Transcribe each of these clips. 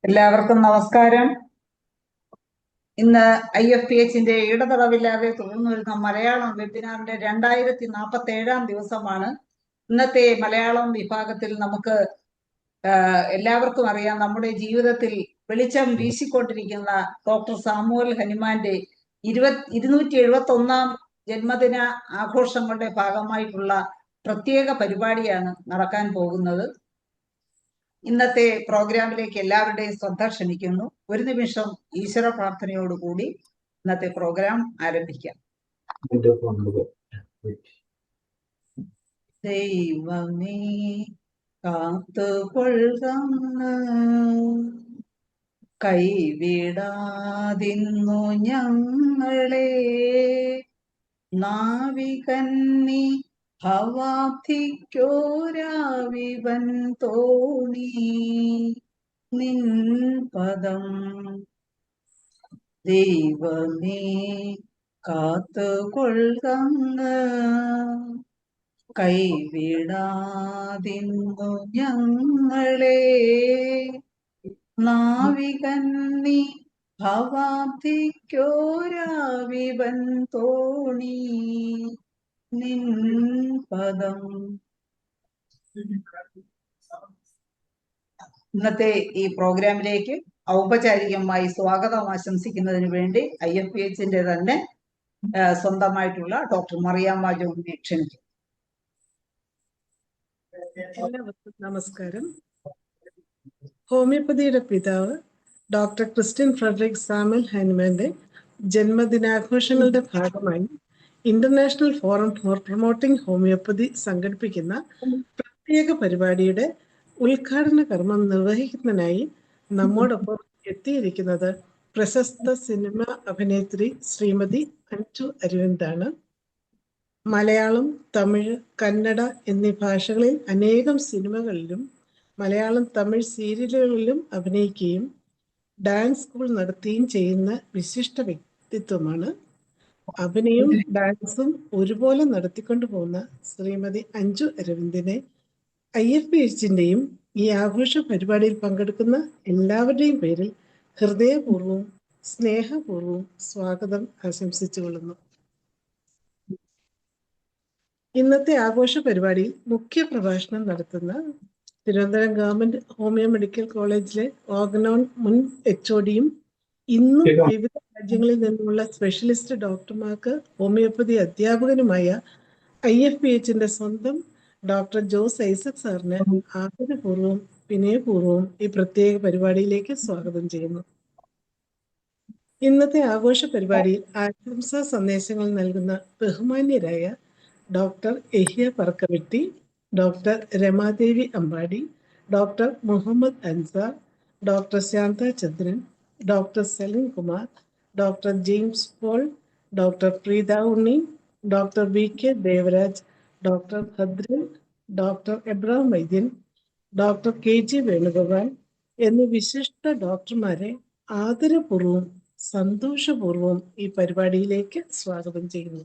എല്ലാവർക്കും നമസ്കാരം. ഇന്ന് IFPHന്റെ ഇടതടവില്ലാതെ തുടർന്നു വരുന്ന മലയാളം വെബിനാറിന്റെ 2047 ദിവസമാണ്. ഇന്നത്തെ മലയാളം വിഭാഗത്തിൽ നമുക്ക് എല്ലാവർക്കും അറിയാം, നമ്മുടെ ജീവിതത്തിൽ വെളിച്ചം വീശിക്കൊണ്ടിരിക്കുന്ന ഡോക്ടർ സാമുവൽ ഹനുമാന്റെ 271 ജന്മദിന ആഘോഷങ്ങളുടെ ഭാഗമായിട്ടുള്ള പ്രത്യേക പരിപാടിയാണ് നടക്കാൻ പോകുന്നത്. ഇന്നത്തെ പ്രോഗ്രാമിലേക്ക് എല്ലാവരുടെയും ശ്രദ്ധ ക്ഷണിക്കുന്നു. ഒരു നിമിഷം ഈശ്വര പ്രാർത്ഥനയോടുകൂടി ഇന്നത്തെ പ്രോഗ്രാം ആരംഭിക്കാം. ദൈവമേ കാത്തുകൊള്ളുന്ന കൈവിടാതിന്നു ഞങ്ങളെ, നാവികന്നി ഭവാബ്ധിക്കോരാവിവൻ തോണി നിൻ പദം. ദൈവമേ കാത്തുകൊള്ളുന്ന കൈവിടാതിന്നു ഞങ്ങളെ, നാവികന്നി ഭവാബ്ധിക്കോരാവിവൻ തോണി നിൻ പദം. ഇന്നത്തെ ഈ പ്രോഗ്രാമിലേക്ക് ഔപചാരികമായി സ്വാഗതം ആശംസിക്കുന്നതിന് വേണ്ടി IFPHന്റെ തന്നെ സ്വന്തമായിട്ടുള്ള ഡോക്ടർ മറിയാമ്മ ജോണിനെ ക്ഷണിക്കും. എല്ലാവർക്കും നമസ്കാരം. ഹോമിയോപ്പതിയുടെ പിതാവ് ഡോക്ടർ ക്രിസ്ത്യൻ ഫ്രെഡറിക് സാമുവൽ ഹനുമാന്റെ ജന്മദിനാഘോഷങ്ങളുടെ ഭാഗമായി international forum for promoting homoeopathy സംഘടിപ്പിക്കുന്ന പ്രത്യേക പരിപാടിയുടെ ഉദ്ഘാടന കർമ്മം നിർവഹിക്കുന്നതിനായി നമ്മോടൊപ്പം എത്തിയിരിക്കുന്നത് പ്രശസ്ത സിനിമ അഭിനേത്രി ശ്രീമതി അഞ്ജു അരവിന്ദാണ്. മലയാളം, തമിഴ്, കന്നഡ എന്നീ ഭാഷകളിൽ അനേകം സിനിമകളിലും മലയാളം, തമിഴ് സീരിയലുകളിലും അഭിനയിക്കുകയും ഡാൻസ് സ്കൂൾ നടത്തുകയും ചെയ്യുന്ന വിശിഷ്ട വ്യക്തിത്വമാണ്. അഭിനയവും ഡാൻസും ഒരുപോലെ നടത്തിക്കൊണ്ടു പോകുന്ന ശ്രീമതി അഞ്ജു അരവിന്ദിനെ IFPHന്റെയും ഈ ആഘോഷ പരിപാടിയിൽ പങ്കെടുക്കുന്ന എല്ലാവരുടെയും പേരിൽ ഹൃദയപൂർവ്വവും സ്നേഹപൂർവ്വവും സ്വാഗതം ആശംസിച്ചുകൊള്ളുന്നു. ഇന്നത്തെ ആഘോഷ പരിപാടിയിൽ മുഖ്യ പ്രഭാഷണം നടത്തുന്ന തിരുവനന്തപുരം ഗവൺമെന്റ് ഹോമിയോ മെഡിക്കൽ കോളേജിലെ ഓർഗനോൺ മുൻ HODയും ഇന്നും വിവിധ രാജ്യങ്ങളിൽ നിന്നുള്ള സ്പെഷ്യലിസ്റ്റ് ഡോക്ടർമാർക്ക് ഹോമിയോപ്പതി അധ്യാപകനുമായ IFPHന്റെ സ്വന്തം ഡോക്ടർ ജോസ് ഐസക് സാറിന് ആദരപൂർവ്വം വിനയപൂർവ്വം ഈ പ്രത്യേക പരിപാടിയിലേക്ക് സ്വാഗതം ചെയ്യുന്നു. ഇന്നത്തെ ആഘോഷ പരിപാടിയിൽ ആശംസാ സന്ദേശങ്ങൾ നൽകുന്ന ബഹുമാന്യരായ doctor Ehiya Parakkavetti, doctor Ramadevi Ambadi, doctor Muhammad Ansar, doctor Shantha Chandran, doctor Salim Kumar, doctor James Paul, doctor Preetha Unni, doctor VK Devaraj, doctor Bhadran, doctor Abraham Vaidyan, doctor KG Venugopal എന്നീ വിശിഷ്ട ഡോക്ടർമാരെ ആദരപൂർവ്വം സന്തോഷപൂർവ്വം ഈ പരിപാടിയിലേക്ക് സ്വാഗതം ചെയ്യുന്നു.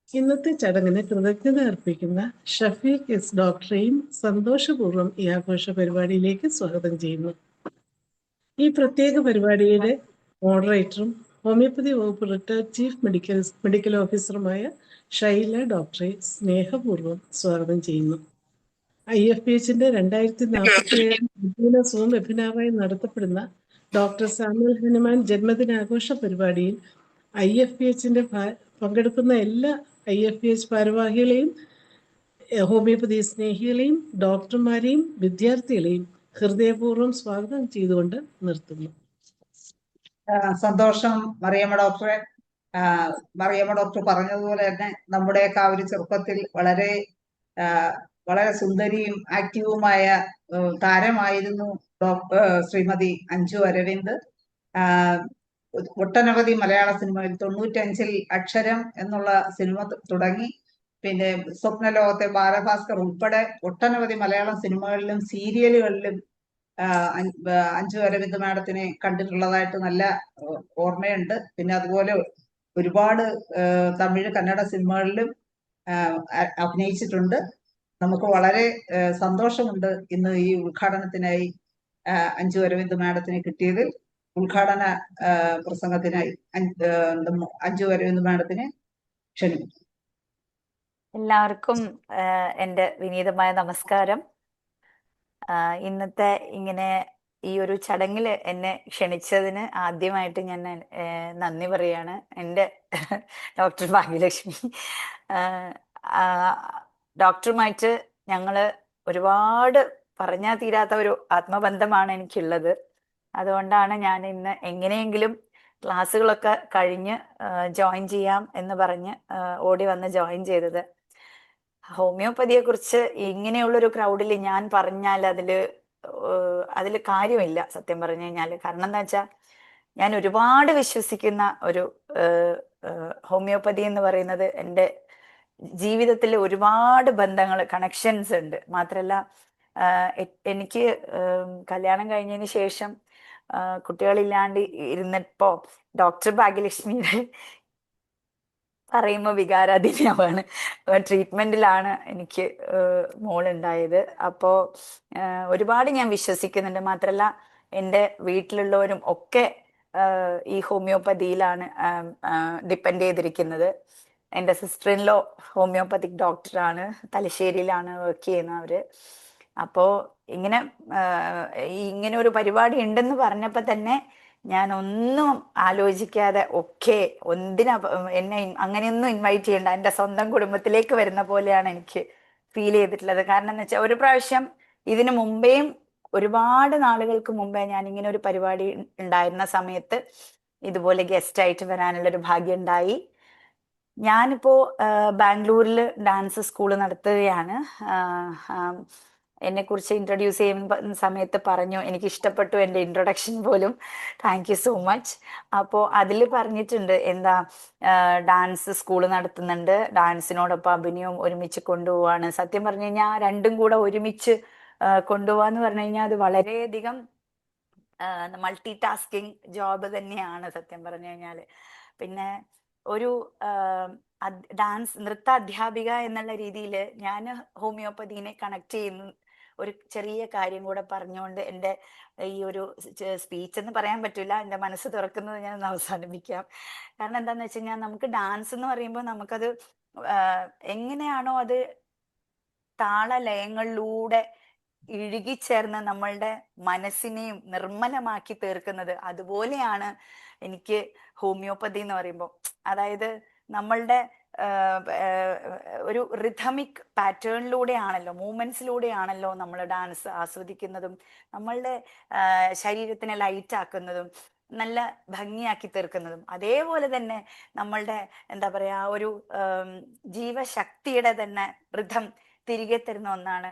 ഇന്നത്തെ ചടങ്ങിന് കൃതജ്ഞത അർപ്പിക്കുന്ന ഷഫീഖ് S ഡോക്ടറെയും സന്തോഷപൂർവ്വം ഈ ആഘോഷ പരിപാടിയിലേക്ക് സ്വാഗതം ചെയ്യുന്നു. ഈ പ്രത്യേക പരിപാടിയുടെ മോഡറേറ്ററും ഹോമിയോപ്പതി വകുപ്പ് റിട്ടയർഡ് ചീഫ് മെഡിക്കൽ ഓഫീസറുമായ ഷൈല ഡോക്ടറെ സ്നേഹപൂർവ്വം സ്വാഗതം ചെയ്യുന്നു. IFPHന്റെ 2047 സൂം വെബിനാറായി നടത്തപ്പെടുന്ന ഡോക്ടർ സാമുവൽ ഹനുമാൻ ജന്മദിനാഘോഷ പരിപാടിയിൽ IFPHന്റെ പങ്കെടുക്കുന്ന എല്ലാ IFPH ഭാരവാഹികളെയും ഹോമിയോപ്പതി സ്നേഹികളെയും ഡോക്ടർമാരെയും വിദ്യാർത്ഥികളെയും ഹൃദയപൂർവ്വം സ്വാഗതം ചെയ്തുകൊണ്ട് നിർത്തുന്നു. സന്തോഷം മറിയമ്മ ഡോക്ടറെ. മറിയമ്മ ഡോക്ടർ പറഞ്ഞതുപോലെ തന്നെ നമ്മുടെയൊക്കെ ആ ഒരു ചെറുപ്പത്തിൽ വളരെ സുന്ദരിയും ആക്റ്റീവുമായ താരമായിരുന്നു ശ്രീമതി അഞ്ജു അരവിന്ദ്. ഒട്ടനവധി മലയാള സിനിമയിൽ 95-ൽ അക്ഷരം എന്നുള്ള സിനിമ തുടങ്ങി, പിന്നെ സ്വപ്നലോകത്തെ ബാലഭാസ്കർ ഉൾപ്പെടെ ഒട്ടനവധി മലയാളം സിനിമകളിലും സീരിയലുകളിലും അഞ്ജു അരവിന്ദ് മാഡത്തിനെ കണ്ടിട്ടുള്ളതായിട്ട് നല്ല ഓർമ്മയുണ്ട്. പിന്നെ അതുപോലെ ഒരുപാട് തമിഴ്, കന്നഡ സിനിമകളിലും അഭിനയിച്ചിട്ടുണ്ട്. നമുക്ക് വളരെ സന്തോഷമുണ്ട് ഇന്ന് ഈ ഉദ്ഘാടനത്തിനായി അഞ്ജു അരവിന്ദ് മാഡത്തിന് കിട്ടിയതിൽ ഉദ്ഘാടന പ്രസംഗത്തിനായി അഞ്ജു അരവിന്ദ് മാഡത്തിനെ ക്ഷണിക്കുന്നു. എല്ലാവർക്കും എൻ്റെ വിനീതമായ നമസ്കാരം. ഇന്നത്തെ ഇങ്ങനെ ഈ ഒരു ചടങ്ങിൽ എന്നെ ക്ഷണിച്ചതിന് ആദ്യമായിട്ട് ഞാൻ നന്ദി പറയാണ്. എൻ്റെ ഡോക്ടർ ഭാഗ്യലക്ഷ്മി ഡോക്ടറുമായിട്ട് ഞങ്ങൾ ഒരുപാട് പറഞ്ഞാൽ തീരാത്ത ഒരു ആത്മബന്ധമാണ് എനിക്കുള്ളത്. അതുകൊണ്ടാണ് ഞാൻ ഇന്ന് എങ്ങനെയെങ്കിലും ക്ലാസ്സുകളൊക്കെ കഴിഞ്ഞ് ജോയിൻ ചെയ്യാം എന്ന് പറഞ്ഞ് ഓടി വന്ന് ജോയിൻ ചെയ്തത്. ഹോമിയോപ്പതിയെ കുറിച്ച് ഇങ്ങനെയുള്ളൊരു ക്രൗഡിൽ ഞാൻ പറഞ്ഞാൽ അതിൽ കാര്യമില്ല സത്യം പറഞ്ഞു കഴിഞ്ഞാൽ. കാരണം എന്താ വെച്ചാൽ ഞാൻ ഒരുപാട് വിശ്വസിക്കുന്ന ഒരു ഹോമിയോപ്പതി എന്ന് പറയുന്നത് എൻ്റെ ജീവിതത്തിൽ ഒരുപാട് ബന്ധങ്ങൾ കണക്ഷൻസ് ഉണ്ട്. മാത്രമല്ല എനിക്ക് കല്യാണം കഴിഞ്ഞതിന് ശേഷം കുട്ടികളില്ലാണ്ട് ഇരുന്നപ്പോ ഡോക്ടർ ഭാഗ്യലക്ഷ്മിയുടെ പറയുമ്പോൾ വികാരാധീനമാണ്. ട്രീറ്റ്മെന്റിലാണ് എനിക്ക് മോളുണ്ടായത്. അപ്പോൾ ഒരുപാട് ഞാൻ വിശ്വസിക്കുന്നുണ്ട്. മാത്രമല്ല എൻ്റെ വീട്ടിലുള്ളവരും ഒക്കെ ഈ ഹോമിയോപ്പതിയിലാണ് ഡിപ്പെൻഡ് ചെയ്തിരിക്കുന്നത്. എൻ്റെ സിസ്റ്റർ ഇൻ ലോ ഹോമിയോപ്പതിക് ഡോക്ടറാണ്, തലശ്ശേരിയിലാണ് വർക്ക് ചെയ്യുന്നവർ. അപ്പോൾ ഇങ്ങനെ ഒരു പരിപാടി ഉണ്ടെന്ന് പറഞ്ഞപ്പോൾ തന്നെ ഞാൻ ഒന്നും ആലോചിക്കാതെ എന്നെ അങ്ങനെയൊന്നും ഇൻവൈറ്റ് ചെയ്യണ്ട, എൻ്റെ സ്വന്തം കുടുംബത്തിലേക്ക് വരുന്ന പോലെയാണ് എനിക്ക് ഫീൽ ചെയ്തിട്ടുള്ളത്. കാരണം എന്ന് വെച്ചാൽ ഒരു പ്രാവശ്യം ഇതിനു മുമ്പേയും ഒരുപാട് നാളുകൾക്ക് മുമ്പേ ഞാൻ ഇങ്ങനെ ഒരു പരിപാടി ഉണ്ടായിരുന്ന സമയത്ത് ഇതുപോലെ ഗസ്റ്റ് ആയിട്ട് വരാനുള്ളൊരു ഭാഗ്യം ഉണ്ടായി. ഞാനിപ്പോ ബാംഗ്ലൂരിൽ ഡാൻസ് സ്കൂൾ നടത്തുകയാണ്. എന്നെക്കുറിച്ച് ഇൻട്രൊഡ്യൂസ് ചെയ്യുന്ന സമയത്ത് പറഞ്ഞു, എനിക്ക് ഇഷ്ടപ്പെട്ടു എൻ്റെ ഇൻട്രൊഡക്ഷൻ പോലും. Thank you so much. അപ്പോൾ അതിൽ പറഞ്ഞിട്ടുണ്ട് എന്താ ഡാൻസ് സ്കൂൾ നടത്തുന്നുണ്ട്, ഡാൻസിനോടൊപ്പം അഭിനയവും ഒരുമിച്ച് കൊണ്ടുപോവാണ്. സത്യം പറഞ്ഞു കഴിഞ്ഞാൽ രണ്ടും കൂടെ ഒരുമിച്ച് കൊണ്ടുപോകാന്ന് പറഞ്ഞു കഴിഞ്ഞാൽ അത് വളരെയധികം മൾട്ടി ടാസ്കിങ് ജോബ് തന്നെയാണ് സത്യം പറഞ്ഞു കഴിഞ്ഞാൽ. പിന്നെ ഒരു നൃത്ത അധ്യാപിക എന്നുള്ള രീതിയിൽ ഞാൻ ഹോമിയോപ്പതിനെ കണക്ട് ചെയ്യുന്ന ഒരു ചെറിയ കാര്യം കൂടെ പറഞ്ഞുകൊണ്ട് എൻ്റെ ഈ ഒരു സ്പീച്ച് എന്ന് പറയാൻ പറ്റില്ല, എൻ്റെ മനസ്സ് തുറക്കുന്നത് ഞാൻ ഒന്ന് അവസാനിപ്പിക്കാം. കാരണം എന്താണെന്ന് വെച്ച് കഴിഞ്ഞാൽ നമുക്ക് ഡാൻസ് എന്ന് പറയുമ്പോൾ നമുക്കത് എങ്ങനെയാണോ അത് താളലയങ്ങളിലൂടെ ഇഴുകിച്ചേർന്ന് നമ്മളുടെ മനസ്സിനെയും നിർമ്മലമാക്കി തീർക്കുന്നത്, അതുപോലെയാണ് എനിക്ക് ഹോമിയോപ്പതി എന്ന് പറയുമ്പോൾ. അതായത് നമ്മളുടെ ഒരു റിഥമിക് പാറ്റേണിലൂടെയാണല്ലോ, മൂവ്മെന്റ്സിലൂടെയാണല്ലോ നമ്മൾ ഡാൻസ് ആസ്വദിക്കുന്നതും നമ്മളുടെ ശരീരത്തിനെ ലൈറ്റ് ആക്കുന്നതും നല്ല ഭംഗിയാക്കി തീർക്കുന്നതും. അതേപോലെ തന്നെ നമ്മളുടെ എന്താ പറയാ ഒരു ജീവശക്തിയുടെ തന്നെ റിഥം തിരികെ തരുന്ന ഒന്നാണ്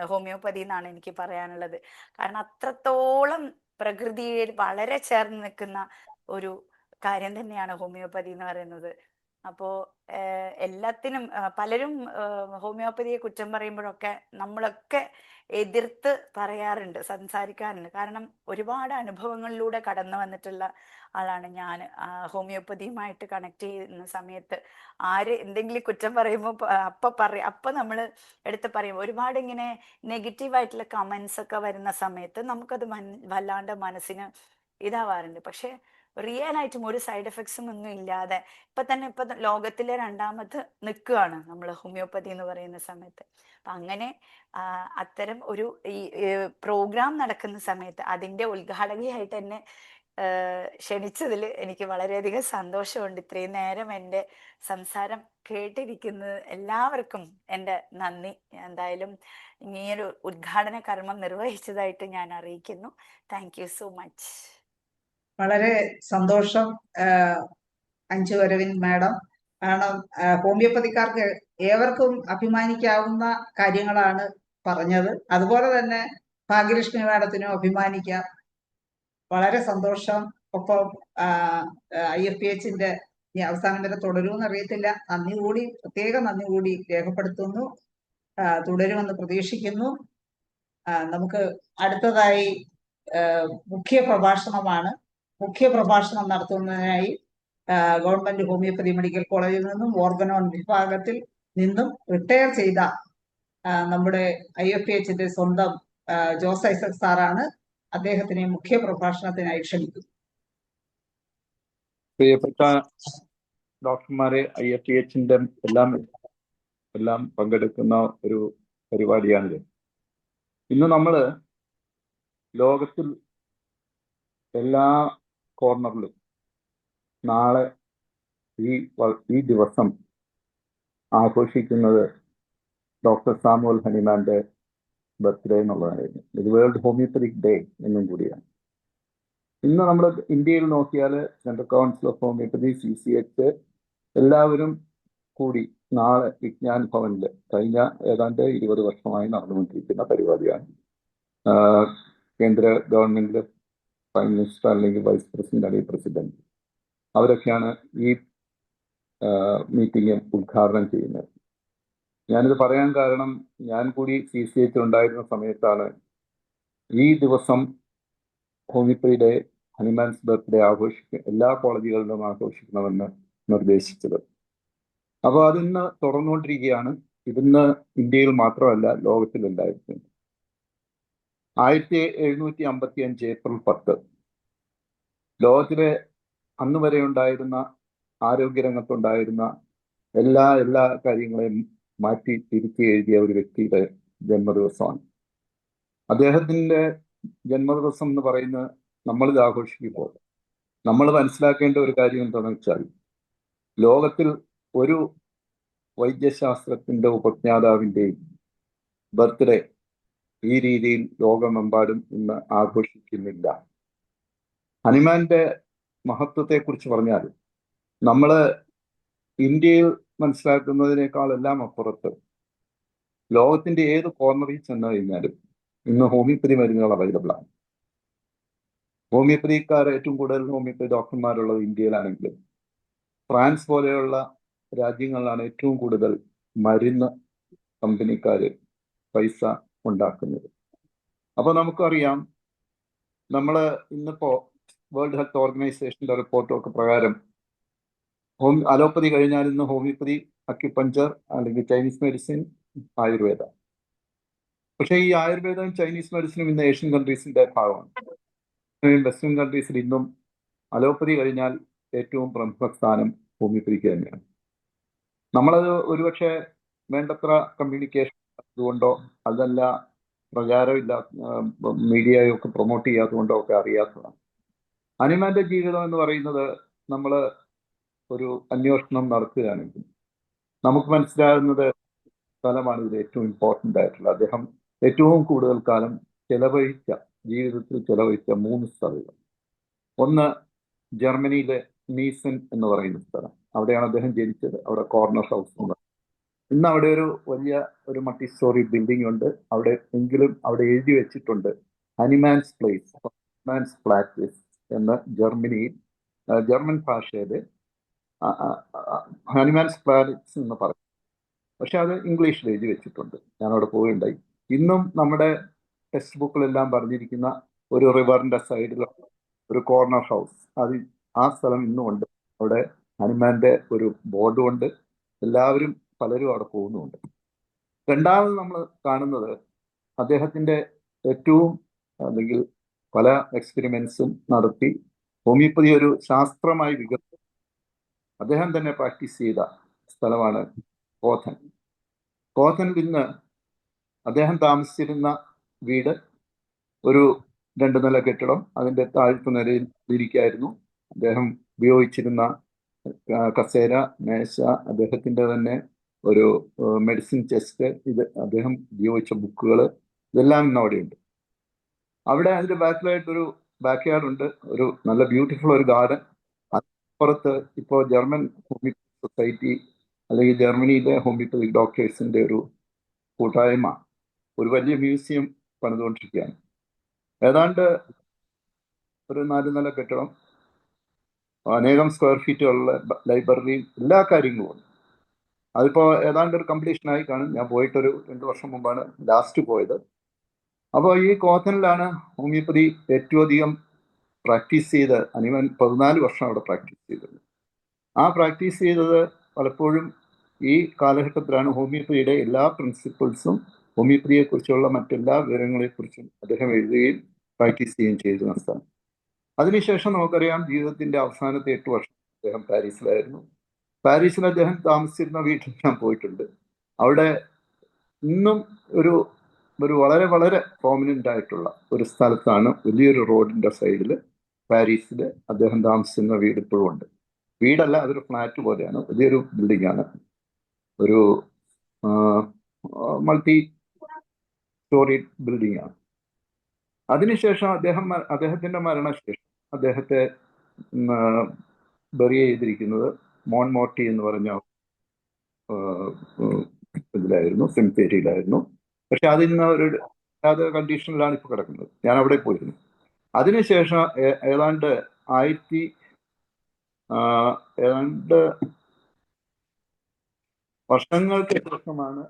ഹോമിയോപ്പതി എന്നാണ് എനിക്ക് പറയാനുള്ളത്. കാരണം അത്രത്തോളം പ്രകൃതിയിൽ വളരെ ചേർന്ന് നിൽക്കുന്ന ഒരു കാര്യം തന്നെയാണ് ഹോമിയോപ്പതി എന്ന് പറയുന്നത്. അപ്പോ എല്ലാത്തിനും പലരും ഹോമിയോപ്പതിയെ കുറ്റം പറയുമ്പോഴൊക്കെ നമ്മളൊക്കെ എതിർത്ത് പറയാറുണ്ട്, സംസാരിക്കാറുണ്ട്. കാരണം ഒരുപാട് അനുഭവങ്ങളിലൂടെ കടന്നു വന്നിട്ടുള്ള ആളാണ് ഞാൻ. ഹോമിയോപ്പതിയുമായിട്ട് കണക്ട് ചെയ്യുന്ന സമയത്ത് ആര് എന്തെങ്കിലും കുറ്റം പറയുമ്പോൾ അപ്പൊ നമ്മൾ എടുത്ത് പറയും. ഒരുപാട് ഇങ്ങനെ നെഗറ്റീവായിട്ടുള്ള കമന്റ്സ് ഒക്കെ വരുന്ന സമയത്ത് നമുക്കത് വല്ലാണ്ട് മനസ്സിന് ഇതാവാറുണ്ട്. പക്ഷെ റിയൽ ആയിട്ടും ഒരു സൈഡ് എഫക്ട്സും ഒന്നും ഇല്ലാതെ ഇപ്പൊ ലോകത്തിലെ രണ്ടാമത് നിൽക്കുകയാണ് നമ്മൾ ഹോമിയോപ്പതി എന്ന് പറയുന്ന സമയത്ത്. അപ്പൊ അങ്ങനെ അത്തരം ഒരു ഈ പ്രോഗ്രാം നടക്കുന്ന സമയത്ത് അതിന്റെ ഉദ്ഘാടകയായിട്ട് എന്നെ ക്ഷണിച്ചതിൽ എനിക്ക് വളരെയധികം സന്തോഷമുണ്ട്. ഇത്രയും നേരം എൻ്റെ സംസാരം കേട്ടിരിക്കുന്നത് എല്ലാവർക്കും എൻ്റെ നന്ദി. എന്തായാലും ഇങ്ങനെയൊരു ഉദ്ഘാടന കർമ്മം നിർവഹിച്ചതായിട്ട് ഞാൻ അറിയിക്കുന്നു. Thank you so much. വളരെ സന്തോഷം അഞ്ജു അരവിന്ദ് മാഡം. കാരണം ഹോമിയോപ്പതിക്കാർക്ക് ഏവർക്കും അഭിമാനിക്കാവുന്ന കാര്യങ്ങളാണ് പറഞ്ഞത്. അതുപോലെ തന്നെ ഭാഗ്യലക്ഷ്മി മാഡത്തിനും അഭിമാനിക്കാം. വളരെ സന്തോഷം. ഒപ്പം IFPHന്റെ അവസാനം വരെ തുടരുമെന്ന് അറിയത്തില്ല. പ്രത്യേക നന്ദി കൂടി രേഖപ്പെടുത്തുന്നു. തുടരുമെന്ന് പ്രതീക്ഷിക്കുന്നു. നമുക്ക് അടുത്തതായി മുഖ്യ പ്രഭാഷണം നടത്തുന്നതിനായി ഗവൺമെന്റ് ഹോമിയോപ്പതി മെഡിക്കൽ കോളേജിൽ നിന്നും ഓർഗനോൺ വിഭാഗത്തിൽ നിന്നും റിട്ടയർ ചെയ്ത നമ്മുടെ IFPHന്റെ സ്വന്തം ജോസ് ഐസക് സാറാണ് അദ്ദേഹത്തിനെ മുഖ്യ പ്രഭാഷണത്തിനായി ക്ഷണിക്കുന്നു. പ്രിയപ്പെട്ട ഡോക്ടർമാരെ, IFTHന്റെ എല്ലാം പങ്കെടുക്കുന്ന ഒരു പരിപാടിയാണിത്. ഇന്ന് നമ്മൾ ലോകത്തിൽ എല്ലാ കോർണറിലും നാളെ ഈ ദിവസം ആഘോഷിക്കുന്നത് ഡോക്ടർ സാമുവൽ ഹനിമാന്റെ ബർത്ത്ഡേ എന്നുള്ളതായിരുന്നു. ഇത് വേൾഡ് ഹോമിയോപ്പതിക് ഡേ എന്നും കൂടിയാണ്. ഇന്ന് നമ്മൾ ഇന്ത്യയിൽ നോക്കിയാൽ central council of homoeopathy, CCH എല്ലാവരും കൂടി നാളെ വിജ്ഞാൻ ഭവനിൽ കഴിഞ്ഞ ഏതാണ്ട് 20 വർഷമായി നടന്നുകൊണ്ടിരിക്കുന്ന പരിപാടിയാണ്. കേന്ദ്ര ഗവൺമെന്റിലെ പ്രൈം മിനിസ്റ്റർ അല്ലെങ്കിൽ വൈസ് പ്രസിഡന്റ് അല്ലെങ്കിൽ പ്രസിഡന്റ് അവരൊക്കെയാണ് ഈ മീറ്റിംഗ് ഉദ്ഘാടനം ചെയ്യുന്നത്. ഞാനിത് പറയാൻ കാരണം, ഞാൻ കൂടി CCH ഉണ്ടായിരുന്ന സമയത്താണ് ഈ ദിവസം ഹോമിയോപ്പതി ഡേ, ഹനുമാൻസ് ബർത്ത്ഡേ എല്ലാ കോളേജുകളിലും ആഘോഷിക്കണമെന്ന് നിർദ്ദേശിച്ചത്. അപ്പോൾ അതിന്ന് തുറന്നുകൊണ്ടിരിക്കുകയാണ്. ഇതിന്ന് ഇന്ത്യയിൽ മാത്രമല്ല, ലോകത്തിലുണ്ടായിരുന്നു. 1755 ഏപ്രിൽ 10 ലോകത്തിലെ അന്ന് വരെ ഉണ്ടായിരുന്ന ആരോഗ്യരംഗത്തുണ്ടായിരുന്ന എല്ലാ കാര്യങ്ങളെയും മാറ്റി തിരുത്തി എഴുതിയ ഒരു വ്യക്തിയുടെ ജന്മദിവസമാണ്. അദ്ദേഹത്തിൻ്റെ ജന്മദിവസം എന്ന് പറയുന്നത് നമ്മളിത് ആഘോഷിക്കുമ്പോൾ നമ്മൾ മനസ്സിലാക്കേണ്ട ഒരു കാര്യം എന്താണെന്ന് വെച്ചാൽ, ലോകത്തിൽ ഒരു വൈദ്യശാസ്ത്രത്തിൻ്റെ ഉപജ്ഞാതാവിൻ്റെയും ബർത്ത്ഡേ ഈ രീതിയിൽ ലോകമെമ്പാടും ഇന്ന് ആഘോഷിക്കുന്നില്ല. ഹനുമാന്റെ മഹത്വത്തെക്കുറിച്ച് പറഞ്ഞാൽ നമ്മൾ ഇന്ത്യയിൽ മനസ്സിലാക്കുന്നതിനേക്കാളെല്ലാം അപ്പുറത്ത് ലോകത്തിന്റെ ഏത് കോർണറിൽ ചെന്ന് കഴിഞ്ഞാലും ഇന്ന് ഹോമിയോപ്പതി മരുന്നുകൾ അവൈലബിൾ ആണ്. ഹോമിയോപ്പതിക്കാർ ഏറ്റവും കൂടുതൽ ഹോമിയോപ്പതി ഡോക്ടർമാരുള്ളത് ഇന്ത്യയിലാണെങ്കിലും ഫ്രാൻസ് പോലെയുള്ള രാജ്യങ്ങളിലാണ് ഏറ്റവും കൂടുതൽ മരുന്ന് കമ്പനിക്കാർ പൈസ ഉണ്ടാക്കുന്നത്. അപ്പോൾ നമുക്കറിയാം, നമ്മൾ ഇന്നിപ്പോൾ വേൾഡ് ഹെൽത്ത് ഓർഗനൈസേഷൻ്റെ റിപ്പോർട്ടൊക്കെ പ്രകാരം അലോപ്പതി കഴിഞ്ഞാൽ ഇന്ന് ഹോമിയോപ്പതി, അക്യുപഞ്ചർ അല്ലെങ്കിൽ ചൈനീസ് മെഡിസിൻ, ആയുർവേദ. പക്ഷേ ഈ ആയുർവേദവും ചൈനീസ് മെഡിസിനും ഇന്ന് ഏഷ്യൻ കൺട്രീസിൻ്റെ ഭാഗമാണ്. വെസ്റ്റേൺ കൺട്രീസിൽ ഇന്നും അലോപ്പതി കഴിഞ്ഞാൽ ഏറ്റവും പ്രമുഖ സ്ഥാനം ഹോമിയോപ്പതിക്ക് തന്നെയാണ്. നമ്മളത് ഒരുപക്ഷെ വേണ്ടത്ര കമ്മ്യൂണിക്കേഷൻ അതുകൊണ്ടോ അതല്ല പ്രചാരമില്ല, മീഡിയയൊക്കെ പ്രൊമോട്ട് ചെയ്യാത്തതുകൊണ്ടോ ഒക്കെ അറിയാത്തതാണ്. ഹനുമാന്റെ ജീവിതം എന്ന് പറയുന്നത് നമ്മൾ ഒരു അന്വേഷണം നടത്തുകയാണെങ്കിൽ നമുക്ക് മനസ്സിലാകുന്നത് സ്ഥലമാണ് ഇതിൽ ഏറ്റവും ഇമ്പോർട്ടൻ്റ് ആയിട്ടുള്ളത്. അദ്ദേഹം ഏറ്റവും കൂടുതൽ കാലം ജീവിതത്തിൽ ചെലവഴിച്ച 3 സ്ഥലങ്ങൾ. ഒന്ന് ജർമ്മനിയിലെ നീസൻ എന്ന് പറയുന്ന സ്ഥലം. അവിടെയാണ് അദ്ദേഹം ജനിച്ചത്. അവിടെ കോർണർ ഹൗസ് ഉണ്ട്. ഇന്ന് അവിടെ ഒരു വലിയ മൾട്ടി സ്റ്റോറി ബിൽഡിംഗ് ഉണ്ട്. അവിടെ എഴുതി വെച്ചിട്ടുണ്ട് ഹനുമാൻസ് പ്ലേസ്, ഹനുമാൻസ് ഫ്ലാറ്റ് എന്ന് ജർമ്മൻ ഭാഷയിൽ ഹനുമാൻസ് പ്ലാനറ്റ്സ് എന്ന് പറയും. പക്ഷെ അത് ഇംഗ്ലീഷിൽ എഴുതി വെച്ചിട്ടുണ്ട്. ഞാനവിടെ പോവുകയുണ്ടായി. ഇന്നും നമ്മുടെ ടെക്സ്റ്റ് ബുക്കിലെല്ലാം പറഞ്ഞിരിക്കുന്ന ഒരു റിവറിന്റെ സൈഡിലുള്ള ഒരു കോർണർ ഹൗസ്, ആ സ്ഥലം ഇന്നും ഉണ്ട്. അവിടെ ഹനുമാന്റെ ഒരു ബോർഡും ഉണ്ട്. പലരും അവിടെ പോകുന്നുമുണ്ട്. രണ്ടാമത് നമ്മൾ കാണുന്നത് അദ്ദേഹത്തിന്റെ ഏറ്റവും അല്ലെങ്കിൽ പല എക്സ്പെരിമെന്റ്സും നടത്തി ഹോമിയോപ്പതി ഒരു ശാസ്ത്രമായി അദ്ദേഹം തന്നെ പ്രാക്ടീസ് ചെയ്ത സ്ഥലമാണ് കോഥൻ. കോഥനിൽ ഇന്ന് അദ്ദേഹം താമസിച്ചിരുന്ന വീട് ഒരു 2 നില കെട്ടിടം. അതിൻ്റെ താഴത്തെ നിലയിൽ ഇരിക്കായിരുന്നു. അദ്ദേഹം ഉപയോഗിച്ചിരുന്ന കസേര, മേശ, അദ്ദേഹത്തിൻ്റെ തന്നെ ഒരു മെഡിസിൻ ചെസ്റ്റ്, അദ്ദേഹം ഉപയോഗിച്ച ബുക്കുകൾ, ഇതെല്ലാം ഇന്ന് അവിടെയുണ്ട്. അവിടെ അതിൻ്റെ ബാക്കിലായിട്ടൊരു ബാക്ക് യാർഡ് ഉണ്ട്, ഒരു നല്ല ബ്യൂട്ടിഫുൾ ഒരു ഗാർഡൻ. അപ്പുറത്ത് ഇപ്പോൾ ജർമ്മൻ ഹോമിയോപ്പതി സൊസൈറ്റി അല്ലെങ്കിൽ ജർമ്മനിയിലെ ഹോമിയോപ്പതിക് ഡോക്ടേഴ്സിൻ്റെ ഒരു കൂട്ടായ്മ ഒരു വലിയ മ്യൂസിയം പണിതുകൊണ്ടിരിക്കുകയാണ്. ഏതാണ്ട് ഒരു 4 നില കെട്ടിടം, അനേകം സ്ക്വയർ ഫീറ്റുകളുള്ള ലൈബ്രറി, എല്ലാ കാര്യങ്ങളും ഉണ്ട്. അതിപ്പോൾ ഏതാണ്ട് ഒരു കംപ്ലീഷനായി കാണും. ഞാൻ പോയിട്ടൊരു 2 വർഷം മുമ്പാണ് ലാസ്റ്റ് പോയത്. അപ്പോൾ ഈ കോഥനിലാണ് ഹോമിയോപ്പതി ഏറ്റവും അധികം പ്രാക്ടീസ് ചെയ്ത് 14 വർഷം അവിടെ പ്രാക്ടീസ് ചെയ്തത്. ആ പ്രാക്ടീസ് ചെയ്തത് പലപ്പോഴും ഈ കാലഘട്ടത്തിലാണ് ഹോമിയോപ്പതിയുടെ എല്ലാ പ്രിൻസിപ്പിൾസും ഹോമിയോപ്പതിയെക്കുറിച്ചുള്ള മറ്റെല്ലാ വിവരങ്ങളെക്കുറിച്ചും അദ്ദേഹം എഴുതുകയും പ്രാക്ടീസ് ചെയ്യുകയും ചെയ്തിരുന്ന സ്ഥലം. അതിനുശേഷം നമുക്കറിയാം ജീവിതത്തിന്റെ അവസാനത്തെ 8 വർഷം അദ്ദേഹം പാരീസിലായിരുന്നു. പാരീസിൽ അദ്ദേഹം താമസിച്ചിരുന്ന വീട്ടിൽ ഞാൻ പോയിട്ടുണ്ട്. അവിടെ ഇന്നും ഒരു ഒരു വളരെ വളരെ പ്രോമിനൻ്റ് ആയിട്ടുള്ള ഒരു സ്ഥലത്താണ്, വലിയൊരു റോഡിന്റെ സൈഡിൽ പാരീസിൽ അദ്ദേഹം താമസിച്ചിരുന്ന വീട് ഇപ്പോഴും ഉണ്ട്. വീടല്ല, അതൊരു ഫ്ലാറ്റ് പോലെയാണ്, വലിയൊരു ബിൽഡിംഗ് ആണ്, ഒരു മൾട്ടി സ്റ്റോറി ബിൽഡിംഗ് ആണ്. അതിനുശേഷം അദ്ദേഹത്തിന്റെ മരണശേഷം അദ്ദേഹത്തെ ബറി ചെയ്തിരിക്കുന്നത് മോൺമോർട്ടി എന്ന് പറഞ്ഞ ഇതിലായിരുന്നു, സെമിത്തേരിയിലായിരുന്നു. പക്ഷെ അതിന്ന് ഒരു കണ്ടീഷനിലാണ് ഇപ്പോൾ കിടക്കുന്നത്. ഞാൻ അവിടെ പോയിരുന്നു. അതിനുശേഷം ഏതാണ്ട് വർഷങ്ങൾക്ക് ശേഷമാണ്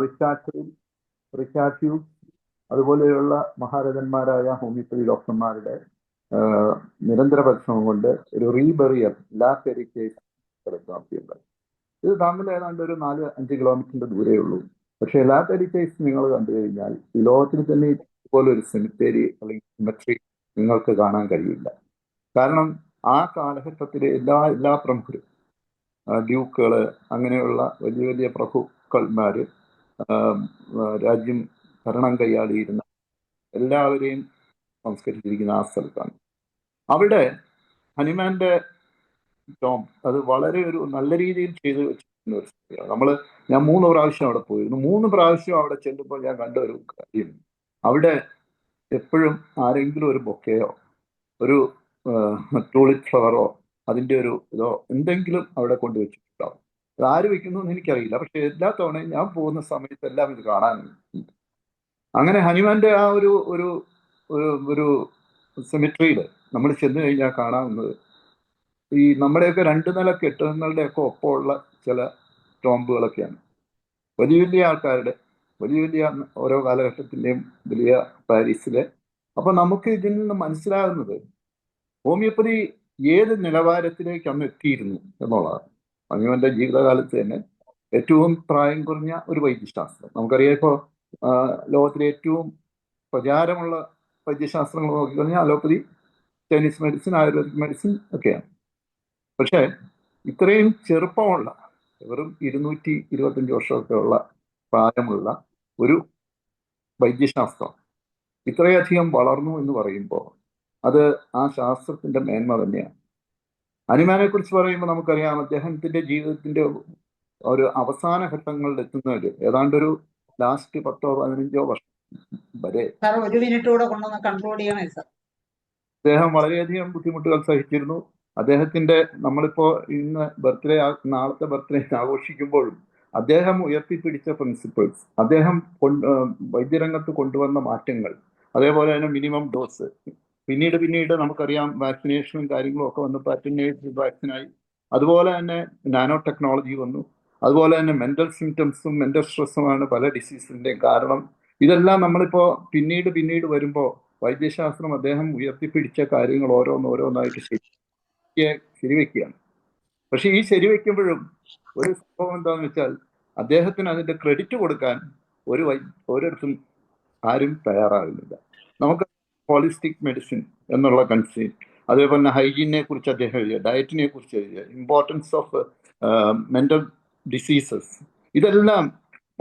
റിച്ചാർഡ് ഹ്യൂസ് അതുപോലെയുള്ള മഹാരഥന്മാരായ ഹോമിയോപ്പതി ഡോക്ടർമാരുടെ നിരന്തര പരിശ്രമം കൊണ്ട് ഒരു റീബറിയൽ ലാ പെരിക്കേസ് നടത്തിയുണ്ട്. ഇത് തമ്മിൽ ഏതാണ്ട് ഒരു 4-5 കിലോമീറ്ററിന്റെ ദൂരേ ഉള്ളൂ. പക്ഷേ ലാ പെരിക്കേസ് നിങ്ങൾ കണ്ടു കഴിഞ്ഞാൽ ഈ ലോകത്തിൽ തന്നെ ഇതുപോലെ ഒരു സെമിത്തേരി അല്ലെങ്കിൽ സിമട്രി നിങ്ങൾക്ക് കാണാൻ കഴിയില്ല. കാരണം ആ കാലഘട്ടത്തിലെ എല്ലാ പ്രമുഖരും, ഡ്യൂക്കുകള്, അങ്ങനെയുള്ള വലിയ വലിയ പ്രഭുക്കന്മാര്, രാജ്യം ഭരണം കൈയാളിയിരുന്ന എല്ലാവരെയും സംസ്കരിച്ചിരിക്കുന്ന ആ സ്ഥലത്താണ്. അവിടെ ഹനുമാന്റെ ടോം അത് വളരെ ഒരു നല്ല രീതിയിൽ ചെയ്തു വെച്ചിരിക്കുന്ന ഒരു സ്ഥലമാണ്. ഞാൻ 3 പ്രാവശ്യം അവിടെ പോയിരുന്നു. 3 പ്രാവശ്യം അവിടെ ചെല്ലുമ്പോൾ ഞാൻ കണ്ട ഒരു കാര്യം, അവിടെ എപ്പോഴും ആരെങ്കിലും ഒരു ബൊക്കെയോ ഒരു ടൂളിപ്പ് ഫ്ലവറോ അതിൻ്റെ ഒരു ഇതോ എന്തെങ്കിലും അവിടെ കൊണ്ടുവച്ചിട്ടുണ്ടാവും. അത് ആര് വെക്കുന്നു എന്ന് എനിക്കറിയില്ല. പക്ഷെ എല്ലാ തവണയും ഞാൻ പോകുന്ന സമയത്തെല്ലാം ഇത് കാണാനുണ്ട്. അങ്ങനെ ഹനുമാന്റെ ആ ഒരു ഒരു ഒരു സെമിട്രിയിൽ നമ്മൾ ചെന്ന് കഴിഞ്ഞാൽ കാണാവുന്നത് ഈ നമ്മുടെയൊക്കെ 2 നില കെട്ടിടങ്ങളുടെയൊക്കെ ഒപ്പമുള്ള ചില ടോംബുകളൊക്കെയാണ്. വലിയ വലിയ ആൾക്കാരുടെ, വലിയ വലിയ ഓരോ കാലഘട്ടത്തിൻ്റെയും വലിയ പാരീസിലെ. അപ്പൊ നമുക്ക് ഇതിൽ നിന്ന് മനസ്സിലാകുന്നത് ഹോമിയോപ്പതി ഏത് നിലവാരത്തിലേക്ക് അന്ന് എത്തിയിരുന്നു എന്നുള്ളതാണ്. ഹനുമാന്റെ ജീവിതകാലത്ത് തന്നെ ഏറ്റവും പ്രായം കുറഞ്ഞ ഒരു വൈദ്യശാസ്ത്രം. നമുക്കറിയാം, ഇപ്പോൾ ലോകത്തിലെ ഏറ്റവും പ്രചാരമുള്ള വൈദ്യശാസ്ത്രങ്ങൾ നോക്കിക്കഴിഞ്ഞാൽ allopathy, Chinese medicine, ayurvedic medicine ഒക്കെയാണ്. പക്ഷേ ഇത്രയും ചെറുപ്പമുള്ള, വെറും 225 വർഷമൊക്കെ ഉള്ള പ്രായമുള്ള ഒരു വൈദ്യശാസ്ത്രം ഇത്രയധികം വളർന്നു എന്ന് പറയുമ്പോൾ അത് ആ ശാസ്ത്രത്തിന്റെ മേന്മ തന്നെയാണ്. ഹനുമാനെ കുറിച്ച് പറയുമ്പോൾ നമുക്കറിയാം, അദ്ദേഹത്തിന്റെ ജീവിതത്തിന്റെ ഒരു അവസാന ഘട്ടങ്ങളിൽ എത്തുന്നവര് ഏതാണ്ട് ഒരു ലാസ്റ്റ് 10-15 വർഷം വരെ ഒരു മിനിറ്റ് കൂടെ കൊണ്ടുവന്ന് കൺക്ലൂഡ് ചെയ്യണേ സാർ. അദ്ദേഹം വളരെയധികം ബുദ്ധിമുട്ടുകൾ സഹിച്ചിരുന്നു. അദ്ദേഹത്തിന്റെ നമ്മളിപ്പോ ഇന്ന് നാളത്തെ ബർത്ത്ഡേ ആഘോഷിക്കുമ്പോഴും അദ്ദേഹം ഉയർത്തിപ്പിടിച്ച പ്രിൻസിപ്പിൾസ്, അദ്ദേഹം വൈദ്യരംഗത്ത് കൊണ്ടുവന്ന മാറ്റങ്ങൾ, അതേപോലെ തന്നെ മിനിമം ഡോസ്, പിന്നീട് നമുക്കറിയാം വാക്സിനേഷനും കാര്യങ്ങളും ഒക്കെ വന്നു, പാറ്റേണേഴ്സ് വാക്സിനായി, അതുപോലെ തന്നെ നാനോ ടെക്നോളജി വന്നു, അതുപോലെ തന്നെ മെന്റൽ സിംറ്റംസും മെന്റൽ സ്ട്രെസ്സുമാണ് പല ഡിസീസിന്റെയും കാരണം. ഇതെല്ലാം നമ്മളിപ്പോ പിന്നീട് വരുമ്പോൾ വൈദ്യശാസ്ത്രം അദ്ദേഹം ഉയർത്തിപ്പിടിച്ച കാര്യങ്ങൾ ഓരോന്നായിട്ട് ശരിവെക്കുകയാണ്. പക്ഷെ ഈ ശരിവെക്കുമ്പോഴും ഒരു സംഭവം എന്താണെന്ന് വെച്ചാൽ, അദ്ദേഹത്തിന് അതിന്റെ ക്രെഡിറ്റ് കൊടുക്കാൻ ഒരിടത്തും ആരും തയ്യാറാകുന്നില്ല. നമുക്ക് ഹോളിസ്റ്റിക് മെഡിസിൻ എന്നുള്ള കൺസെപ്റ്റ്, അതേപോലെ തന്നെ ഹൈജീനെ കുറിച്ച് അദ്ദേഹം എഴുതിയ, ഡയറ്റിനെ കുറിച്ച് എഴുതിയ, ഇമ്പോർട്ടൻസ് ഓഫ് മെന്റൽ ഡിസീസസ്, ഇതെല്ലാം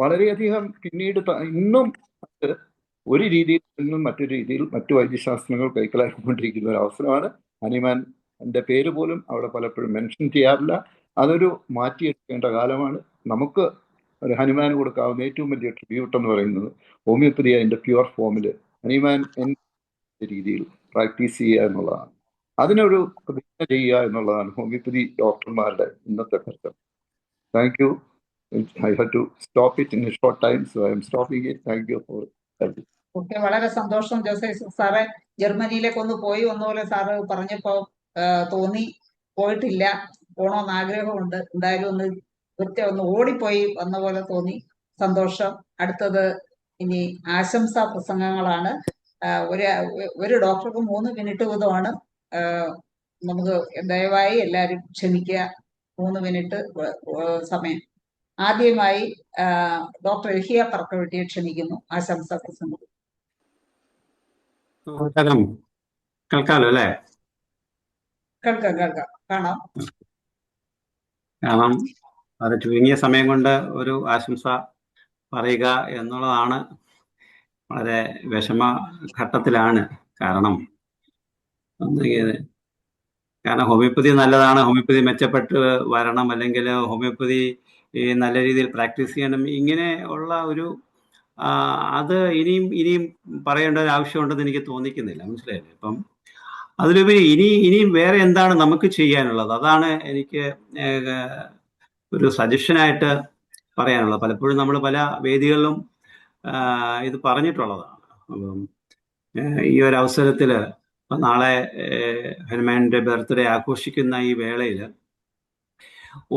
വളരെയധികം പിന്നീട് ഇന്നും ഒരു രീതിയിൽ നിന്നും മറ്റൊരു രീതിയിൽ മറ്റു വൈദ്യശാസ്ത്രങ്ങൾ കൈക്കലാക്കിക്കൊണ്ടിരിക്കുന്ന ഒരു അവസരമാണ്. ഹനുമാന്റെ പേര് പോലും അവിടെ പലപ്പോഴും മെൻഷൻ ചെയ്യാറില്ല. അതൊരു മാറ്റിയെടുക്കേണ്ട കാലമാണ്. നമുക്ക് ഒരു ഹനുമാന് കൊടുക്കാവുന്ന ഏറ്റവും വലിയ ട്രിബ്യൂട്ട് എന്ന് പറയുന്നത് ഹോമിയോപ്പതി അതിന്റെ പ്യുവർ ഫോമിൽ ഹനുമാൻ എന്ന രീതിയിൽ പ്രാക്ടീസ് ചെയ്യുക എന്നുള്ളതാണ്. അതിനൊരു പ്രതിജ്ഞ ചെയ്യുക എന്നുള്ളതാണ് ഹോമിയോപ്പതി ഡോക്ടർമാരുടെ ഇന്നത്തെ കർത്തവ്യം. Thank you. I had to stop it in a short time, so I am stopping it. Thank you for helping. Okay, വളരെ സന്തോഷം ജോസഫ് സാറേ. ജർമ്മനിയിലേക്ക് ഒന്ന് പോയി വന്നപോലെ സാറ് പറഞ്ഞപ്പോ തോന്നി, പോയിട്ടില്ല, പോണോന്ന് ആഗ്രഹമുണ്ട്. എന്തായാലും ഒന്ന് ഓടിപ്പോയി വന്ന പോലെ തോന്നി. സന്തോഷം. അടുത്തത് ഇനി ആശംസാ പ്രസംഗങ്ങളാണ്. ഒരു ഡോക്ടർക്ക് 3 മിനിറ്റ് വീതമാണ്. നമുക്ക് ദയവായി എല്ലാവരും ക്ഷമിക്കുക, 3 മിനിറ്റ് സമയം. ആദ്യമായി ഡോക്ടർ എഹിയ പറക്കവെട്ടിയെ ക്ഷണിക്കുന്നു ആശംസാ പ്രസംഗം. നമസ്കാരം. കേൾക്കാമല്ലോ അല്ലേ? കേൾക്കാം കാണാം. കാരണം അത് ചുരുങ്ങിയ സമയം കൊണ്ട് ഒരു ആശംസ പറയുക എന്നുള്ളതാണ് വളരെ വിഷമ ഘട്ടത്തിലാണ്. കാരണം ഹോമിയോപ്പതി നല്ലതാണ്, ഹോമിയോപ്പതി മെച്ചപ്പെട്ട് വരണം, അല്ലെങ്കിൽ ഹോമിയോപ്പതി നല്ല രീതിയിൽ പ്രാക്ടീസ് ചെയ്യണം, ഇങ്ങനെ ഉള്ള ഒരു അത് ഇനിയും പറയേണ്ട ഒരു ആവശ്യമുണ്ടെന്ന് എനിക്ക് തോന്നിക്കുന്നില്ല. മനസ്സിലായില്ലേ? ഇപ്പം അതിലുപരി ഇനിയും വേറെ എന്താണ് നമുക്ക് ചെയ്യാനുള്ളത്? അതാണ് എനിക്ക് ഒരു സജഷനായിട്ട് പറയാനുള്ളത്. പലപ്പോഴും നമ്മൾ പല വേദികളിലും ഇത് പറഞ്ഞിട്ടുള്ളതാണ്. അപ്പം ഈ ഒരു അവസരത്തിൽ നാളെ ഹനുമാന്റെ ബർത്ത്ഡേ ആഘോഷിക്കുന്ന ഈ വേളയിൽ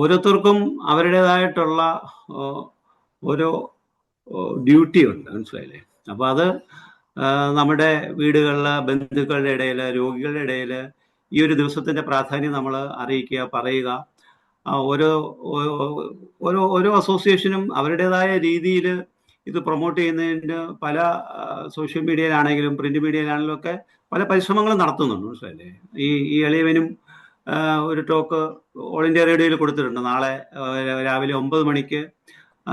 ഓരോരുത്തർക്കും അവരുടേതായിട്ടുള്ള ഓരോ ഡ്യൂട്ടി ഉണ്ട്. മനസ്സിലായില്ലേ? അപ്പോൾ അത് നമ്മുടെ വീടുകളിൽ, ബന്ധുക്കളുടെ ഇടയിൽ, രോഗികളുടെ ഇടയിൽ ഈ ഒരു ദിവസത്തിന്റെ പ്രാധാന്യം നമ്മൾ അറിയിക്കുക, പറയുക. ഓരോ അസോസിയേഷനും അവരുടേതായ രീതിയിൽ ഇത് പ്രൊമോട്ട് ചെയ്യുന്നതിന് പല സോഷ്യൽ മീഡിയയിലാണെങ്കിലും പ്രിന്റ് മീഡിയയിലാണെങ്കിലും ഒക്കെ പല പരിശ്രമങ്ങളും നടത്തുന്നുണ്ട്. മനസ്സിലല്ലേ? ഈ എളിയവനും ഒരു ടോക്ക് ഓൾ ഇന്ത്യ റേഡിയോയിൽ കൊടുത്തിട്ടുണ്ട്. നാളെ രാവിലെ 9 മണിക്ക്.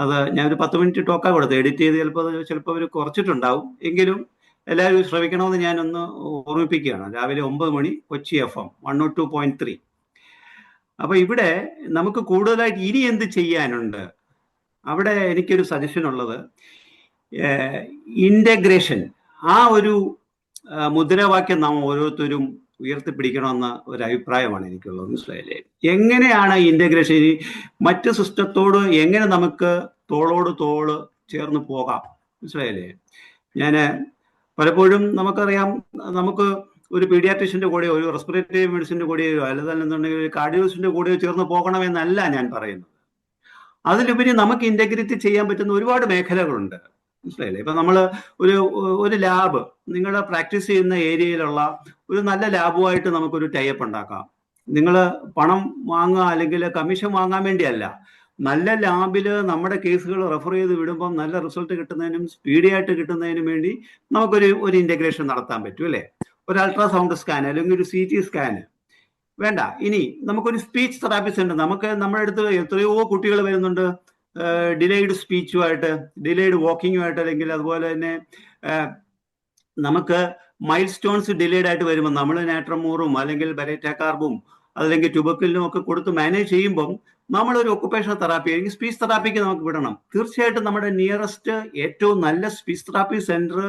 അത് ഞാനൊരു 10 മിനിറ്റ് ടോക്കാണ് കൊടുത്തത്. എഡിറ്റ് ചെയ്ത് ചിലപ്പോൾ അവർ കുറച്ചിട്ടുണ്ടാവും. എങ്കിലും എല്ലാവരും ശ്രമിക്കണമെന്ന് ഞാനൊന്ന് ഓർമ്മിപ്പിക്കുകയാണ്. രാവിലെ 9 മണി, കൊച്ചി FM 102.3. അപ്പൊ ഇവിടെ നമുക്ക് കൂടുതലായിട്ട് ഇനി എന്ത് ചെയ്യാനുണ്ട്? അവിടെ എനിക്കൊരു സജഷൻ ഉള്ളത്, ഇന്റഗ്രേഷൻ, ആ ഒരു മുദ്രാവാക്യം നാം ഓരോരുത്തരും ഉയർത്തിപ്പിടിക്കണമെന്ന ഒരു അഭിപ്രായമാണ് എനിക്കുള്ളത്. മനസ്സിലായില്ലേ? എങ്ങനെയാണ് ഇന്റഗ്രേഷൻ? മറ്റ് സിസ്റ്റത്തോട് എങ്ങനെ നമുക്ക് തോളോട് തോള് ചേർന്ന് പോകാം? മനസ്സിലായില്ലേ? ഞാൻ പലപ്പോഴും നമുക്കറിയാം, നമുക്ക് ഒരു പീഡിയാട്രീഷ്യന്റെ കൂടെയോ ഒരു റെസ്പിറേറ്ററി മെഡിസിന്റെ കൂടെയോ അല്ലെന്നുണ്ടെങ്കിൽ ഒരു കാർഡിയോളജിസ്റ്റിന്റെ കൂടെയോ ചേർന്ന് പോകണമെന്നല്ല ഞാൻ പറയുന്നത്. അതിലുപരി നമുക്ക് ഇന്റഗ്രേറ്റ് ചെയ്യാൻ പറ്റുന്ന ഒരുപാട് മേഖലകളുണ്ട്. മനസ്സിലായില്ലേ? ഇപ്പൊ നമ്മൾ ഒരു ലാബ്, നിങ്ങൾ പ്രാക്ടീസ് ചെയ്യുന്ന ഏരിയയിലുള്ള ഒരു നല്ല ലാബുമായിട്ട് നമുക്കൊരു ടൈപ്പ് ഉണ്ടാക്കാം. നിങ്ങൾ പണം വാങ്ങുക അല്ലെങ്കിൽ കമ്മീഷൻ വാങ്ങാൻ വേണ്ടിയല്ല, നല്ല ലാബിൽ നമ്മുടെ കേസുകൾ റെഫർ ചെയ്ത് വിടുമ്പം നല്ല റിസൾട്ട് കിട്ടുന്നതിനും സ്പീഡിയായിട്ട് കിട്ടുന്നതിനും വേണ്ടി നമുക്കൊരു ഇന്റഗ്രേഷൻ നടത്താൻ പറ്റും അല്ലേ? ഒരു അൾട്രാസൗണ്ട് സ്കാൻ അല്ലെങ്കിൽ ഒരു CT സ്കാൻ വേണ്ട. ഇനി നമുക്കൊരു സ്പീച്ച് തെറാപ്പിസ്റ്റ് ഉണ്ട്. നമ്മുടെ അടുത്ത് എത്രയോ കുട്ടികൾ വരുന്നുണ്ട് ഡിലേഡ് സ്പീച്ചുമായിട്ട്, ഡിലേഡ് വാക്കിങ്ങുമായിട്ട്, അല്ലെങ്കിൽ അതുപോലെ തന്നെ നമുക്ക് മൈൽ സ്റ്റോൺസ് ഡിലേഡ് ആയിട്ട് വരുമ്പോൾ നമ്മൾ നാട്രമൂറും അല്ലെങ്കിൽ ബെറേറ്റാകാർബും അല്ലെങ്കിൽ ട്യൂബർക്കിലിനും ഒക്കെ കൊടുത്ത് മാനേജ് ചെയ്യുമ്പം നമ്മളൊരു ഒക്കുപേഷണൽ തെറാപ്പി അല്ലെങ്കിൽ സ്പീച്ച് തെറാപ്പിക്ക് നമുക്ക് വിടണം. തീർച്ചയായിട്ടും നമ്മുടെ നിയറസ്റ്റ് ഏറ്റവും നല്ല സ്പീച്ച് തെറാപ്പി സെന്റർ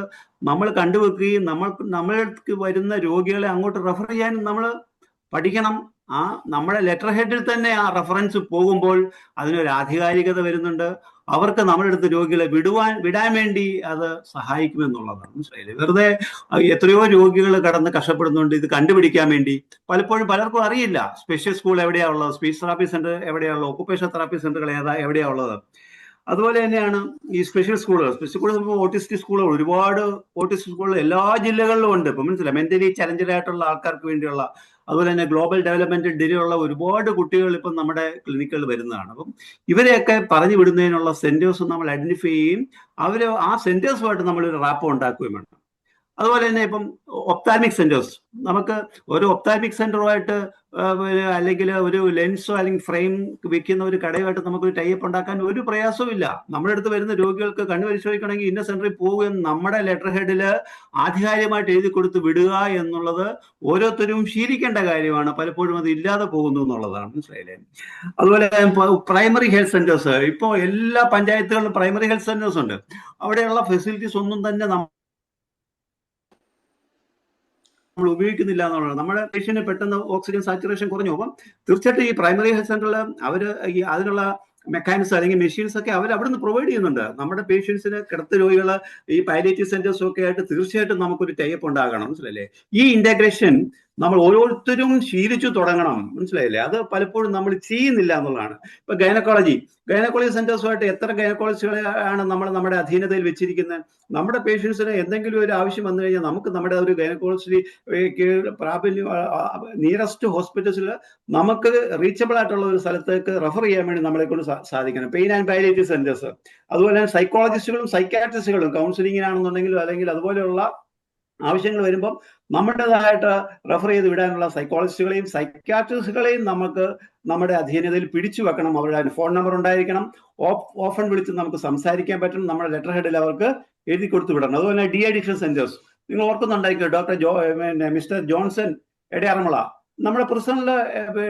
നമ്മൾ കണ്ടുവെക്കുകയും നമ്മൾക്ക് വരുന്ന രോഗികളെ അങ്ങോട്ട് റെഫർ ചെയ്യാനും നമ്മൾ പഠിക്കണം. നമ്മുടെ ലെറ്റർ ഹെഡിൽ തന്നെ ആ റെഫറൻസ് പോകുമ്പോൾ അതിനൊരു ആധികാരികത വരുന്നുണ്ട്. അവർക്ക് നമ്മുടെ അടുത്ത് രോഗികളെ വിടാൻ വേണ്ടി അത് സഹായിക്കുമെന്നുള്ളതാണ്. മനസ്സിലായില്ലേ? വെറുതെ എത്രയോ രോഗികൾ കടന്ന് കഷ്ടപ്പെടുന്നുണ്ട് ഇത് കണ്ടുപിടിക്കാൻ വേണ്ടി. പലപ്പോഴും പലർക്കും അറിയില്ല സ്പെഷ്യൽ സ്കൂൾ എവിടെയാ ഉള്ളത്, സ്പീച്ച് തെറാപ്പി സെന്റർ എവിടെയാ ഉള്ളത്, ഒക്കുപേഷണൽ തെറാപ്പി സെന്ററുകൾ എവിടെയാ ഉള്ളത്. അതുപോലെ തന്നെയാണ് ഈ സ്പെഷ്യൽ സ്കൂളുകൾ. ഓട്ടിസ്റ്റിക് സ്കൂളുകൾ, ഒരുപാട് ഓട്ടിസ്റ്റിക് സ്കൂളുകൾ എല്ലാ ജില്ലകളിലും ഉണ്ട്. ഇപ്പം മനസ്സിലായി, മെന്റലി ചലഞ്ചഡ് ആയിട്ടുള്ള ആൾക്കാർക്ക് വേണ്ടിയുള്ള, അതുപോലെ തന്നെ ഗ്ലോബൽ ഡെവലപ്മെന്റ് ഡിലേയുള്ള ഒരുപാട് കുട്ടികൾ ഇപ്പം നമ്മുടെ ക്ലിനിക്കുകളിൽ വരുന്നതാണ്. അപ്പം ഇവരെയൊക്കെ പറഞ്ഞു വിടുന്നതിനുള്ള സെന്റേഴ്സ് നമ്മൾ ഐഡന്റിഫൈ ചെയ്യുകയും ആ സെന്റേഴ്സുമായിട്ട് നമ്മളൊരു റാപ്പ് ഉണ്ടാക്കുകയും വേണം. അതുപോലെ തന്നെ ഇപ്പം ഒപ്താൽമിക് സെന്റേഴ്സ്, നമുക്ക് ഒരു ഒപ്താൽമിക് സെന്ററുമായിട്ട് അല്ലെങ്കിൽ ഒരു ലെൻസോ അല്ലെങ്കിൽ ഫ്രെയിം വെക്കുന്ന ഒരു കടയുമായിട്ട് നമുക്കൊരു ടൈപ്പ് ഉണ്ടാക്കാൻ ഒരു പ്രയാസവും ഇല്ല. നമ്മുടെ അടുത്ത് വരുന്ന രോഗികൾക്ക് കണ്ണു പരിശോധിക്കണമെങ്കിൽ ഇന്ന സെന്ററിൽ പോകുകയും നമ്മുടെ ലെറ്റർ ഹെഡിൽ ആധികാരികമായിട്ട് എഴുതി കൊടുത്ത് വിടുക എന്നുള്ളത് ഓരോരുത്തരും ശീലിക്കേണ്ട കാര്യമാണ്. പലപ്പോഴും അത് ഇല്ലാതെ പോകുന്നു എന്നുള്ളതാണ്. മനസ്സിലായില്ലേ? അതുപോലെ പ്രൈമറി ഹെൽത്ത് സെന്റേഴ്സ്, ഇപ്പോൾ എല്ലാ പഞ്ചായത്തുകളിലും പ്രൈമറി ഹെൽത്ത് സെന്റേഴ്സ് ഉണ്ട്. അവിടെയുള്ള ഫെസിലിറ്റീസ് ഒന്നും തന്നെ നമ്മൾ ഉപയോഗിക്കുന്നില്ല എന്നുള്ളതാണ്. നമ്മുടെ പേഷ്യന്റ് പെട്ടെന്ന് ഓക്സിജൻ സാച്ചുറേഷൻ കുറഞ്ഞു. അപ്പം തീർച്ചയായിട്ടും ഈ പ്രൈമറി ഹെൽത്ത് സെന്ററിൽ അതിനുള്ള മെക്കാനിസം അല്ലെങ്കിൽ മെഷീൻസ് ഒക്കെ അവർ അവിടെ നിന്ന് പ്രൊവൈഡ് ചെയ്യുന്നുണ്ട്. നമ്മുടെ പേഷ്യൻസിന്, കിടത്ത രോഗികൾ, ഈ പാലിയേറ്റീവ് സെന്റേഴ്സും ഒക്കെ ആയിട്ട് തീർച്ചയായിട്ടും നമുക്കൊരു ടൈപ്പ് ഉണ്ടാകണം. മനസ്സിലല്ലേ? ഈ ഇന്റഗ്രേഷൻ നമ്മൾ ഓരോരുത്തരും ശീലിച്ചു തുടങ്ങണം. മനസ്സിലായില്ലേ? അത് പലപ്പോഴും നമ്മൾ ചെയ്യുന്നില്ല എന്നുള്ളതാണ്. ഇപ്പൊ ഗൈനക്കോളജി സെന്റേഴ്സുമായിട്ട് എത്ര ഗൈനക്കോളജിസ്റ്റുകളെയാണ് നമ്മുടെ അധീനതയിൽ വെച്ചിരിക്കുന്നത്? നമ്മുടെ പേഷ്യൻസിന് എന്തെങ്കിലും ഒരു ആവശ്യം വന്നു കഴിഞ്ഞാൽ നമുക്ക് നമ്മുടെ ഒരു ഗൈനക്കോളജി പ്രാബല്യം നിയറസ്റ്റ് ഹോസ്പിറ്റൽസിൽ നമുക്ക് റീച്ചബിൾ ആയിട്ടുള്ള ഒരു സ്ഥലത്തേക്ക് റെഫർ ചെയ്യാൻ വേണ്ടി നമ്മളെ കൊണ്ട് സാധിക്കണം. പെയിൻ ആൻഡ് പാലിയേറ്റീവ് സെന്റേഴ്സ്, അതുപോലെ തന്നെ സൈക്കോളജിസ്റ്റുകളും സൈക്കാട്രിസ്റ്റുകളും കൗൺസിലിങ്ങിനാണെന്നുണ്ടെങ്കിലും അല്ലെങ്കിൽ അതുപോലെയുള്ള ആവശ്യങ്ങൾ വരുമ്പം നമ്മുടേതായിട്ട് റെഫർ ചെയ്ത് വിടാനുള്ള സൈക്കോളജിസ്റ്റുകളെയും സൈക്യാട്രിസ്റ്റുകളെയും നമുക്ക് നമ്മുടെ അധീനതയിൽ പിടിച്ചു വെക്കണം. അവരുടെ ഫോൺ നമ്പർ ഉണ്ടായിരിക്കണം. ഓഫൺ വിളിച്ച് നമുക്ക് സംസാരിക്കാൻ പറ്റണം. നമ്മുടെ ലെറ്റർ ഹെഡിൽ അവർക്ക് എഴുതി കൊടുത്തു വിടണം. അതുപോലെ ഡി അഡിക്ഷൻ സെന്റേഴ്സ് നിങ്ങൾ ഓർക്കുന്നുണ്ടായിരിക്കും. ഡോക്ടർ മിസ്റ്റർ ജോൺസൺ എടയാറമുള നമ്മുടെ പ്രിസണിൽ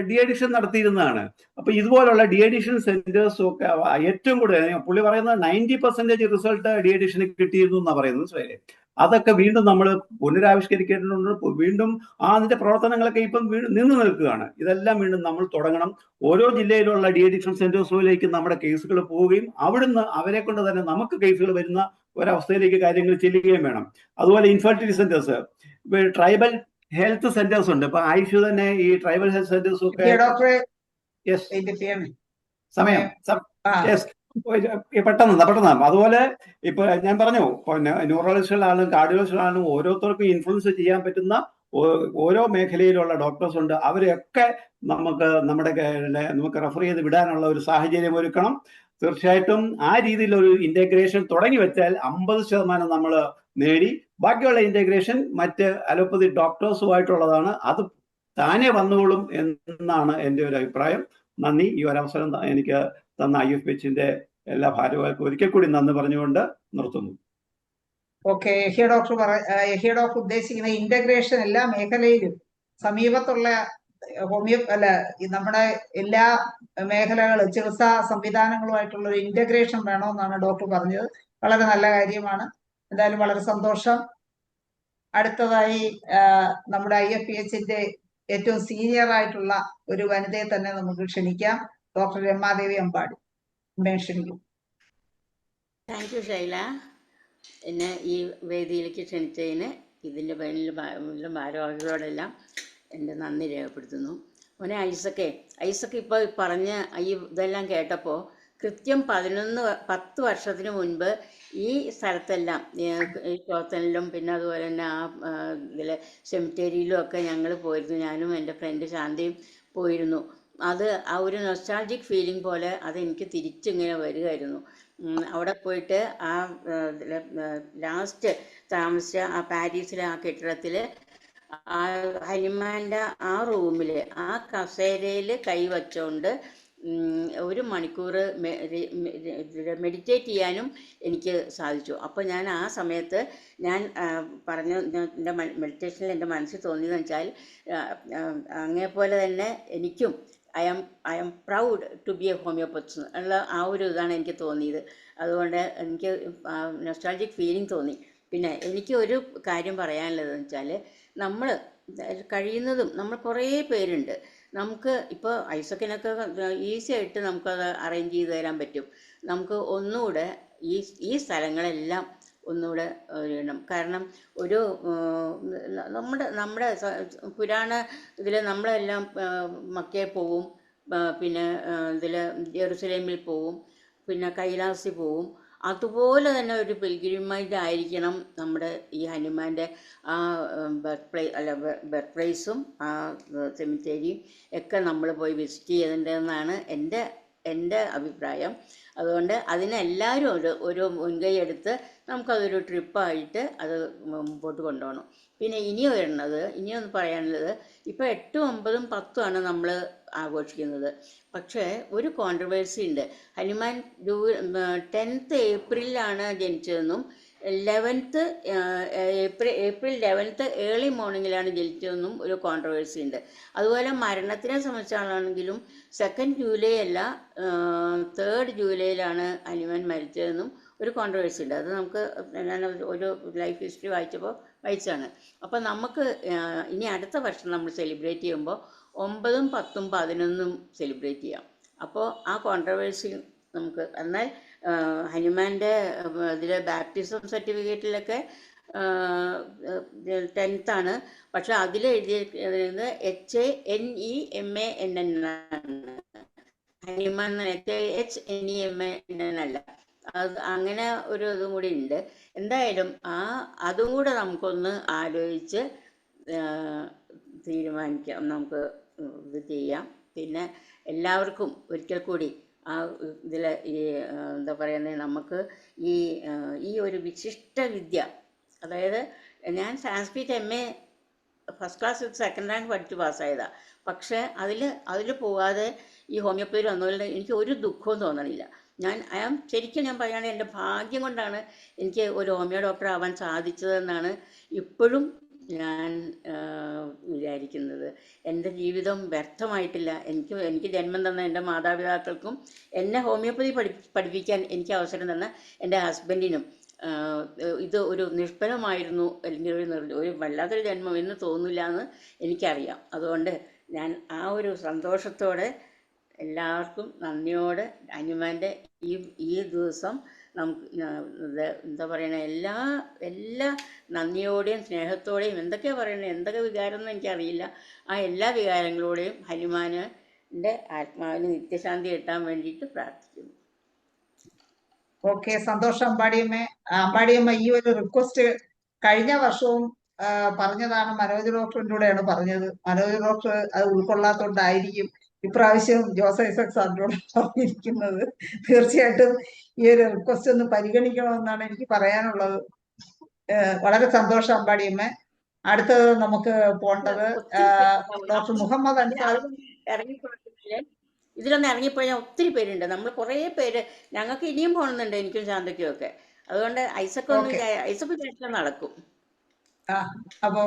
ഡി അഡിക്ഷൻ നടത്തിയിരുന്നതാണ്. അപ്പൊ ഇതുപോലുള്ള ഡി അഡിക്ഷൻ സെന്റേഴ്സും ഒക്കെ ഏറ്റവും കൂടുതൽ പുള്ളി പറയുന്നത് 90% റിസൾട്ട് ഡി അഡിക്ഷന് കിട്ടിയിരുന്നു എന്നാണ് പറയുന്നത്. മനസ്സിലായില്ലേ? അതൊക്കെ വീണ്ടും നമ്മൾ പുനരാവിഷ്കരിക്കേണ്ടതുണ്ട്. വീണ്ടും അതിന്റെ പ്രവർത്തനങ്ങളൊക്കെ ഇപ്പം നിന്നു നിൽക്കുകയാണ്. ഇതെല്ലാം വീണ്ടും നമ്മൾ തുടങ്ങണം. ഓരോ ജില്ലയിലുള്ള ഡി അഡിക്ഷൻ സെന്റേഴ്സിലേക്ക് നമ്മുടെ കേസുകൾ പോവുകയും അവിടുന്ന് അവരെ കൊണ്ട് തന്നെ നമുക്ക് കേസുകൾ വരുന്ന ഒരവസ്ഥയിലേക്ക് കാര്യങ്ങൾ ചെല്ലുകയും വേണം. അതുപോലെ infertility centres, tribal health centres ഉണ്ട്. ഇപ്പൊ ആയുഷ് തന്നെ ഈ ട്രൈബൽ ഹെൽത്ത് സെന്റേഴ്സും ഒക്കെ ഡോക്ടറെ യെസ് സമയം യെസ് പെട്ടെന്ന്. അതുപോലെ ഇപ്പൊ ഞാൻ പറഞ്ഞു, ന്യൂറോളജിസ്റ്റുകളാണെങ്കിലും കാർഡിയോളജിസ്റ്റുകളാണെങ്കിലും ഓരോരുത്തർക്കും ഇൻഫ്ലുവൻസ് ചെയ്യാൻ പറ്റുന്ന ഓരോ മേഖലയിലുള്ള ഡോക്ടേഴ്സ് ഉണ്ട്. അവരെയൊക്കെ നമുക്ക് റെഫർ ചെയ്ത് വിടാനുള്ള ഒരു സാഹചര്യം ഒരുക്കണം. തീർച്ചയായിട്ടും ആ രീതിയിൽ ഒരു ഇന്റഗ്രേഷൻ തുടങ്ങി വെച്ചാൽ 50% നമ്മൾ നേടി. ബാക്കിയുള്ള ഇന്റഗ്രേഷൻ മറ്റ് അലോപ്പതി ഡോക്ടേഴ്സുമായിട്ടുള്ളതാണ്. അത് താനെ വന്നോളും എന്നാണ് എൻ്റെ ഒരു അഭിപ്രായം. നന്ദി. ഈ ഒരവസരം എനിക്ക് തന്ന IFPHന്റെ എല്ലാ ഭാരവാഹികൾക്കും ഒരിക്കൽ കൂടി നന്ദി പറഞ്ഞുകൊണ്ട് നിർത്തുന്നു. ഓക്കെ, യഹിയ ഡോക്ടർ ഉദ്ദേശിക്കുന്ന ഇന്റഗ്രേഷൻ എല്ലാ മേഖലയിലും സമീപത്തുള്ള നമ്മുടെ എല്ലാ മേഖലകളും ചികിത്സാ സംവിധാനങ്ങളുമായിട്ടുള്ള ഒരു ഇന്റഗ്രേഷൻ വേണമെന്നാണ് ഡോക്ടർ പറഞ്ഞത്. വളരെ നല്ല കാര്യമാണ്. എന്തായാലും വളരെ സന്തോഷം. അടുത്തതായി നമ്മുടെ IFPHന്റെ ഏറ്റവും സീനിയർ ആയിട്ടുള്ള ഒരു വനിതയെ തന്നെ നമുക്ക് ക്ഷണിക്കാം. ഡോക്ടർ രമാദേവി അമ്പാടി. ക്ഷണിക്കും. Thank you Shaila. എന്നെ ഈ വേദിയിലേക്ക് ക്ഷണിച്ചതിന് ഇതിൻ്റെ പേരിൽ ഭാരവാഹികളോടെല്ലാം എൻ്റെ നന്ദി രേഖപ്പെടുത്തുന്നു. മോനെ ഐസക്ക് ഇപ്പോൾ പറഞ്ഞ ഇതെല്ലാം കേട്ടപ്പോൾ കൃത്യം 10 വർഷത്തിന് മുൻപ് ഈ സ്ഥലത്തെല്ലാം ചോത്തനിലും പിന്നെ അതുപോലെ തന്നെ ഇതിലെ സെമിറ്റേരിയിലും ഒക്കെ ഞങ്ങൾ പോയിരുന്നു. ഞാനും എൻ്റെ ഫ്രണ്ട് ശാന്തിയും പോയിരുന്നു. അത് ആ ഒരു നൊസ്റ്റാൾജിക് ഫീലിംഗ് പോലെ അതെനിക്ക് തിരിച്ചിങ്ങനെ വരികയായിരുന്നു. അവിടെ പോയിട്ട് ആ ലാസ്റ്റ് താമസിച്ച ആ പാരീസിലെ ആ കെട്ടിടത്തിൽ ആ ഹനുമാൻ്റെ ആ റൂമിൽ ആ കസേരയിൽ കൈവച്ചുകൊണ്ട് 1 മണിക്കൂർ മെഡിറ്റേറ്റ് ചെയ്യാനും എനിക്ക് സാധിച്ചു. അപ്പോൾ ഞാൻ ആ സമയത്ത് ഞാൻ പറഞ്ഞു, എൻ്റെ മെഡിറ്റേഷനിൽ എൻ്റെ മനസ്സിൽ തോന്നിയതെന്ന് വെച്ചാൽ അങ്ങേപോലെ തന്നെ എനിക്കും I am proud to be a homeopath ഉള്ള ആ ഒരു ഇതാണ് എനിക്ക് തോന്നിയത്. അതുകൊണ്ട് എനിക്ക് നൊസ്റ്റാൾജിക് ഫീലിംഗ് തോന്നി. പിന്നെ എനിക്ക് ഒരു കാര്യം പറയാനുള്ളതെന്ന് വെച്ചാൽ നമ്മൾ കഴിയുന്നതും നമ്മൾ കുറേ പേരുണ്ട്. നമുക്ക് ഇപ്പോൾ ഐസക്കിനൊക്കെ ഈസി ആയിട്ട് നമുക്കത് അറേഞ്ച് ചെയ്ത് തരാൻ പറ്റും. നമുക്ക് ഒന്നുകൂടെ ഈ സ്ഥലങ്ങളെല്ലാം ഒന്നുകൂടെ ചെയ്യണം. കാരണം ഒരു നമ്മുടെ പുരാണ ഇതിൽ നമ്മളെല്ലാം മക്കയിൽ പോവും, പിന്നെ ഇതിൽ ജെറുസലേമിൽ പോവും, പിന്നെ കൈലാസിൽ പോവും. അതുപോലെ തന്നെ ഒരു പിൽഗ്രിമേജ് ആയിരിക്കണം നമ്മുടെ ഈ ഹനുമാൻ്റെ ആ ബർത്ത് പ്ലേസും ആ സെമിത്തേരിയും ഒക്കെ നമ്മൾ പോയി വിസിറ്റ് ചെയ്യേണ്ടതെന്നാണ് എൻ്റെ അഭിപ്രായം. അതുകൊണ്ട് അതിനെല്ലാവരും ഒരു മുൻകൈ എടുത്ത് നമുക്കതൊരു ട്രിപ്പായിട്ട് അത് മുമ്പോട്ട് കൊണ്ടുപോകണം. പിന്നെ ഇനിയൊന്ന് പറയാനുള്ളത്, ഇപ്പോൾ 8, 9, 10 നമ്മൾ ആഘോഷിക്കുന്നത്. പക്ഷേ ഒരു കോൺട്രവേഴ്സി ഉണ്ട്. ഹനുമാൻ 10th ഏപ്രിലാണ് ജനിച്ചതെന്നും 11th ഏപ്രിൽ 11th ഏർലി മോർണിംഗിലാണ് ജനിച്ചതെന്നും ഒരു കോൺട്രവേഴ്സി ഉണ്ട്. അതുപോലെ മരണത്തിനെ സംബന്ധിച്ചാണെങ്കിലും 2nd ജൂലൈ അല്ല 3rd ജൂലൈയിലാണ് ഹനുമാൻ മരിച്ചതെന്നും ഒരു കോൺട്രവേഴ്സി ഉണ്ട്. അത് നമുക്ക് ഞാൻ ഒരു ലൈഫ് ഹിസ്റ്ററി വായിച്ചാണ്. അപ്പോൾ നമുക്ക് ഇനി അടുത്ത വർഷം നമ്മൾ സെലിബ്രേറ്റ് ചെയ്യുമ്പോൾ 9, 10, 11 സെലിബ്രേറ്റ് ചെയ്യാം. അപ്പോൾ ആ കോൺട്രവേഴ്സി നമുക്ക് എന്നാൽ ഹനുമാൻ്റെ ഇതിലെ ബാപ്റ്റിസം സർട്ടിഫിക്കറ്റിലൊക്കെ 10th ആണ്. പക്ഷെ അതിൽ എഴുതിയിരിക്കുന്നത് HANEMANN ഹനുമാൻ HANEMANN അല്ല. അത് അങ്ങനെ ഒരു ഇതും കൂടി ഉണ്ട്. എന്തായാലും അതും കൂടെ നമുക്കൊന്ന് ആലോചിച്ച് തീരുമാനിക്കാം, നമുക്ക് ഇത് ചെയ്യാം. പിന്നെ എല്ലാവർക്കും ഒരിക്കൽ കൂടി ഇതിൽ എന്താ പറയുന്നത്, നമുക്ക് ഈ ഒരു വിശിഷ്ട വിദ്യ, അതായത് ഞാൻ Sanskrit MA first class with second rank പഠിച്ച് പാസ്സായതാണ്. പക്ഷേ അതിൽ പോകാതെ ഈ ഹോമിയോപ്പതി വന്നതുകൊണ്ട് എനിക്ക് ഒരു ദുഃഖവും തോന്നണില്ല. ശരിക്കും ഞാൻ പറയുകയാണെങ്കിൽ എൻ്റെ ഭാഗ്യം കൊണ്ടാണ് എനിക്ക് ഒരു ഹോമിയോ ഡോക്ടർ ആവാൻ സാധിച്ചതെന്നാണ് ഇപ്പോഴും ഞാൻ വിചാരിക്കുന്നത്. എൻ്റെ ജീവിതം വ്യർത്ഥമായിട്ടില്ല. എനിക്ക് ജന്മം തന്ന എൻ്റെ മാതാപിതാക്കൾക്കും എന്നെ ഹോമിയോപ്പതി പഠിപ്പിക്കാൻ എനിക്ക് അവസരം തന്ന എൻ്റെ ഹസ്ബൻഡിനും ഇത് ഒരു നിഷ്ഫലമായിരുന്നു, അല്ലെങ്കിൽ ഒരു വല്ലാത്തൊരു ജന്മം എന്ന് തോന്നില്ല എന്ന് എനിക്കറിയാം. അതുകൊണ്ട് ഞാൻ ആ ഒരു സന്തോഷത്തോടെ എല്ലാവർക്കും നന്ദിയോടെ ഹനുമാൻ്റെ ഈ ദിവസം നമുക്ക് എന്താ പറയണേ, എല്ലാ നന്ദിയോടെയും സ്നേഹത്തോടെയും എന്തൊക്കെയാണ് പറയണേ, എന്തൊക്കെ വികാരം എന്ന് എനിക്കറിയില്ല, ആ എല്ലാ വികാരങ്ങളോടെയും ഹനുമാൻ്റെ ആത്മാവിന് നിത്യശാന്തി കിട്ടാൻ വേണ്ടിയിട്ട് പ്രാർത്ഥിക്കുന്നു. ഓക്കെ, സന്തോഷം അമ്പാടിയമ്മ. അമ്പാടിയമ്മ ഈ ഒരു റിക്വസ്റ്റ് കഴിഞ്ഞ വർഷവും പറഞ്ഞതാണ്, മനോജ് ഡോക്ടറിൻ്റെ കൂടെയാണ് പറഞ്ഞത്. മനോജ് ഡോക്ടർ അത് ഉൾക്കൊള്ളാത്തോണ്ടായിരിക്കും ഇപ്രാവശ്യം ജോസ് ഐസക് സാറിനോട് പറഞ്ഞിരിക്കുന്നത്. തീർച്ചയായിട്ടും ഈ ഒരു റിക്വസ്റ്റ് ഒന്ന് പരിഗണിക്കണമെന്നാണ് എനിക്ക് പറയാനുള്ളത്. വളരെ സന്തോഷം അമ്പാടിയമ്മ. അടുത്തത് നമുക്ക് പോണ്ടത് ഡോക്ടർ മുഹമ്മദ് അൻസാർ. ഇതിലൊന്ന് ഇറങ്ങിപ്പോയാൽ ഒത്തിരി പേരുണ്ട്. നമ്മൾ കുറേ പേര്, ഞങ്ങൾക്ക് ഇനിയും പോകണമെന്നുണ്ട്, എനിക്കും ശാന്തയ്ക്കും ഒക്കെ. അതുകൊണ്ട് ഐസക് ചേട്ടൻ നടക്കും. അപ്പോ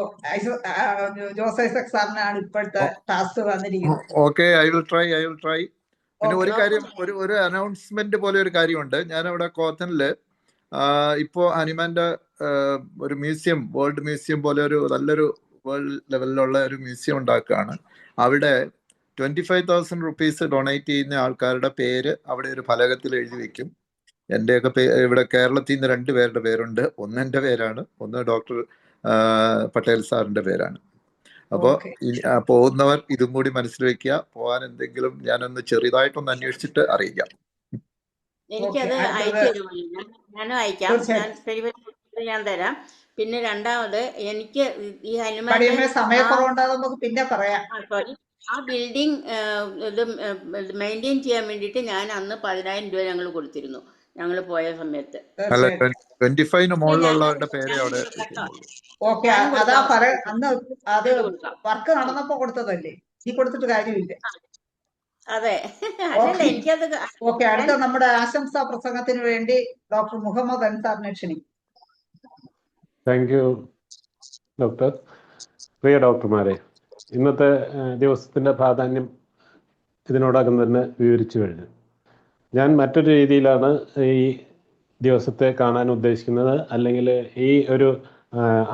ജോസ് ഐസക് സാറിനാണ് ഇപ്പോഴത്തെ ടാസ്ക് വന്നിരിക്കുന്നത്. Okay, I will try. പിന്നെ ഒരു കാര്യം, ഒരു അനൗൺസ്മെന്റ് പോലെ ഒരു കാര്യമുണ്ട്. ഞാനവിടെ കോത്തനില് ഇപ്പോ ഹനുമാന്റെ ഒരു മ്യൂസിയം, വേൾഡ് മ്യൂസിയം പോലെ ഒരു നല്ലൊരു വേൾഡ് ലെവലിലുള്ള ഒരു മ്യൂസിയം ഉണ്ടാക്കുകയാണ്. അവിടെ 25,000 റുപ്പീസ് ഡൊണേറ്റ് ചെയ്യുന്ന ആൾക്കാരുടെ പേര് അവിടെ ഒരു ഫലകത്തിൽ എഴുതി വെക്കും. എൻ്റെയൊക്കെ ഇവിടെ കേരളത്തിൽ നിന്ന് 2 പേരുടെ പേരുണ്ട്. ഒന്ന് എൻ്റെ പേരാണ്, ഒന്ന് ഡോക്ടർ പട്ടേൽ സാറിന്റെ പേരാണ്. അപ്പോൾ പോകുന്നവർ ഇതും കൂടി മനസ്സിൽ വെക്കുക. പോകാൻ എന്തെങ്കിലും ഞാനൊന്ന് ചെറുതായിട്ടൊന്ന് അന്വേഷിച്ചിട്ട് അറിയിക്കാം. എനിക്കത് ഞാനും അയക്കാം. ഞാൻ തരാം. പിന്നെ രണ്ടാമത്, എനിക്ക് ഈ ഹനുമാൻ സമയക്കുറവുണ്ടാകും, പിന്നെ പറയാം. ആ ബിൽഡിംഗ് ഇത് മെയിൻറ്റെയിൻ ചെയ്യാൻ വേണ്ടിയിട്ട് ഞാൻ അന്ന് 10,000 രൂപ ഞങ്ങൾ കൊടുത്തിരുന്നു, ഞങ്ങൾ പോയ സമയത്ത്. 25 മുകളിലുള്ളവരുടെ പേര് അവിടെ. ഓക്കെ, അതാ അന്ന് അത് വർക്ക് നടന്നപ്പോ കൊടുത്തതല്ലേ, ഈ കൊടുത്തിട്ട് കാര്യമില്ല. അതെ, അതല്ല എനിക്കത്. ഓക്കെ, അടുത്ത നമ്മുടെ ആശംസാ പ്രസംഗത്തിന് വേണ്ടി ഡോക്ടർ മുഹമ്മദ് അൻസാറിനെ ക്ഷണിക്കും. Thank you doctor. പ്രിയ ഡോക്ടർമാരെ, ഇന്നത്തെ ദിവസത്തിൻ്റെ പ്രാധാന്യം ഇതിനോടകം തന്നെ വിവരിച്ചു കഴിഞ്ഞു. ഞാൻ മറ്റൊരു രീതിയിലാണ് ഈ ദിവസത്തെ കാണാൻ ഉദ്ദേശിക്കുന്നത്. അല്ലെങ്കിൽ ഈ ഒരു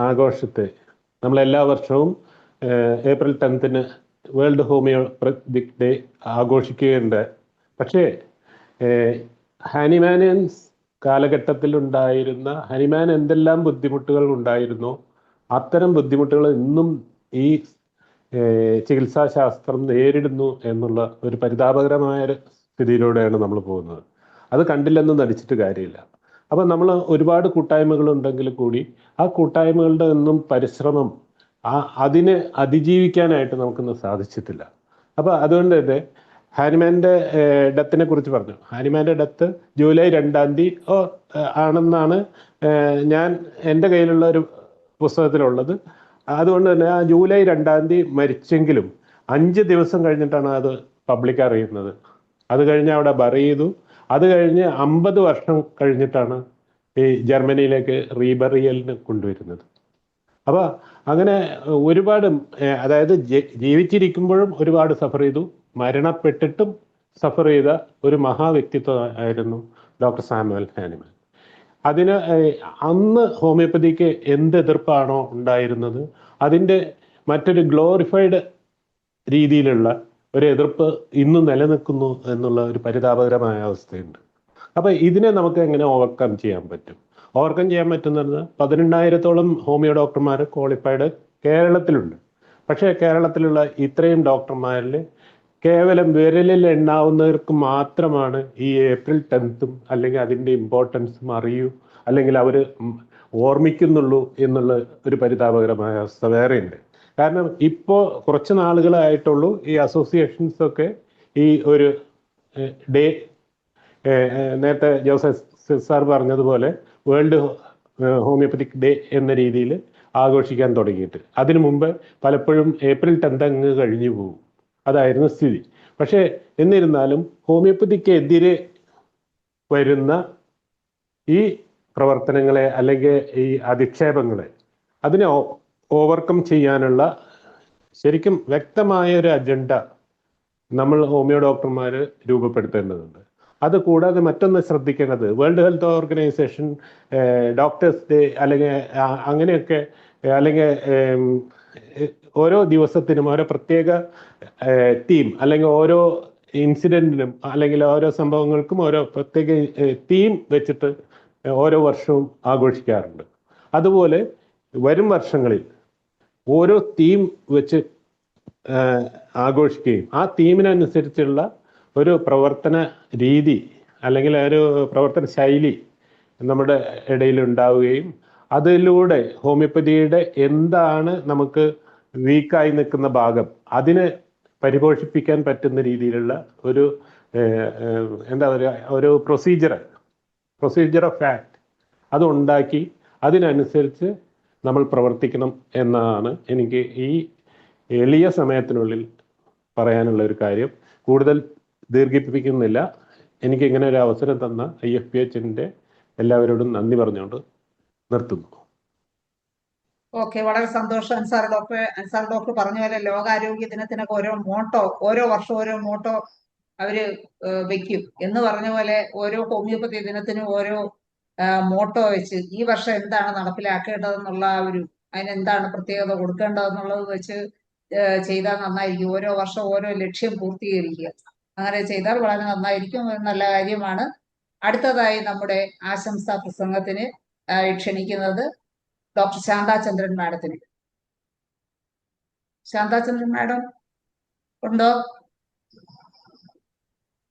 ആഘോഷത്തെ നമ്മളെല്ലാ വർഷവും ഏപ്രിൽ 10-ന് വേൾഡ് ഹോമിയോപ്പതിക് ഡേ ആഘോഷിക്കുകയുണ്ട്. പക്ഷേ ഹനുമാനിയൻസ് കാലഘട്ടത്തിലുണ്ടായിരുന്ന, ഹനുമാൻ എന്തെല്ലാം ബുദ്ധിമുട്ടുകൾ ഉണ്ടായിരുന്നോ അത്തരം ബുദ്ധിമുട്ടുകൾ ഇന്നും ഈ ചികിത്സാശാസ്ത്രം നേരിടുന്നു എന്നുള്ള ഒരു പരിതാപകരമായ സ്ഥിതിയിലൂടെയാണ് നമ്മൾ പോകുന്നത്. അത് കണ്ടില്ലെന്ന് നടിച്ചിട്ട് കാര്യമില്ല. അപ്പം നമ്മൾ ഒരുപാട് കൂട്ടായ്മകളുണ്ടെങ്കിൽ കൂടി ആ കൂട്ടായ്മകളുടെ ഒന്നും പരിശ്രമം അതിനെ അതിജീവിക്കാനായിട്ട് നമുക്കൊന്നും സാധിച്ചിട്ടില്ല. അപ്പോൾ അതുകൊണ്ട് തന്നെ ഹനുമാൻ്റെ ഡെത്തിനെ കുറിച്ച് പറഞ്ഞു. ഹനുമാൻ്റെ ഡെത്ത് ജൂലൈ 2-ാം തീയതി ആണെന്നാണ് ഞാൻ എൻ്റെ കയ്യിലുള്ള ഒരു പുസ്തകത്തിലുള്ളത്. അതുകൊണ്ട് തന്നെ ആ ജൂലൈ 2-ാം തീയതി മരിച്ചെങ്കിലും 5 ദിവസം കഴിഞ്ഞിട്ടാണ് അത് പബ്ലിക് അറിയുന്നത്. അത് കഴിഞ്ഞ് അവിടെ ബറി ചെയ്തു. അത് കഴിഞ്ഞ് 50 വർഷം കഴിഞ്ഞിട്ടാണ് ഈ ജർമ്മനിയിലേക്ക് റീബറിയലിന് കൊണ്ടുവരുന്നത്. അപ്പോൾ അങ്ങനെ ഒരുപാട്, അതായത് ജീവിച്ചിരിക്കുമ്പോഴും ഒരുപാട് സഫർ ചെയ്തു, മരണപ്പെട്ടിട്ടും സഫർ ചെയ്ത ഒരു മഹാവ്യക്തിത്വം ആയിരുന്നു ഡോക്ടർ സാമുവൽ ഹാനിമാൻ. അതിന് അന്ന് ഹോമിയോപ്പതിക്ക് എന്ത് എതിർപ്പാണോ ഉണ്ടായിരുന്നത് അതിൻ്റെ മറ്റൊരു ഗ്ലോറിഫൈഡ് രീതിയിലുള്ള ഒരു എതിർപ്പ് ഇന്ന് നിലനിൽക്കുന്നു എന്നുള്ള ഒരു പരിതാപകരമായ അവസ്ഥയുണ്ട്. അപ്പോൾ ഇതിനെ നമുക്ക് എങ്ങനെ ഓവർകം ചെയ്യാൻ പറ്റും? ഓവർകം ചെയ്യാൻ പറ്റുന്നത് 18,000-ഓളം ഹോമിയോ ഡോക്ടർമാർ ക്വാളിഫൈഡ് കേരളത്തിലുണ്ട്. പക്ഷേ കേരളത്തിലുള്ള ഇത്രയും ഡോക്ടർമാരിൽ കേവലം വിരലിൽ എണ്ണാവുന്നവർക്ക് മാത്രമാണ് ഈ ഏപ്രിൽ 10-ഉം അല്ലെങ്കിൽ അതിൻ്റെ ഇമ്പോർട്ടൻസും അറിയൂ, അല്ലെങ്കിൽ അവർ ഓർമ്മിക്കുന്നുള്ളൂ എന്നുള്ള ഒരു പരിതാപകരമായ അവസ്ഥ വേറെയുണ്ട്. കാരണം ഇപ്പോൾ കുറച്ച് നാളുകളായിട്ടുള്ളൂ ഈ അസോസിയേഷൻസൊക്കെ ഈ ഒരു ഡേ, നേരത്തെ ജോസഫ് സാർ പറഞ്ഞതുപോലെ വേൾഡ് ഹോമിയോപ്പതിക് ഡേ എന്ന രീതിയിൽ ആഘോഷിക്കാൻ തുടങ്ങിയിട്ട്. അതിനു മുമ്പ് പലപ്പോഴും ഏപ്രിൽ 10 അങ്ങ് കഴിഞ്ഞു പോകും. അതായിരുന്നു സ്ഥിതി. പക്ഷേ എന്നിരുന്നാലും ഹോമിയോപ്പതിക്കെതിരെ വരുന്ന ഈ പ്രവർത്തനങ്ങളെ അല്ലെങ്കിൽ ഈ അധിക്ഷേപങ്ങളെ അതിനെ ഓവർകം ചെയ്യാനുള്ള ശരിക്കും വ്യക്തമായ ഒരു അജണ്ട നമ്മൾ ഹോമിയോ ഡോക്ടർമാർ രൂപപ്പെടുത്തേണ്ടതുണ്ട്. അതുകൂടാതെ മറ്റൊന്ന് ശ്രദ്ധിക്കേണ്ടത്, world health organisation doctors day അല്ലെങ്കിൽ അങ്ങനെയൊക്കെ അല്ലെങ്കിൽ ഓരോ ദിവസത്തിനും ഓരോ പ്രത്യേക തീം അല്ലെങ്കിൽ ഓരോ ഇൻസിഡൻറ്റിനും അല്ലെങ്കിൽ ഓരോ സംഭവങ്ങൾക്കും ഓരോ പ്രത്യേക തീം വെച്ചിട്ട് ഓരോ വർഷവും ആഘോഷിക്കാറുണ്ട്. അതുപോലെ വരും വർഷങ്ങളിൽ ഓരോ തീം വെച്ച് ആഘോഷിക്കുകയും ആ തീമിനനുസരിച്ചുള്ള ഒരു പ്രവർത്തന രീതി അല്ലെങ്കിൽ ഒരു പ്രവർത്തന ശൈലി നമ്മുടെ ഇടയിൽ ഉണ്ടാവുകയും അതിലൂടെ ഹോമിയോപ്പതിയുടെ എന്താണ് നമുക്ക് വീക്കായി നിൽക്കുന്ന ഭാഗം അതിനെ പരിപോഷിപ്പിക്കാൻ പറ്റുന്ന രീതിയിലുള്ള ഒരു എന്താ പറയുക ഒരു പ്രൊസീജിയർ ഓഫ് ആക്ട് അത് ഉണ്ടാക്കി അതിനനുസരിച്ച് നമ്മൾ പ്രവർത്തിക്കണം എന്നാണ് എനിക്ക് ഈ എളിയ സമയത്തിനുള്ളിൽ പറയാനുള്ള ഒരു കാര്യം. കൂടുതൽ ദീർഘിപ്പിക്കുന്നില്ല. എനിക്ക് ഇങ്ങനെ ഒരു അവസരം തന്ന IFPHന്റെ എല്ലാവരോടും നന്ദി പറഞ്ഞുകൊണ്ട് നിർത്തുന്നു. ഓക്കെ, വളരെ സന്തോഷം അൻസാർ ഡോക്ടർ പറഞ്ഞ പോലെ ലോകാരോഗ്യ ദിനത്തിനൊക്കെ ഓരോ വർഷം ഓരോ മോട്ടോ അവര് വെക്കും എന്ന് പറഞ്ഞ പോലെ ഓരോ ഹോമിയോപ്പതി ദിനത്തിനും ഓരോ മോട്ടോ വെച്ച് ഈ വർഷം എന്താണ് നടപ്പിലാക്കേണ്ടതെന്നുള്ള അതിനെന്താണ് പ്രത്യേകത കൊടുക്കേണ്ടതെന്നുള്ളത് വെച്ച് ചെയ്താൽ നന്നായിരിക്കും. ഓരോ വർഷം ഓരോ ലക്ഷ്യം പൂർത്തീകരിക്കുക, അങ്ങനെ ചെയ്താൽ വളരെ നന്നായിരിക്കും. നല്ല കാര്യമാണ്. അടുത്തതായി നമ്മുടെ ആശംസാ പ്രസംഗത്തിന് ക്ഷണിക്കുന്നത് ഡോക്ടർ ശാന്താചന്ദ്രൻ മാഡത്തിന്. ശാന്താചന്ദ്രൻ മാഡം ഉണ്ടോ?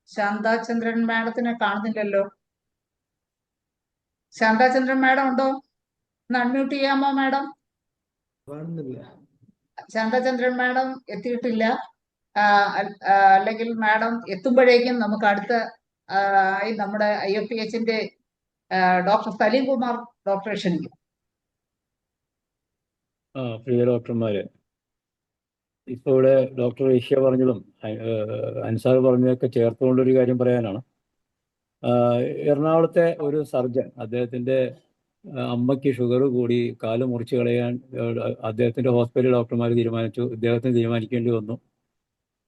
ശാന്താചന്ദ്രൻ മാഡത്തിനെ കാണുന്നില്ലല്ലോ. ശാന്താചന്ദ്രൻ മാഡം ഉണ്ടോ? ഒന്ന് അൺമ്യൂട്ട് ചെയ്യാമോ മാഡം? ശാന്താചന്ദ്രൻ മാഡം എത്തിയിട്ടില്ല. അല്ലെങ്കിൽ മാഡം എത്തുമ്പോഴേക്കും നമുക്ക് അടുത്ത നമ്മുടെ IFPHന്റെ ഡോക്ടർ സലീം കുമാർ ഡോക്ടറെ ക്ഷണിക്കും. പ്രിയ ഡോക്ടർമാര്, ഇപ്പോൾ ഇവിടെ ഡോക്ടർ ഏഷ്യ പറഞ്ഞതും അൻസാർ പറഞ്ഞതൊക്കെ ചേർത്തുകൊണ്ടൊരു കാര്യം പറയാനാണ്. എറണാകുളത്തെ ഒരു സർജൻ, അദ്ദേഹത്തിൻ്റെ അമ്മയ്ക്ക് ഷുഗർ കൂടി കാല് മുറിച്ച് കളയാൻ അദ്ദേഹത്തിൻ്റെ ഹോസ്പിറ്റൽ ഡോക്ടർമാർ തീരുമാനിച്ചു. ഇദ്ദേഹത്തിന് തീരുമാനിക്കേണ്ടി വന്നു.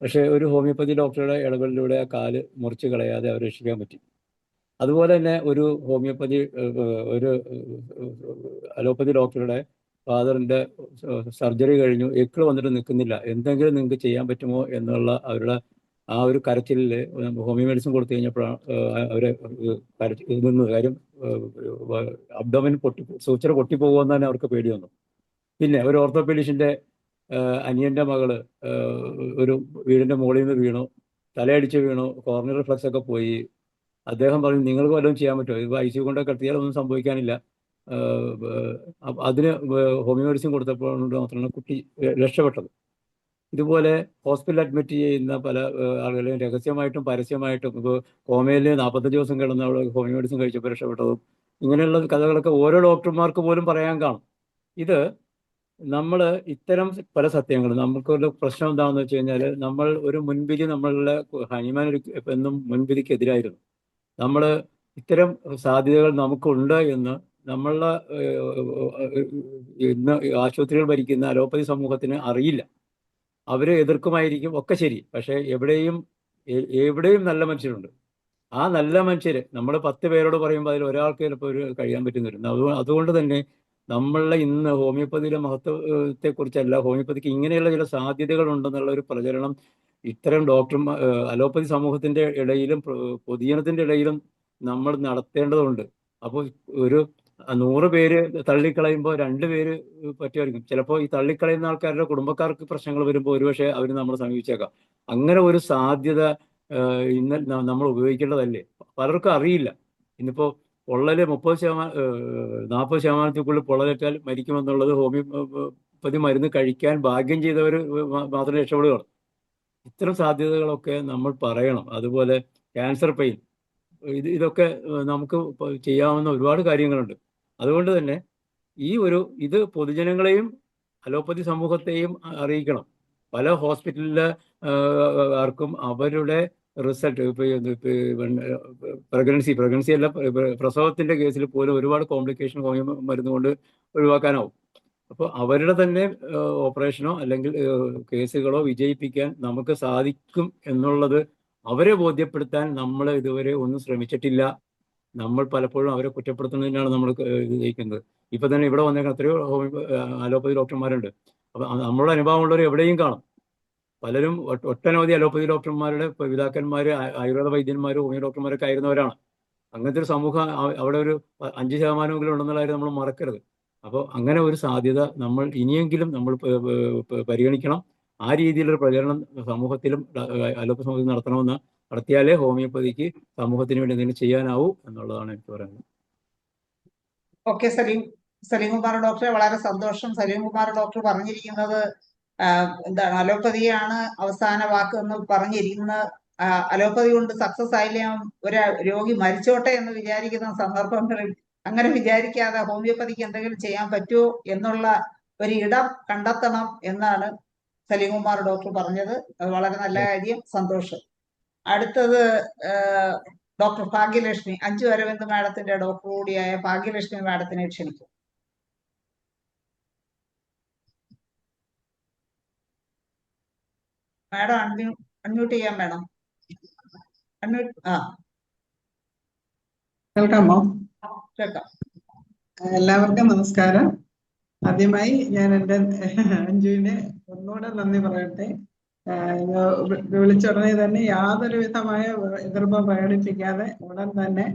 പക്ഷേ ഒരു ഹോമിയോപ്പതി ഡോക്ടറുടെ ഇടപെടലിലൂടെ ആ കാല് മുറിച്ച് കളയാതെ അവരെ രക്ഷിക്കാൻ പറ്റി. അതുപോലെ തന്നെ ഒരു അലോപ്പതി ഡോക്ടറുടെ ഫാദറിൻ്റെ സർജറി കഴിഞ്ഞു, എക്കിൾ വന്നിട്ട് നിൽക്കുന്നില്ല, എന്തെങ്കിലും നിങ്ങൾക്ക് ചെയ്യാൻ പറ്റുമോ എന്നുള്ള അവരുടെ ആ ഒരു കരച്ചിലിൽ ഹോമിയോ മെഡിസിൻ കൊടുത്തു കഴിഞ്ഞപ്പോഴാണ് അവരെ നിന്ന് കാര്യം അബ്ഡോമിൻ സൂച്ചർ പൊട്ടിപ്പോകുമെന്ന് തന്നെ അവർക്ക് പേടി വന്നു. പിന്നെ ഒരു ഓർത്തോപീഡിഷ്യൻ്റെ അനിയൻ്റെ മകള് ഒരു വീടിൻ്റെ മുകളിൽ നിന്ന് വീണു, തലയടിച്ച് വീണു, കോർണർ റിഫ്ലക്സ് ഒക്കെ പോയി. അദ്ദേഹം പറഞ്ഞു നിങ്ങൾക്ക് വല്ലതും ചെയ്യാൻ പറ്റുമോ, ഇത് ICU കൊണ്ടൊക്കെ എത്തിയാൽ ഒന്നും സംഭവിക്കാനില്ല. അതിന് ഹോമിയോ മെഡിസിൻ കൊടുത്തപ്പോൾ മാത്രമാണ് കുട്ടി രക്ഷപ്പെട്ടത്. ഇതുപോലെ ഹോസ്പിറ്റലിൽ അഡ്മിറ്റ് ചെയ്യുന്ന പല ആളുകളെയും രഹസ്യമായിട്ടും പരസ്യമായിട്ടും ഇപ്പോൾ കോമയിൽ 45 ദിവസം കിടന്ന അവൾ ഹോമിയോ മെഡിസിൻ കഴിച്ചപ്പോൾ രക്ഷപ്പെട്ടതും ഇങ്ങനെയുള്ള കഥകളൊക്കെ ഓരോ ഡോക്ടർമാർക്ക് പോലും പറയാൻ കാണും. ഇത് നമ്മൾ ഇത്തരം പല സത്യങ്ങൾ നമുക്കൊരു പ്രശ്നം എന്താണെന്ന് വെച്ച് കഴിഞ്ഞാൽ നമ്മൾ ഒരു മുൻവിധി നമ്മളുടെ ഹനിമാൻ എന്നും മുൻവിധിക്കെതിരായിരുന്നു. നമ്മൾ ഇത്തരം സാധ്യതകൾ നമുക്കുണ്ട് എന്ന് നമ്മളുടെ ഇന്ന് ആശുപത്രികൾ ഭരിക്കുന്ന അലോപ്പതി സമൂഹത്തിന് അറിയില്ല. അവരെ എതിർക്കുമായിരിക്കും, ഒക്കെ ശരി. പക്ഷേ എവിടെയും നല്ല മനുഷ്യരുണ്ട്. ആ നല്ല മനുഷ്യർ നമ്മൾ 10 പേരോട് പറയുമ്പോൾ അതിൽ ഒരാൾക്ക് ചിലപ്പോൾ കഴിയാൻ പറ്റുന്ന വരും. അതുകൊണ്ട് തന്നെ നമ്മളുടെ ഇന്ന് ഹോമിയോപ്പതിയിലെ മഹത്വത്തെക്കുറിച്ചല്ല, ഹോമിയോപ്പതിക്ക് ഇങ്ങനെയുള്ള ചില സാധ്യതകൾ ഉണ്ടെന്നുള്ള ഒരു പ്രചരണം ഇത്തരം ഡോക്ടർമാർ അലോപ്പതി സമൂഹത്തിൻ്റെ ഇടയിലും പൊതുജനത്തിൻ്റെ ഇടയിലും നമ്മൾ നടത്തേണ്ടതുണ്ട്. അപ്പോൾ ഒരു 100 പേര് തള്ളിക്കളയുമ്പോൾ 2 പേര് പറ്റുമായിരിക്കും. ചിലപ്പോൾ ഈ തള്ളിക്കളയുന്ന ആൾക്കാരുടെ കുടുംബക്കാർക്ക് പ്രശ്നങ്ങൾ വരുമ്പോൾ ഒരുപക്ഷെ അവർ നമ്മളെ സമീപിച്ചേക്കാം. അങ്ങനെ ഒരു സാധ്യത ഇന്ന് നമ്മൾ ഉപയോഗിക്കേണ്ടതല്ലേ? പലർക്കും അറിയില്ല. ഇന്നിപ്പോൾ പൊള്ളൽ 40% പൊള്ളലേറ്റാൽ മരിക്കുമെന്നുള്ളത് ഹോമിയോപ്പതി മരുന്ന് കഴിക്കാൻ ഭാഗ്യം ചെയ്തവർ മാത്രമേ രക്ഷപ്പെടുകയുള്ളൂ. ഇത്തരം സാധ്യതകളൊക്കെ നമ്മൾ പറയണം. അതുപോലെ ക്യാൻസർ പെയിൻ, ഇതൊക്കെ നമുക്ക് ചെയ്യാവുന്ന ഒരുപാട് കാര്യങ്ങളുണ്ട്. അതുകൊണ്ട് തന്നെ ഇത് പൊതുജനങ്ങളെയും അലോപ്പതി സമൂഹത്തെയും അറിയിക്കണം. പല ഹോസ്പിറ്റലിലെ ആർക്കും അവരുടെ റിസൾട്ട് പ്രഗ്നൻസി അല്ല, പ്രസവത്തിന്റെ കേസിൽ പോലും ഒരുപാട് കോംപ്ലിക്കേഷൻ മരുന്ന് കൊണ്ട് ഒഴിവാക്കാനാവും. അപ്പോൾ അവരുടെ തന്നെ ഓപ്പറേഷനോ അല്ലെങ്കിൽ കേസുകളോ വിജയിപ്പിക്കാൻ നമുക്ക് സാധിക്കും എന്നുള്ളത് അവരെ ബോധ്യപ്പെടുത്താൻ നമ്മൾ ഇതുവരെ ഒന്നും ശ്രമിച്ചിട്ടില്ല. നമ്മൾ പലപ്പോഴും അവരെ കുറ്റപ്പെടുത്തുന്നതിനാണ് നമ്മൾ ജയിക്കുന്നത്. ഇപ്പൊ തന്നെ ഇവിടെ വന്നേക്കാൻ എത്രയോ അലോപ്പതി ഡോക്ടർമാരുണ്ട്. അപ്പൊ നമ്മളുടെ അനുഭവമുള്ളവർ എവിടെയും കാണും. പലരും ഒട്ടനവധി അലോപ്പതി ഡോക്ടർമാരുടെ പിതാക്കന്മാര് ആയുർവേദ വൈദ്യന്മാരും ഹോമിയോ ഡോക്ടർമാരൊക്കെ ആയിരുന്നവരാണ്. അങ്ങനത്തെ ഒരു സമൂഹം അവിടെ ഒരു 5% ഉണ്ടെന്നുള്ള കാര്യം നമ്മൾ മറക്കരുത്. അപ്പോൾ അങ്ങനെ ഒരു സാധ്യത നമ്മൾ ഇനിയെങ്കിലും നമ്മൾ പരിഗണിക്കണം. ആ രീതിയിലൊരു പ്രചരണം സമൂഹത്തിലും അലോപ്പതി സമൂഹത്തിൽ നടത്തിയാലേ ഹോമിയോപ്പതിക്ക് സമൂഹത്തിന് വേണ്ടി എന്തെങ്കിലും ചെയ്യാനാവൂ എന്നുള്ളതാണ് എനിക്ക് പറയുന്നത്. ഓക്കെ, സലീംകുമാർ ഡോക്ടറെ, വളരെ സന്തോഷം. സലീംകുമാർ ഡോക്ടർ പറഞ്ഞിരിക്കുന്നത് എന്താണ്, അലോപ്പതിയാണ് അവസാന വാക്ക് എന്ന് പറഞ്ഞിരിക്കുന്നത്. അലോപ്പതി കൊണ്ട് സക്സസ് ആയില്ലേ ഒരു രോഗി മരിച്ചോട്ടെ എന്ന് വിചാരിക്കുന്ന സന്ദർഭങ്ങളിൽ അങ്ങനെ വിചാരിക്കാതെ ഹോമിയോപ്പതിക്ക് എന്തെങ്കിലും ചെയ്യാൻ പറ്റുമോ എന്നുള്ള ഒരു ഇടം കണ്ടെത്തണം എന്നാണ് സലീംകുമാർ ഡോക്ടർ പറഞ്ഞത്. അത് വളരെ നല്ല കാര്യം, സന്തോഷം. അടുത്തത് ഡോക്ടർ ഭാഗ്യലക്ഷ്മി, അഞ്ജു അരവിന്ദ് മാഡത്തിന്റെ ഡോക്ടർ കൂടിയായ ഭാഗ്യലക്ഷ്മി മാഡത്തിനെ ക്ഷണിക്കും. മാഡം അൺമ്യൂട്ട് ചെയ്യാൻ വേണം. കേൾക്കാമോ? കേൾക്കാം. എല്ലാവർക്കും നമസ്കാരം. ആദ്യമായി ഞാൻ എൻ്റെ അഞ്ജുവിനെ ഒന്നുകൂടെ നന്ദി പറയട്ടെ. വിളിച്ച ഉടനെ തന്നെ യാതൊരു വിധമായ എതിർപ്പ് പ്രകടിപ്പിക്കാതെ ഉടൻ തന്നെ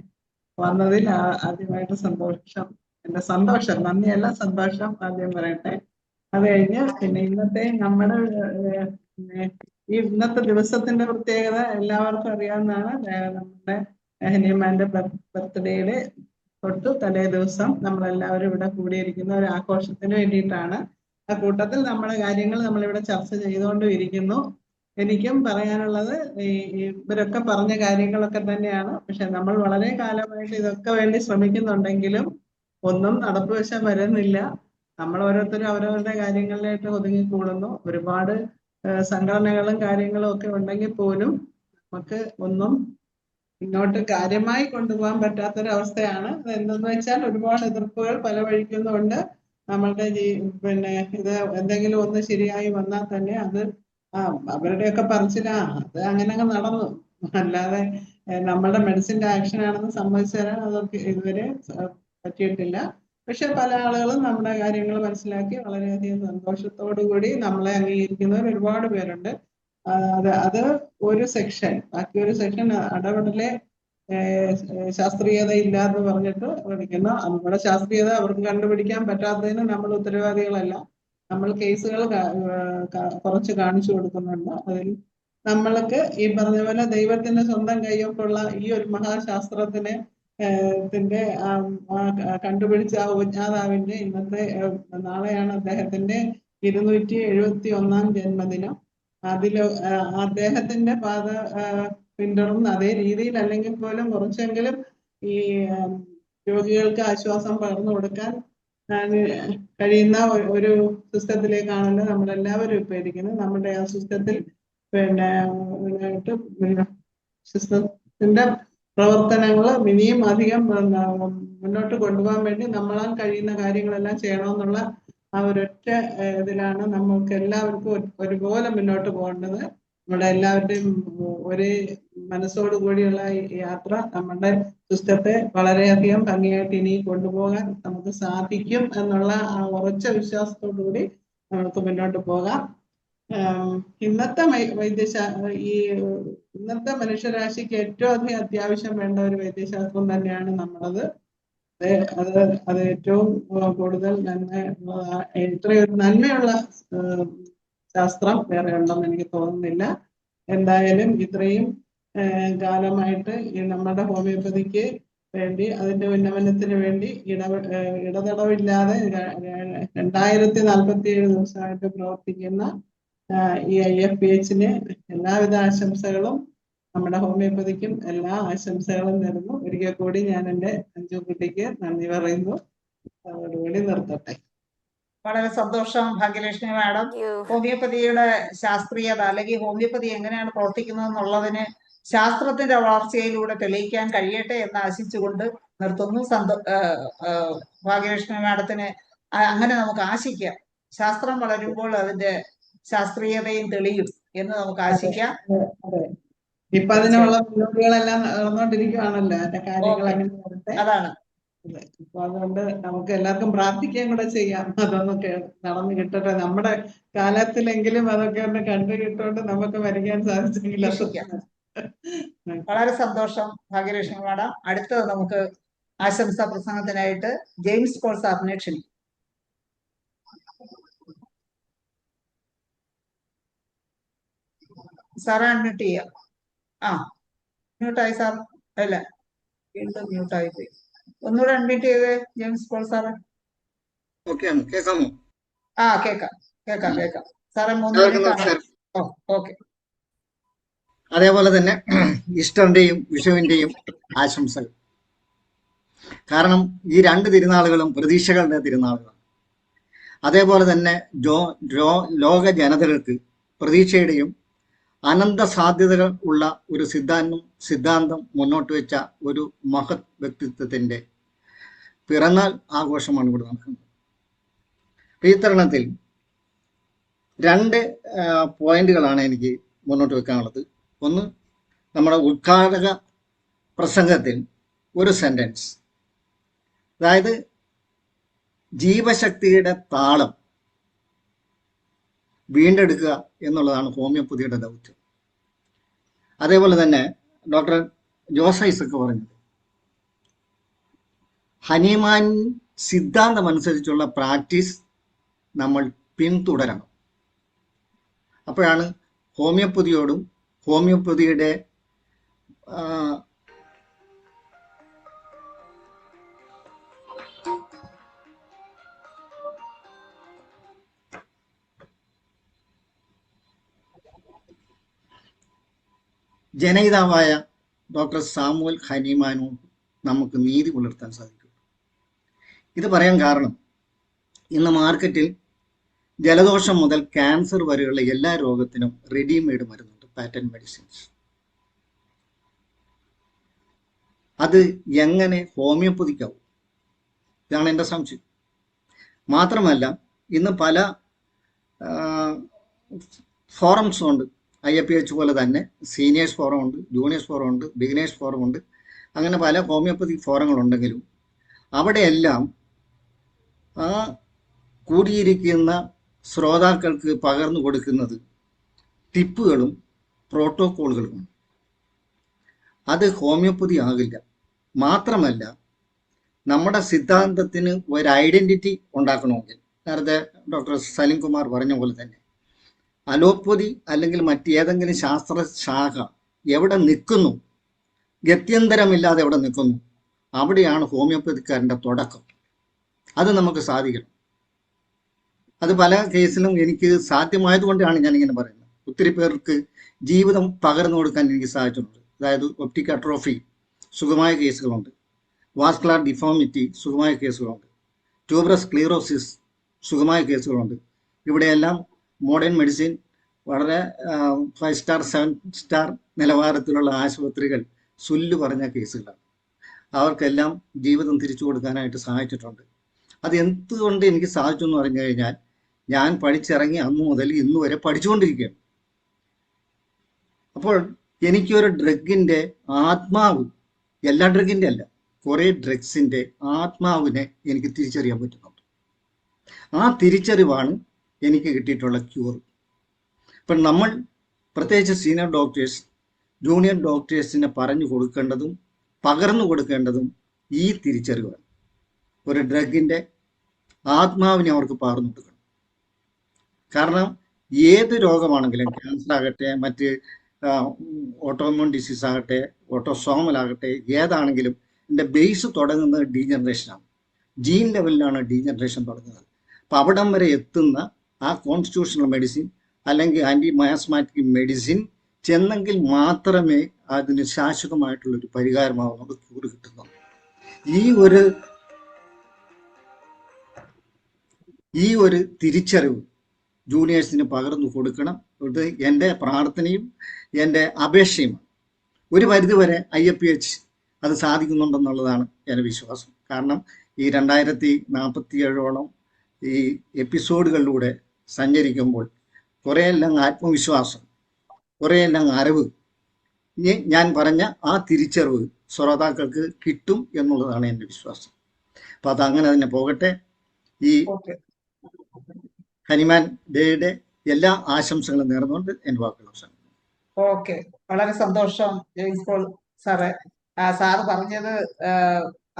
വന്നതിൽ ആദ്യമായിട്ട് സന്തോഷം. എൻ്റെ സന്തോഷം, നന്ദിയല്ല സന്തോഷം ആദ്യം പറയട്ടെ. അത് കഴിഞ്ഞ് പിന്നെ ഇന്നത്തെ ദിവസത്തിന്റെ പ്രത്യേകത എല്ലാവർക്കും അറിയാവുന്നതാണ്. നമ്മുടെ ഹനുമാന്റെ ബർത്ത്ഡേയുടെ തൊട്ട് തലേ ദിവസം നമ്മളെല്ലാവരും ഇവിടെ കൂടിയിരിക്കുന്ന ഒരു ആഘോഷത്തിന് വേണ്ടിയിട്ടാണ്. ആ കൂട്ടത്തിൽ നമ്മുടെ കാര്യങ്ങൾ നമ്മളിവിടെ ചർച്ച ചെയ്തുകൊണ്ടും ഇരിക്കുന്നു. എനിക്കും പറയാനുള്ളത് ഇവരൊക്കെ പറഞ്ഞ കാര്യങ്ങളൊക്കെ തന്നെയാണ്. പക്ഷെ നമ്മൾ വളരെ കാലമായിട്ട് ഇതൊക്കെ വേണ്ടി ശ്രമിക്കുന്നുണ്ടെങ്കിലും ഒന്നും നടപ്പുവശം വരുന്നില്ല. നമ്മൾ ഓരോരുത്തരും അവരവരുടെ കാര്യങ്ങളിലായിട്ട് ഒതുങ്ങിക്കൂടുന്നു. ഒരുപാട് സംഘടനകളും കാര്യങ്ങളും ഒക്കെ ഉണ്ടെങ്കിൽ പോലും നമുക്ക് ഒന്നും ഇങ്ങോട്ട് കാര്യമായി കൊണ്ടുപോകാൻ പറ്റാത്തൊരവസ്ഥയാണ്. എന്തെന്ന് വെച്ചാൽ ഒരുപാട് എതിർപ്പുകൾ പല വഴിക്കുന്നുണ്ട്. നമ്മളുടെ പിന്നെ ഇത് എന്തെങ്കിലും ഒന്ന് ശരിയായി വന്നാൽ തന്നെ അത് അവരുടെയൊക്കെ പറച്ചിലാ അത് അങ്ങനെ നടന്നു. അല്ലാതെ നമ്മളുടെ മെഡിസിന്റെ ആക്ഷൻ ആണെന്ന് സമ്മതിച്ചു തരാൻ അതൊക്കെ ഇതുവരെ പറ്റിയിട്ടില്ല. പക്ഷെ പല ആളുകളും നമ്മുടെ കാര്യങ്ങൾ മനസ്സിലാക്കി വളരെയധികം സന്തോഷത്തോടു കൂടി നമ്മളെ അംഗീകരിക്കുന്നവർ ഒരുപാട് പേരുണ്ട്. അത് ഒരു സെക്ഷൻ. ബാക്കി ഒരു സെക്ഷൻ ഇടപെടലെ ശാസ്ത്രീയത ഇല്ലാന്ന് പറഞ്ഞിട്ട് വിളിക്കുന്നു. നമ്മുടെ ശാസ്ത്രീയത അവർക്ക് കണ്ടുപിടിക്കാൻ പറ്റാത്തതിന് നമ്മൾ ഉത്തരവാദികളല്ല. നമ്മൾ കേസുകൾ കുറച്ച് കാണിച്ചു കൊടുക്കുന്നുണ്ട്. അതിൽ നമ്മൾക്ക് ഈ പറഞ്ഞ പോലെ ദൈവത്തിന്റെ സ്വന്തം കൈയൊപ്പുള്ള ഈ ഒരു മഹാശാസ്ത്രത്തിന് കണ്ടുപിടിച്ച ആ ഉപജ്ഞാതാവിന്റെ നാളെയാണ് അദ്ദേഹത്തിന്റെ 271 ജന്മദിനം. അദ്ദേഹത്തിന്റെ പാത പിന്തുടർന്ന് അതേ രീതിയിൽ അല്ലെങ്കിൽ പോലും കുറച്ചെങ്കിലും ഈ രോഗികൾക്ക് ആശ്വാസം പകർന്നു കൊടുക്കാൻ കഴിയുന്ന ഒരു സിസ്റ്റത്തിലേക്കാണല്ലോ നമ്മളെല്ലാവരും ഇപ്പൊ ഇരിക്കുന്നത്. നമ്മുടെ ആ സിസ്റ്റത്തിൽ സിസ്റ്റത്തിന്റെ പ്രവർത്തനങ്ങൾ ഇനിയും അധികം മുന്നോട്ട് കൊണ്ടുപോകാൻ വേണ്ടി നമ്മളാൽ കഴിയുന്ന കാര്യങ്ങളെല്ലാം ചെയ്യണമെന്നുള്ള ആ ഒരൊറ്റ ഇതിലാണ് നമ്മൾക്ക് എല്ലാവർക്കും ഒരുപോലെ മുന്നോട്ട് പോകേണ്ടത്. നമ്മുടെ എല്ലാവരുടെയും ഒരേ മനസ്സോടു കൂടിയുള്ള യാത്ര നമ്മുടെ സിസ്റ്റത്തെ വളരെയധികം ഭംഗിയായിട്ട് ഇനി കൊണ്ടുപോകാൻ നമുക്ക് സാധിക്കും എന്നുള്ള ആ ഉറച്ച വിശ്വാസത്തോടു കൂടി നമുക്ക് മുന്നോട്ട് പോകാം. ഇന്നത്തെ ഇന്നത്തെ മനുഷ്യരാശിക്ക് ഏറ്റവും അധികം അത്യാവശ്യം വേണ്ട ഒരു വൈദ്യശാസ്ത്രം തന്നെയാണ് നമ്മളത്. അത് ഏറ്റവും കൂടുതൽ ഇത്രയൊരു നന്മയുള്ള ശാസ്ത്രം വേറെ ഉണ്ടെന്ന് എനിക്ക് തോന്നുന്നില്ല. എന്തായാലും ഇത്രയും കാലമായിട്ട് നമ്മുടെ ഹോമിയോപ്പതിക്ക് വേണ്ടി അതിന്റെ ഉന്നമനത്തിന് വേണ്ടി ഇടതടവില്ലാതെ 2047 ദിവസമായിട്ട് പ്രവർത്തിക്കുന്ന ഈ IFPHന് എല്ലാവിധ ആശംസകളും നമ്മുടെ ഹോമിയോപ്പതിക്കും എല്ലാ ആശംസകളും നേരുന്നു. ഒരിക്കൽ കൂടി ഞാൻ എൻ്റെ അഞ്ജു കുട്ടിക്ക് നന്ദി പറയുന്നു. അതോടുകൂടി നിർത്തട്ടെ. വളരെ സന്തോഷം ഭാഗ്യലക്ഷ്മി മാഡം. ഹോമിയോപ്പതിയുടെ ശാസ്ത്രീയത അല്ലെങ്കിൽ ഹോമിയോപ്പതി എങ്ങനെയാണ് പ്രവർത്തിക്കുന്നത് എന്നുള്ളതിന് ശാസ്ത്രത്തിന്റെ വളർച്ചയിലൂടെ തെളിയിക്കാൻ കഴിയട്ടെ എന്ന് ആശിച്ചുകൊണ്ട് നിർത്തുന്നു. ഭാഗ്യലക്ഷ്മി മാഡത്തിന് അങ്ങനെ നമുക്ക് ആശിക്കാം. ശാസ്ത്രം വളരുമ്പോൾ അതിന്റെ ശാസ്ത്രീയതയും തെളിയും എന്ന് നമുക്ക് ആശിക്കാം. അതെ, ഇപ്പൊ അതിനുള്ള പരിപാടികളെല്ലാം നടന്നുകൊണ്ടിരിക്കുകയാണല്ലോ, അതിന്റെ കാര്യങ്ങൾ ഓക്കെ, അങ്ങനെ വരട്ടെ. അതാണ്. അതെ, അപ്പൊ അതുകൊണ്ട് നമുക്ക് എല്ലാവർക്കും പ്രാർത്ഥിക്കുകയും കൂടെ ചെയ്യാം, അതൊന്നൊക്കെ നടന്നു കിട്ടട്ടെ. നമ്മുടെ കാലത്തിലെങ്കിലും അതൊക്കെ ഒന്ന് കണ്ടു കിട്ടുകൊണ്ട് നമുക്ക് വരയ്ക്കാൻ സാധിച്ചെങ്കിൽ അത് വീക്ഷിക്കാം. വളരെ സന്തോഷം ഭാഗ്യലക്ഷ്മി മാഡം. അടുത്തത് നമുക്ക് ആശംസാ പ്രസംഗത്തിനായിട്ട് ജെയിംസ് പോൾ സാറിനെ ക്ഷണിക്കും. സാറെ അൺമ്യൂട്ട് ചെയ്യാം. മ്യൂട്ടായി സാർ. അല്ല, വീണ്ടും മ്യൂട്ടായി പോയി. ഒന്നുകൂടെ അൺമ്യൂട്ട് ചെയ്തേ ജെയിംസ് പോൾ സാറ്. കേൾക്കാമോ? കേക്കാം കേക്കാം കേക്കാം സാറേ. 3 മിനിറ്റ്. ഓക്കെ. അതേപോലെ തന്നെ ഈസ്റ്ററിന്റെയും വിഷുവിന്റെയും ആശംസകൾ. കാരണം ഈ 2 തിരുനാളുകളും പ്രതീക്ഷകളുടെ തിരുനാളുകളാണ്. അതേപോലെ തന്നെ ലോക ജനതകൾക്ക് പ്രതീക്ഷയുടെയും അനന്ത സാധ്യതകൾ ഉള്ള ഒരു സിദ്ധാന്തം മുന്നോട്ട് വെച്ച ഒരു മഹത് വ്യക്തിത്വത്തിന്റെ പിറന്നാൾ ആഘോഷമാണ് ഇവിടെ നടക്കുന്നത്. ഈ തരുണത്തിൽ 2 പോയിന്റുകളാണ് എനിക്ക് മുന്നോട്ട് വെക്കാനുള്ളത്. ഒന്ന്, നമ്മുടെ ഉദ്ഘാടക പ്രസംഗത്തിൽ ഒരു സെന്റൻസ്, അതായത് ജീവശക്തിയുടെ താളം വീണ്ടെടുക്കുക എന്നുള്ളതാണ് ഹോമിയോപ്പതിയുടെ ദൗത്യം. അതേപോലെ തന്നെ ഡോക്ടർ ജോസ് ഐസക് പറഞ്ഞത്, ഹനിമാൻ സിദ്ധാന്തം അനുസരിച്ചുള്ള പ്രാക്ടീസ് നമ്മൾ പിന്തുടരണം. അപ്പോഴാണ് ഹോമിയോപ്പതിയോടും ഹോമിയോപ്പതിയുടെ ജനയിതാവായ ഡോക്ടർ സാമുവൽ ഹനിമാനോട് നമുക്ക് നീതി പുലർത്താൻ സാധിക്കും. ഇത് പറയാൻ കാരണം, ഇന്ന് മാർക്കറ്റിൽ ജലദോഷം മുതൽ ക്യാൻസർ വരെയുള്ള എല്ലാ രോഗത്തിനും റെഡിമെയ്ഡ് മരുന്നുണ്ട്, പാറ്റേൺ മെഡിസിൻസ്. അത് എങ്ങനെ ഹോമിയോപ്പതിക്കാവും? ഇതാണ് എൻ്റെ സംശയം. മാത്രമല്ല, ഇന്ന് പല ഫോറംസും ഉണ്ട്. IAPH പോലെ തന്നെ സീനിയേഴ്സ് ഫോറം ഉണ്ട്, ജൂനിയേഴ്സ് ഫോറം ഉണ്ട്, ബിഗിനേഴ്സ് ഫോറം ഉണ്ട്. അങ്ങനെ പല ഹോമിയോപ്പതി ഫോറങ്ങളുണ്ടെങ്കിലും അവിടെയെല്ലാം ആ കൂടിയിരിക്കുന്ന ശ്രോതാക്കൾക്ക് പകർന്നു കൊടുക്കുന്നത് ടിപ്പുകളും പ്രോട്ടോക്കോളുകളുമാണ്. അത് ഹോമിയോപ്പതി ആകില്ല. മാത്രമല്ല, നമ്മുടെ സിദ്ധാന്തത്തിന് ഒരു ഐഡന്റിറ്റി ഉണ്ടാക്കണമെങ്കിൽ, നേരത്തെ ഡോക്ടർ സലിം കുമാർ പറഞ്ഞ പോലെ തന്നെ, അലോപ്പതി അല്ലെങ്കിൽ മറ്റേതെങ്കിലും ശാസ്ത്ര ശാഖ എവിടെ നിൽക്കുന്നു, ഗത്യന്തരമില്ലാതെ എവിടെ നിൽക്കുന്നു, അവിടെയാണ് ഹോമിയോപ്പതിക്കാരൻ്റെ തുടക്കം. അത് നമുക്ക് സാധിക്കണം. അത് പല കേസിലും എനിക്ക് സാധ്യമായതുകൊണ്ടാണ് ഞാനിങ്ങനെ പറയുന്നത്. ഒത്തിരി പേർക്ക് ജീവിതം പകർന്നു കൊടുക്കാൻ എനിക്ക് സാധിച്ചിട്ടുണ്ട്. അതായത് ഒപ്റ്റിക് അട്രോഫി സുഖമായ കേസുകളുണ്ട്, വാസ്കുലർ ഡിഫോമിറ്റി സുഖമായ കേസുകളുണ്ട്, ട്യൂബറസ് സ്ക്ലീറോസിസ് സുഖമായ കേസുകളുണ്ട്. ഇവിടെയെല്ലാം മോഡേൺ മെഡിസിൻ വളരെ 5 സ്റ്റാർ 7 സ്റ്റാർ നിലവാരത്തിലുള്ള ആശുപത്രികൾ സുല്ല് പറഞ്ഞ കേസുകളാണ്. അവർക്കെല്ലാം ജീവിതം തിരിച്ചു കൊടുക്കാനായിട്ട് സഹായിച്ചിട്ടുണ്ട്. അത് എന്തുകൊണ്ട് എനിക്ക് സാധിച്ചു എന്ന് പറഞ്ഞു കഴിഞ്ഞാൽ, ഞാൻ പഠിച്ചിറങ്ങി അന്ന് മുതൽ ഇന്ന് വരെ പഠിച്ചുകൊണ്ടിരിക്കുകയാണ്. അപ്പോൾ എനിക്കൊരു ഡ്രഗിൻ്റെ ആത്മാവ്, എല്ലാ ഡ്രഗിൻ്റെ അല്ല, കുറേ ഡ്രഗ്സിൻ്റെ ആത്മാവിനെ എനിക്ക് തിരിച്ചറിയാൻ പറ്റുന്നുണ്ട്. ആ തിരിച്ചറിവാണ് എനിക്ക് കിട്ടിയിട്ടുള്ള ക്യൂർ. ഇപ്പം നമ്മൾ പ്രത്യേകിച്ച് സീനിയർ ഡോക്ടേഴ്സ് ജൂനിയർ ഡോക്ടേഴ്സിനെ പറഞ്ഞു കൊടുക്കേണ്ടതും പകർന്നു കൊടുക്കേണ്ടതും ഈ തിരിച്ചറിവാണ്. ഒരു ഡ്രഗിൻ്റെ ആത്മാവിനെ അവർക്ക് പകർന്നു കൊടുക്കണം. കാരണം ഏത് രോഗമാണെങ്കിലും, ക്യാൻസർ ആകട്ടെ, മറ്റ് ഓട്ടോഇമ്യൂൺ ഡിസീസ് ആകട്ടെ, ഓട്ടോസോമലാകട്ടെ, ഏതാണെങ്കിലും ഇതിൻ്റെ ബേസ് തുടങ്ങുന്നത് ഡീജനറേഷനാണ്. ജീൻ ലെവലിലാണ് ഡീജനറേഷൻ തുടങ്ങുന്നത്. അപ്പം അവിടം വരെ എത്തുന്ന ആ കോൺസ്റ്റിറ്റ്യൂഷണൽ മെഡിസിൻ അല്ലെങ്കിൽ ആൻറ്റി മയാസ്മാറ്റിക് മെഡിസിൻ ചെന്നെങ്കിൽ മാത്രമേ അതിന് ശാശ്വതമായിട്ടുള്ളൊരു പരിഹാരമാവുന്നത്, ക്യൂർ കിട്ടുന്നുള്ളൂ. ഈ ഒരു ഈ ഒരു തിരിച്ചറിവ് ജൂനിയേഴ്സിന് പകർന്നു കൊടുക്കണം. ഇത് എൻ്റെ പ്രാർത്ഥനയും എൻ്റെ അപേക്ഷയും. ഒരു പരിധിവരെ IAPH അത് സാധിക്കുന്നുണ്ടെന്നുള്ളതാണ് എൻ്റെ വിശ്വാസം. കാരണം ഈ 2047ഓളം ഈ എപ്പിസോഡുകളിലൂടെ സഞ്ചരിക്കുമ്പോൾ കുറേയെല്ലാം ആത്മവിശ്വാസം, കുറേയെല്ലാം അറിവ്, ഞാൻ പറഞ്ഞ ആ തിരിച്ചറിവ് ശ്രോതാക്കൾക്ക് കിട്ടും എന്നുള്ളതാണ് എൻ്റെ വിശ്വാസം. അപ്പം അതങ്ങനെ തന്നെ പോകട്ടെ. ഈ ഹനുമാൻ ഡേയുടെ എല്ലാ ആശംസകളും നേർന്നുകൊണ്ട് എൻ്റെ വാക്കുകൾ അവസാനിക്കുന്നു. ഓക്കെ, വളരെ സന്തോഷം ജെയിംസ് പോൾ സാറേ. സാറ് പറഞ്ഞത്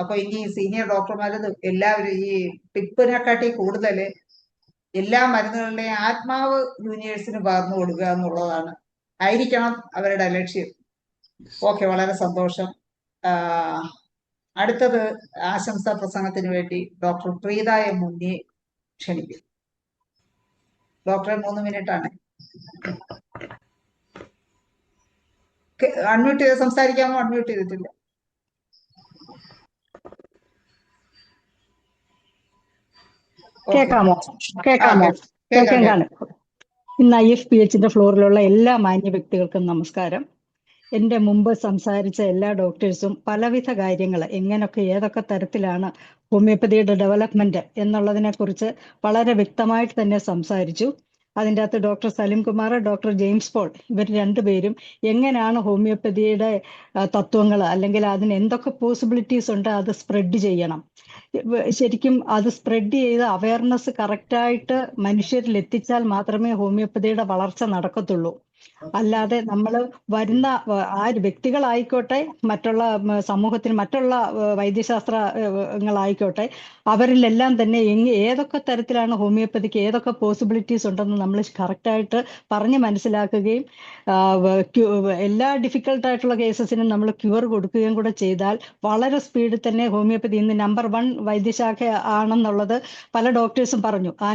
അപ്പൊ ഇനി സീനിയർ ഡോക്ടർമാർ എല്ലാവരും ഈ ടിപ്പിനെക്കാട്ടി കൂടുതൽ എല്ലാ മരുന്നുകളുടെയും ആത്മാവ് ജൂനിയേഴ്സിന് പകർന്നു കൊടുക്കുക എന്നുള്ളതാണ് ആയിരിക്കണം അവരുടെ ലക്ഷ്യം. ഓക്കെ, വളരെ സന്തോഷം. അടുത്തത് ആശംസാ പ്രസംഗത്തിന് വേണ്ടി ഡോക്ടർ പ്രീത എം മുന്നിയെ ക്ഷണിക്കും. ഡോക്ടറെ 3 മിനിറ്റാണ്. അൺമ്യൂട്ട് ചെയ്ത് സംസാരിക്കാമോ? അൺമ്യൂട്ട് ചെയ്തിട്ടില്ല. കേൾക്കാമോ? കേൾക്കാൻ ഇന്ന് IFPHന്റെ ഫ്ലോറിലുള്ള എല്ലാ മാന്യ വ്യക്തികൾക്കും നമസ്കാരം. എൻ്റെ മുമ്പ് സംസാരിച്ച എല്ലാ ഡോക്ടേഴ്സും പലവിധ കാര്യങ്ങൾ എങ്ങനെയൊക്കെ ഏതൊക്കെ തരത്തിലാണ് ഹോമിയോപ്പതിയുടെ ഡെവലപ്മെന്റ് എന്നുള്ളതിനെ കുറിച്ച് വളരെ വ്യക്തമായിട്ട് തന്നെ സംസാരിച്ചു. അതിൻ്റെ അകത്ത് doctor Salim Kumar, doctor James Paul ഇവർ രണ്ടുപേരും എങ്ങനെയാണ് ഹോമിയോപ്പതിയുടെ തത്വങ്ങൾ അല്ലെങ്കിൽ അതിന് എന്തൊക്കെ പോസിബിലിറ്റീസ് ഉണ്ട് അത് സ്പ്രെഡ് ചെയ്യണം, ശരിക്കും അത് സ്പ്രെഡ് ചെയ്ത് അവയർനെസ് കറക്റ്റായിട്ട് മനുഷ്യരിൽ എത്തിച്ചാൽ മാത്രമേ ഹോമിയോപ്പതിയുടെ വളർച്ച നടക്കത്തുള്ളൂ. അല്ലാതെ നമ്മൾ വരുന്ന വ്യക്തികളായിക്കോട്ടെ, മറ്റുള്ള സമൂഹത്തിൽ മറ്റുള്ള വൈദ്യശാസ്ത്രങ്ങളായിക്കോട്ടെ, അവരിലെല്ലാം തന്നെ ഏതൊക്കെ തരത്തിലാണ് ഹോമിയോപ്പതിക്ക് ഏതൊക്കെ പോസിബിലിറ്റീസ് ഉണ്ടെന്ന് നമ്മൾ കറക്റ്റായിട്ട് പറഞ്ഞ് മനസ്സിലാക്കുകയും എല്ലാ ഡിഫിക്കൽട്ടായിട്ടുള്ള കേസസിനും നമ്മൾ ക്യൂർ കൊടുക്കുകയും കൂടെ ചെയ്താൽ വളരെ സ്പീഡിൽ തന്നെ ഹോമിയോപ്പതി ഇന്ന് നമ്പർ 1 വൈദ്യശാഖ ആണെന്നുള്ളത് പല ഡോക്ടേഴ്സും പറഞ്ഞു. ആ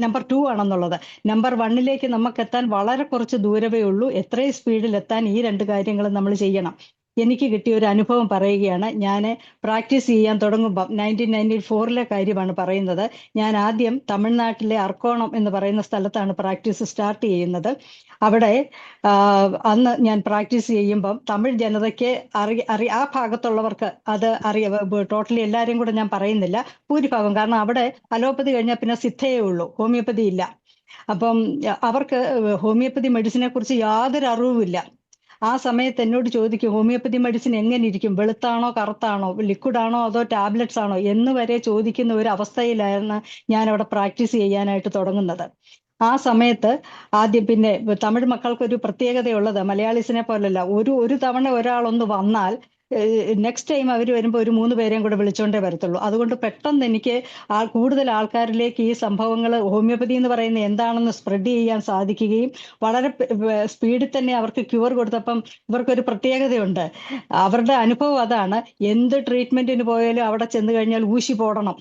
നമ്പർ 2 ആണെന്നുള്ളത്. നമ്പർ 1ലേക്ക് നമുക്ക് എത്താൻ വളരെ കുറച്ച് ദൂരമേ ഉള്ളൂ. എത്രയും സ്പീഡിൽ എത്താൻ ഈ 2 കാര്യങ്ങളും നമ്മൾ ചെയ്യണം. എനിക്ക് കിട്ടിയ ഒരു അനുഭവം പറയുകയാണ്. ഞാൻ പ്രാക്ടീസ് ചെയ്യാൻ തുടങ്ങുമ്പം 1994 കാര്യമാണ് പറയുന്നത്. ഞാൻ ആദ്യം തമിഴ്നാട്ടിലെ അർക്കോണം എന്ന് പറയുന്ന സ്ഥലത്താണ് പ്രാക്ടീസ് സ്റ്റാർട്ട് ചെയ്യുന്നത്. അവിടെ അന്ന് ഞാൻ പ്രാക്ടീസ് ചെയ്യുമ്പം തമിഴ് ജനതയ്ക്ക് ആ ഭാഗത്തുള്ളവർക്ക് അത് ടോട്ടലി എല്ലാവരെയും കൂടെ ഞാൻ പറയുന്നില്ല, ഭൂരിഭാഗം. കാരണം അവിടെ അലോപ്പതി കഴിഞ്ഞാൽ പിന്നെ സിദ്ധയേ ഉള്ളൂ, ഹോമിയോപ്പതി ഇല്ല. അപ്പം അവർക്ക് ഹോമിയോപ്പതി മെഡിസിനെ കുറിച്ച് യാതൊരു അറിവുമില്ല. ആ സമയത്ത് എന്നോട് ചോദിക്കും, ഹോമിയോപ്പതി മെഡിസിൻ എങ്ങനെ ഇരിക്കും, വെളുത്താണോ കറുത്താണോ, ലിക്വിഡാണോ അതോ ടാബ്ലറ്റ്സ് ആണോ എന്ന് വരെ ചോദിക്കുന്ന ഒരു അവസ്ഥയിലായിരുന്നു ഞാൻ അവിടെ പ്രാക്ടീസ് ചെയ്യാനായിട്ട് തുടങ്ങുന്നത്. ആ സമയത്ത് ആദ്യം പിന്നെ തമിഴ് മക്കൾക്കൊരു പ്രത്യേകതയുള്ളത്, മലയാളീസിനെ പോലല്ല, ഒരു തവണ ഒരാളൊന്ന് വന്നാൽ നെക്സ്റ്റ് ടൈം അവർ വരുമ്പോൾ ഒരു 3 പേരെയും കൂടെ വിളിച്ചോണ്ടേ വരത്തുള്ളൂ. അതുകൊണ്ട് പെട്ടെന്ന് എനിക്ക് കൂടുതൽ ആൾക്കാരിലേക്ക് ഈ സംഭവങ്ങൾ ഹോമിയോപ്പതി എന്ന് പറയുന്നത് എന്താണെന്ന് സ്പ്രെഡ് ചെയ്യാൻ സാധിക്കുകയും വളരെ സ്പീഡിൽ തന്നെ അവർക്ക് ക്യൂർ കൊടുത്തപ്പം ഇവർക്കൊരു പ്രത്യേകതയുണ്ട്. അവരുടെ അനുഭവം അതാണ്, എന്ത് ട്രീറ്റ്മെന്റിന് പോയാലും അവിടെ ചെന്ന് കഴിഞ്ഞാൽ ഊശി പോടണം.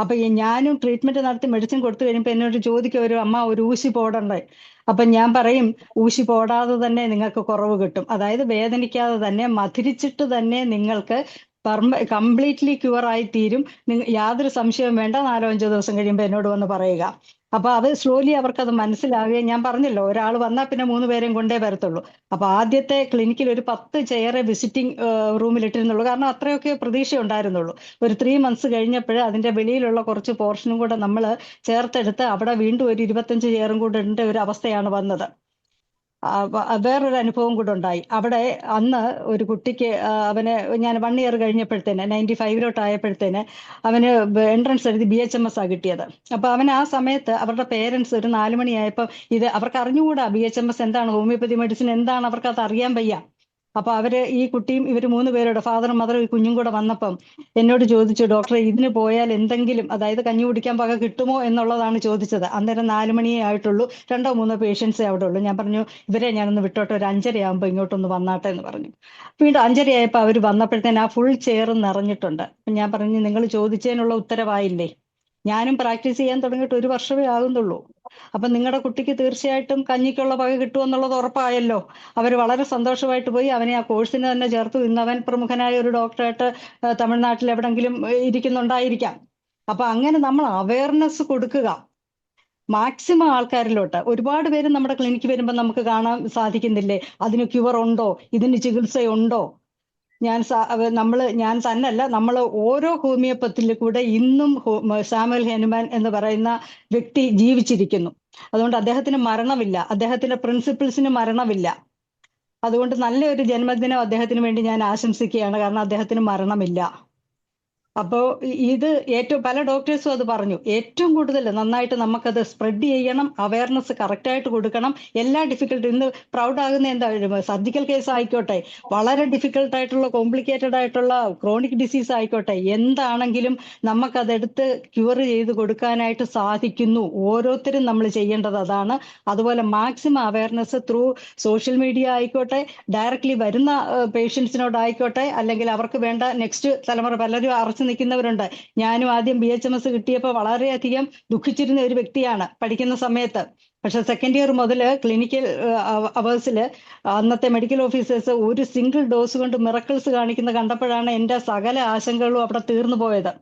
അപ്പൊ ഞാനും ട്രീറ്റ്മെന്റ് നടത്തി മെഡിസിൻ കൊടുത്തു കഴിയുമ്പോൾ എന്നോട് ചോദിക്കും, ഒരു അമ്മ ഒരു ഊശി പോടണ്ടേ? അപ്പൊ ഞാൻ പറയും, ഊശി പോടാതെ തന്നെ നിങ്ങൾക്ക് കുറവ് കിട്ടും. അതായത് വേദനിക്കാതെ തന്നെ, മധുരിച്ചിട്ട് തന്നെ നിങ്ങൾക്ക് കംപ്ലീറ്റ്ലി ക്യൂർ ആയി തീരും. യാതൊരു സംശയവും വേണ്ട. 4-5 ദിവസം കഴിയുമ്പോൾ എന്നോട് വന്ന് പറയുക. അപ്പൊ അത് സ്ലോലി അവർക്കത് മനസ്സിലാവുകയും, ഞാൻ പറഞ്ഞല്ലോ, ഒരാൾ വന്നാൽ പിന്നെ 3 പേരെയും കൊണ്ടേ വരത്തുള്ളൂ. അപ്പൊ ആദ്യത്തെ ക്ലിനിക്കിൽ ഒരു 10 ചെയറെ വിസിറ്റിംഗ് റൂമിൽ ഇട്ടിരുന്നുള്ളൂ. കാരണം അത്രയൊക്കെ പ്രതീക്ഷ ഉണ്ടായിരുന്നുള്ളൂ. ഒരു 3 months കഴിഞ്ഞപ്പോൾ അതിന്റെ വെളിയിലുള്ള കുറച്ച് പോർഷനും കൂടെ നമ്മൾ ചേർത്തെടുത്ത് അവിടെ വീണ്ടും ഒരു 25 ചെയറും കൂടെ ഇടേണ്ട ഒരു അവസ്ഥയാണ് വന്നത്. വേറൊരു അനുഭവം കൂടെ ഉണ്ടായി. അവിടെ അന്ന് ഒരു കുട്ടിക്ക് അവന് ഞാൻ 1 year കഴിഞ്ഞപ്പോഴത്തേന് 95 അവന് എൻട്രൻസ് എഴുതി BHMS ആ കിട്ടിയത്. അപ്പൊ അവൻ ആ സമയത്ത് അവരുടെ പേരൻസ് ഒരു 4 മണിയായപ്പോൾ ഇത് അവർക്ക് അറിഞ്ഞുകൂടാ, BHMS എന്താണ്, ഹോമിയോപ്പതി മെഡിസിൻ എന്താണ്, അവർക്ക് അത് അറിയാൻ വയ്യ. അപ്പൊ ഈ കുട്ടിയും ഇവർ 3 പേരോട് ഫാദറും മദറും ഈ കുഞ്ഞും കൂടെ വന്നപ്പം എന്നോട് ചോദിച്ചു, ഡോക്ടറെ ഇതിന് പോയാൽ എന്തെങ്കിലും, അതായത് കഞ്ഞി കുടിക്കാൻ പക കിട്ടുമോ എന്നുള്ളതാണ് ചോദിച്ചത്. അന്നേരം 4 മണിയേ ആയിട്ടുള്ളൂ, 2-3 പേഷ്യൻസേ അവിടെ ഉള്ളൂ. ഞാൻ പറഞ്ഞു, ഇവരെ ഞാനൊന്ന് വിട്ടോട്ടെ, ഒരു 5:30 ആകുമ്പോൾ ഇങ്ങോട്ടൊന്ന് വന്നാട്ടെ എന്ന് പറഞ്ഞു. വീണ്ടും 5:30 ആയപ്പോൾ അവർ വന്നപ്പോഴത്തേന് ആ ഫുൾ ചെയർ നിറഞ്ഞിട്ടുണ്ട്. ഞാൻ പറഞ്ഞു, നിങ്ങൾ ചോദിച്ചതിനുള്ള ഉത്തരവായില്ലേ? ഞാനും പ്രാക്ടീസ് ചെയ്യാൻ തുടങ്ങിയിട്ട് 1 വർഷമേ ആകുന്നുള്ളൂ. അപ്പൊ നിങ്ങളുടെ കുട്ടിക്ക് തീർച്ചയായിട്ടും കഞ്ഞിക്കുള്ള വക കിട്ടുമെന്നുള്ളത് ഉറപ്പായല്ലോ. അവർ വളരെ സന്തോഷമായിട്ട് പോയി അവനെ ആ കോഴ്സിന് തന്നെ ചേർത്തു. ഇന്ന് അവൻ പ്രമുഖനായ ഒരു ഡോക്ടറായിട്ട് തമിഴ്നാട്ടിൽ എവിടെങ്കിലും ഇരിക്കുന്നുണ്ടായിരിക്കാം. അപ്പൊ അങ്ങനെ നമ്മൾ അവയർനെസ് കൊടുക്കുക മാക്സിമം ആൾക്കാരിലോട്ട്. ഒരുപാട് പേര് നമ്മുടെ ക്ലിനിക്ക് വരുമ്പോൾ നമുക്ക് കാണാൻ സാധിക്കുന്നില്ലേ, അതിന് ക്യൂർ ഉണ്ടോ, ഇതിന് ചികിത്സയുണ്ടോ. ഞാൻ തന്നല്ല, നമ്മൾ ഓരോ ഹോമിയോപ്പത്തിൽ കൂടെ ഇന്നും സാമുവൽ ഹനുമാൻ എന്ന് പറയുന്ന വ്യക്തി ജീവിച്ചിരിക്കുന്നു. അതുകൊണ്ട് അദ്ദേഹത്തിന് മരണമില്ല, അദ്ദേഹത്തിന്റെ പ്രിൻസിപ്പിൾസിന് മരണമില്ല. അതുകൊണ്ട് നല്ലൊരു ജന്മദിനം അദ്ദേഹത്തിന് വേണ്ടി ഞാൻ ആശംസിക്കുകയാണ്, കാരണം അദ്ദേഹത്തിന് മരണമില്ല. അപ്പോൾ ഇത് പല ഡോക്ടേഴ്സും അത് പറഞ്ഞു, ഏറ്റവും കൂടുതൽ നന്നായിട്ട് നമുക്കത് സ്പ്രെഡ് ചെയ്യണം, അവയർനെസ് കറക്റ്റായിട്ട് കൊടുക്കണം. എല്ലാ ഡിഫിക്കൽട്ടി ഇന്ന് പ്രൗഡ് ആകുന്ന എന്താ, സർജിക്കൽ കേസ് ആയിക്കോട്ടെ, വളരെ ഡിഫിക്കൽട്ട് ആയിട്ടുള്ള കോംപ്ലിക്കേറ്റഡ് ആയിട്ടുള്ള ക്രോണിക് ഡിസീസ് ആയിക്കോട്ടെ, എന്താണെങ്കിലും നമുക്കതെടുത്ത് ക്യൂർ ചെയ്ത് കൊടുക്കാനായിട്ട് സാധിക്കുന്നു. ഓരോരുത്തരും നമ്മൾ ചെയ്യേണ്ടത് അതാണ്. അതുപോലെ maximum awareness through social media ആയിക്കോട്ടെ, ഡയറക്ട്ലി വരുന്ന പേഷ്യൻസിനോടായിക്കോട്ടെ, അല്ലെങ്കിൽ അവർക്ക് വേണ്ട നെക്സ്റ്റ് തലമുറ. പലരും അറച്ചു നിൽക്കുന്നവരുണ്ട്. ഞാനും ആദ്യം BHMS കിട്ടിയപ്പോൾ വളരെയധികം ദുഃഖിച്ചിരുന്ന ഒരു വ്യക്തിയാണ് പഠിക്കുന്ന സമയത്ത്. പക്ഷെ സെക്കൻഡ് ഇയർ മുതൽ ക്ലിനിക്കൽ അവേഴ്സിൽ അന്നത്തെ മെഡിക്കൽ ഓഫീസേഴ്സ് ഒരു സിംഗിൾ ഡോസ് കൊണ്ട് മിറക്കിൾസ് കാണിക്കുന്ന കണ്ടപ്പോഴാണ് എൻ്റെ സകല ആശങ്കകളും അവിടെ തീർന്നു പോയത്.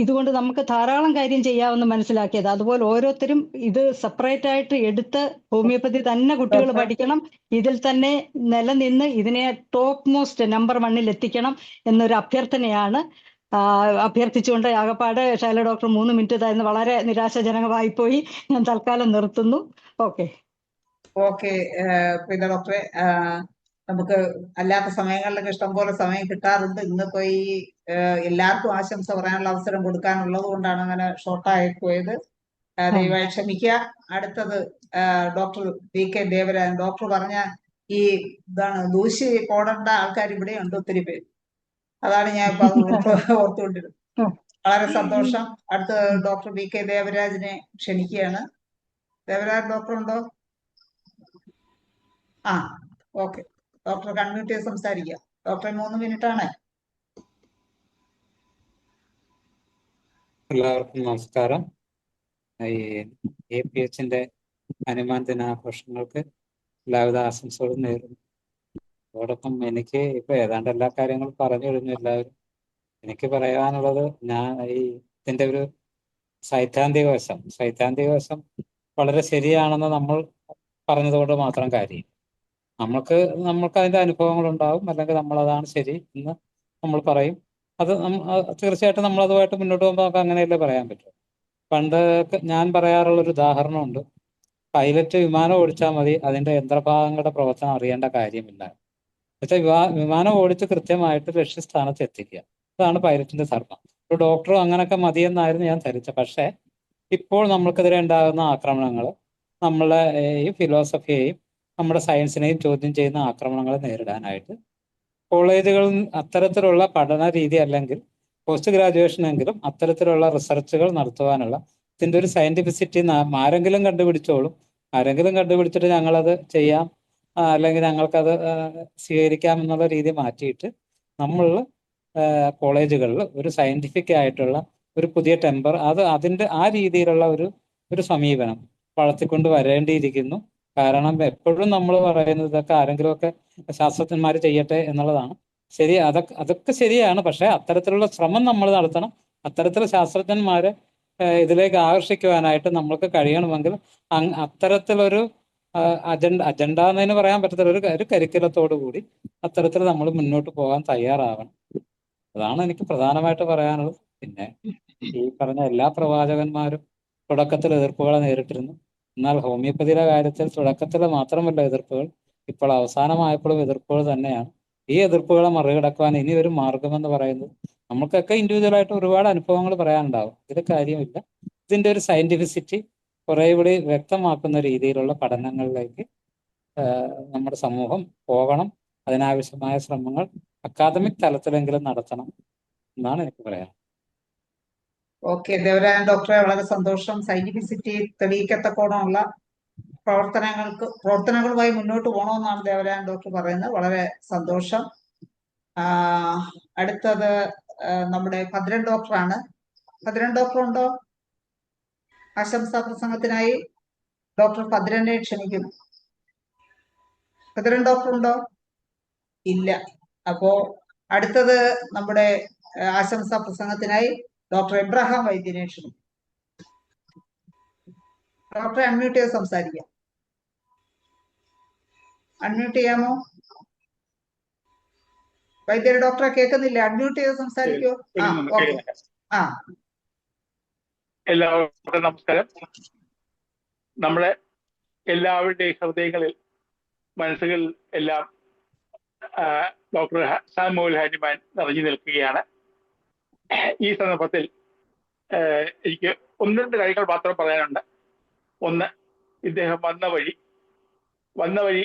ഇതുകൊണ്ട് നമുക്ക് ധാരാളം കാര്യം ചെയ്യാമെന്ന് മനസ്സിലാക്കിയത്. അതുപോലെ ഓരോരുത്തരും ഇത് സെപ്പറേറ്റ് ആയിട്ട് എടുത്ത് ഹോമിയോപ്പതി തന്നെ കുട്ടികൾ പഠിക്കണം, ഇതിൽ തന്നെ നിലനിന്ന് ഇതിനെ ടോപ്പ് മോസ്റ്റ് നമ്പർ 1 എത്തിക്കണം എന്നൊരു അഭ്യർത്ഥനയാണ് അഭ്യർത്ഥിച്ചുകൊണ്ട് ആകപ്പാട് ശൈല ഡോക്ടർ 3 മിനിറ്റ് തരുന്ന വളരെ നിരാശാജനകമായി പോയി. ഞാൻ തൽക്കാലം നിർത്തുന്നു. ഓക്കെ പിന്നെ ഡോക്ടറെ, നമുക്ക് അല്ലാത്ത സമയങ്ങളിലൊക്കെ ഇഷ്ടംപോലെ സമയം കിട്ടാറുണ്ട്. ഇന്നിപ്പോ ഈ എല്ലാവർക്കും ആശംസ പറയാനുള്ള അവസരം കൊടുക്കാനുള്ളത് കൊണ്ടാണ് അങ്ങനെ ഷോർട്ടായി പോയത്. ദയവായി ക്ഷമിക്കുക. അടുത്തത് ഡോക്ടർ VK ദേവരാജൻ. ഡോക്ടർ പറഞ്ഞ ഈ ദൂഷ്യ പോടേണ്ട ആൾക്കാർ ഇവിടെ ഉണ്ട് ഒത്തിരി പേര്. അതാണ് ഞാൻ ഇപ്പൊ ഓർത്തുകൊണ്ടിരുന്നത്. വളരെ സന്തോഷം. അടുത്ത ഡോക്ടർ VK ദേവരാജിനെ ക്ഷണിക്കുകയാണ്. ദേവരാജ് ഡോക്ടർ ഉണ്ടോ? ഓക്കെ. ഡോക്ടർ കൺമ്യൂട്ട് ചെയ്ത് സംസാരിക്കുക. ഡോക്ടറെ 3 മിനിറ്റാണ്. എല്ലാവർക്കും നമസ്കാരം. ഈ APHന്റെ ഹനുമാൻ ദിനാഘോഷങ്ങൾക്ക് എല്ലാവിധ ആശംസകളും നേരുന്നു. അതോടൊപ്പം എനിക്ക് ഇപ്പൊ ഏതാണ്ട് എല്ലാ കാര്യങ്ങളും പറഞ്ഞു കഴിഞ്ഞു എല്ലാവരും. എനിക്ക് പറയാനുള്ളത്, ഇതിന്റെ ഒരു സൈദ്ധാന്തിക വശം വളരെ ശരിയാണെന്ന് നമ്മൾ പറഞ്ഞതുകൊണ്ട് മാത്രം കാര്യം. നമ്മൾക്ക് അതിന്റെ അനുഭവങ്ങളുണ്ടാവും, അല്ലെങ്കിൽ നമ്മളതാണ് ശരി എന്ന് നമ്മൾ പറയും. അത് തീർച്ചയായിട്ടും നമ്മളതുമായിട്ട് മുന്നോട്ട് പോകുമ്പോൾ നമുക്ക് അങ്ങനെയല്ലേ പറയാൻ പറ്റും. പണ്ട് ഞാൻ പറയാറുള്ളൊരു ഉദാഹരണമുണ്ട്. പൈലറ്റ് വിമാനം ഓടിച്ചാൽ മതി, അതിന്റെ യന്ത്രഭാഗങ്ങളുടെ പ്രവർത്തനം അറിയേണ്ട കാര്യമില്ല. എന്നുവെച്ചാൽ വിമാനം ഓടിച്ച് കൃത്യമായിട്ട് ലക്ഷ്യസ്ഥാനത്ത് എത്തിക്കുക, അതാണ് പൈലറ്റിന്റെ ധർമ്മം. ഒരു ഡോക്ടറും അങ്ങനെയൊക്കെ മതിയെന്നായിരുന്നു ഞാൻ ധരിച്ചത്. പക്ഷേ ഇപ്പോൾ നമ്മൾക്കെതിരെ ഉണ്ടാകുന്ന ആക്രമണങ്ങൾ നമ്മളെ ഈ ഫിലോസഫിയെയും നമ്മുടെ സയൻസിനെയും ചോദ്യം ചെയ്യുന്ന ആക്രമണങ്ങളെ നേരിടാനായിട്ട് കോളേജുകളിൽ അത്തരത്തിലുള്ള പഠന രീതി അല്ലെങ്കിൽ പോസ്റ്റ് ഗ്രാജുവേഷൻ എങ്കിലും അത്തരത്തിലുള്ള റിസർച്ചുകൾ നടത്തുവാനുള്ള ഇതിൻ്റെ ഒരു സയന്റിഫിസിറ്റി ആരെങ്കിലും കണ്ടുപിടിച്ചോളും. ആരെങ്കിലും കണ്ടുപിടിച്ചിട്ട് ഞങ്ങളത് ചെയ്യാം, അല്ലെങ്കിൽ ഞങ്ങൾക്കത് സ്വീകരിക്കാം എന്നുള്ള രീതി മാറ്റിയിട്ട് നമ്മൾ കോളേജുകളിൽ ഒരു സയന്റിഫിക് ആയിട്ടുള്ള ഒരു പുതിയ ടെമ്പർ, അതിൻ്റെ ആ രീതിയിലുള്ള ഒരു സമീപനം വളർത്തിക്കൊണ്ട് വരേണ്ടിയിരിക്കുന്നു. കാരണം എപ്പോഴും നമ്മൾ പറയുന്നത് ഇതൊക്കെ ആരെങ്കിലുമൊക്കെ ശാസ്ത്രജ്ഞന്മാർ ചെയ്യട്ടെ എന്നുള്ളതാണ്. ശരി, അതൊക്കെ ശരിയാണ്. പക്ഷെ അത്തരത്തിലുള്ള ശ്രമം നമ്മൾ നടത്തണം. അത്തരത്തിലുള്ള ശാസ്ത്രജ്ഞന്മാരെ ഇതിലേക്ക് ആകർഷിക്കുവാനായിട്ട് നമ്മൾക്ക് കഴിയണമെങ്കിൽ അത്തരത്തിലൊരു അജണ്ട എന്നതിന് പറയാൻ പറ്റത്തില്ല, ഒരു കരിക്കുലത്തോടു കൂടി അത്തരത്തിൽ നമ്മൾ മുന്നോട്ട് പോകാൻ തയ്യാറാവണം. അതാണ് എനിക്ക് പ്രധാനമായിട്ട് പറയാനുള്ളത്. പിന്നെ ഈ പറഞ്ഞ എല്ലാ പ്രവാചകന്മാരും തുടക്കത്തിൽ എതിർപ്പുകളെ നേരിട്ടിരുന്നു. എന്നാൽ ഹോമിയോപ്പതിയുടെ കാര്യത്തിൽ തുടക്കത്തിൽ മാത്രമല്ല എതിർപ്പുകൾ, ഇപ്പോൾ അവസാനമായപ്പോഴും എതിർപ്പുകൾ തന്നെയാണ്. ഈ എതിർപ്പുകളെ മറികടക്കുവാൻ ഇനി ഒരു മാർഗമെന്ന് പറയുന്നത്, നമുക്കൊക്കെ ഇൻഡിവിജ്വലായിട്ട് ഒരുപാട് അനുഭവങ്ങൾ പറയാനുണ്ടാവും, ഇതിൽ കാര്യമില്ല. ഇതിൻ്റെ ഒരു സയന്റിഫിസിറ്റി കുറെ കൂടി വ്യക്തമാക്കുന്ന രീതിയിലുള്ള പഠനങ്ങളിലേക്ക് നമ്മുടെ സമൂഹം പോകണം. അതിനാവശ്യമായ ശ്രമങ്ങൾ അക്കാദമിക് തലത്തിലെങ്കിലും നടത്തണം എന്നാണ് എനിക്ക് പറയാൻ. ദേവരാജൻ ഡോക്ടറെ, വളരെ സന്തോഷം. സയന്റിഫിസിറ്റി തെളിയിക്കത്തക്കോണമുള്ള പ്രവർത്തനങ്ങളുമായി മുന്നോട്ട് പോകണമെന്നാണ് ദേവരാജൻ ഡോക്ടർ പറയുന്നത്. വളരെ സന്തോഷം. അടുത്തത് നമ്മുടെ ഭദ്രൻ ഡോക്ടറാണ്. ഭദ്രൻ ഡോക്ടർ ഉണ്ടോ? ആശംസാ പ്രസംഗത്തിനായി ഡോക്ടർ ഭദ്രനെ ക്ഷണിക്കുന്നു. ഭദ്രൻ ഡോക്ടർ ഉണ്ടോ? ഇല്ല. അപ്പോ അടുത്തത് നമ്മുടെ ആശംസാ പ്രസംഗത്തിനായി ഡോക്ടർ എബ്രഹാം വൈദ്യരെ ക്ഷണിക്കും. ഡോക്ടറെ അൺമ്യൂട്ട് ചെയ്ത് സംസാരിക്കാം. അൺമ്യൂട്ട് ചെയ്യാമോ? വൈദ്യരെ ഡോക്ടറെ കേൾക്കുന്നില്ല, അൺമ്യൂട്ട് ചെയ്ത് സംസാരിക്കൂ. ഓക്കെ. എല്ലാവർക്കും നമസ്കാരം. നമ്മളെ എല്ലാവരുടെയും ഹൃദയങ്ങളിൽ, മനസ്സുകളിൽ എല്ലാം ഡോക്ടർ സാമുവൽ ഹാനിമാൻ നിറഞ്ഞു നിൽക്കുകയാണ്. ഈ സന്ദർഭത്തിൽ എനിക്ക് ഒന്ന് രണ്ട് കാര്യങ്ങൾ മാത്രം പറയാനുണ്ട്. ഒന്ന്, ഇദ്ദേഹം വന്ന വഴി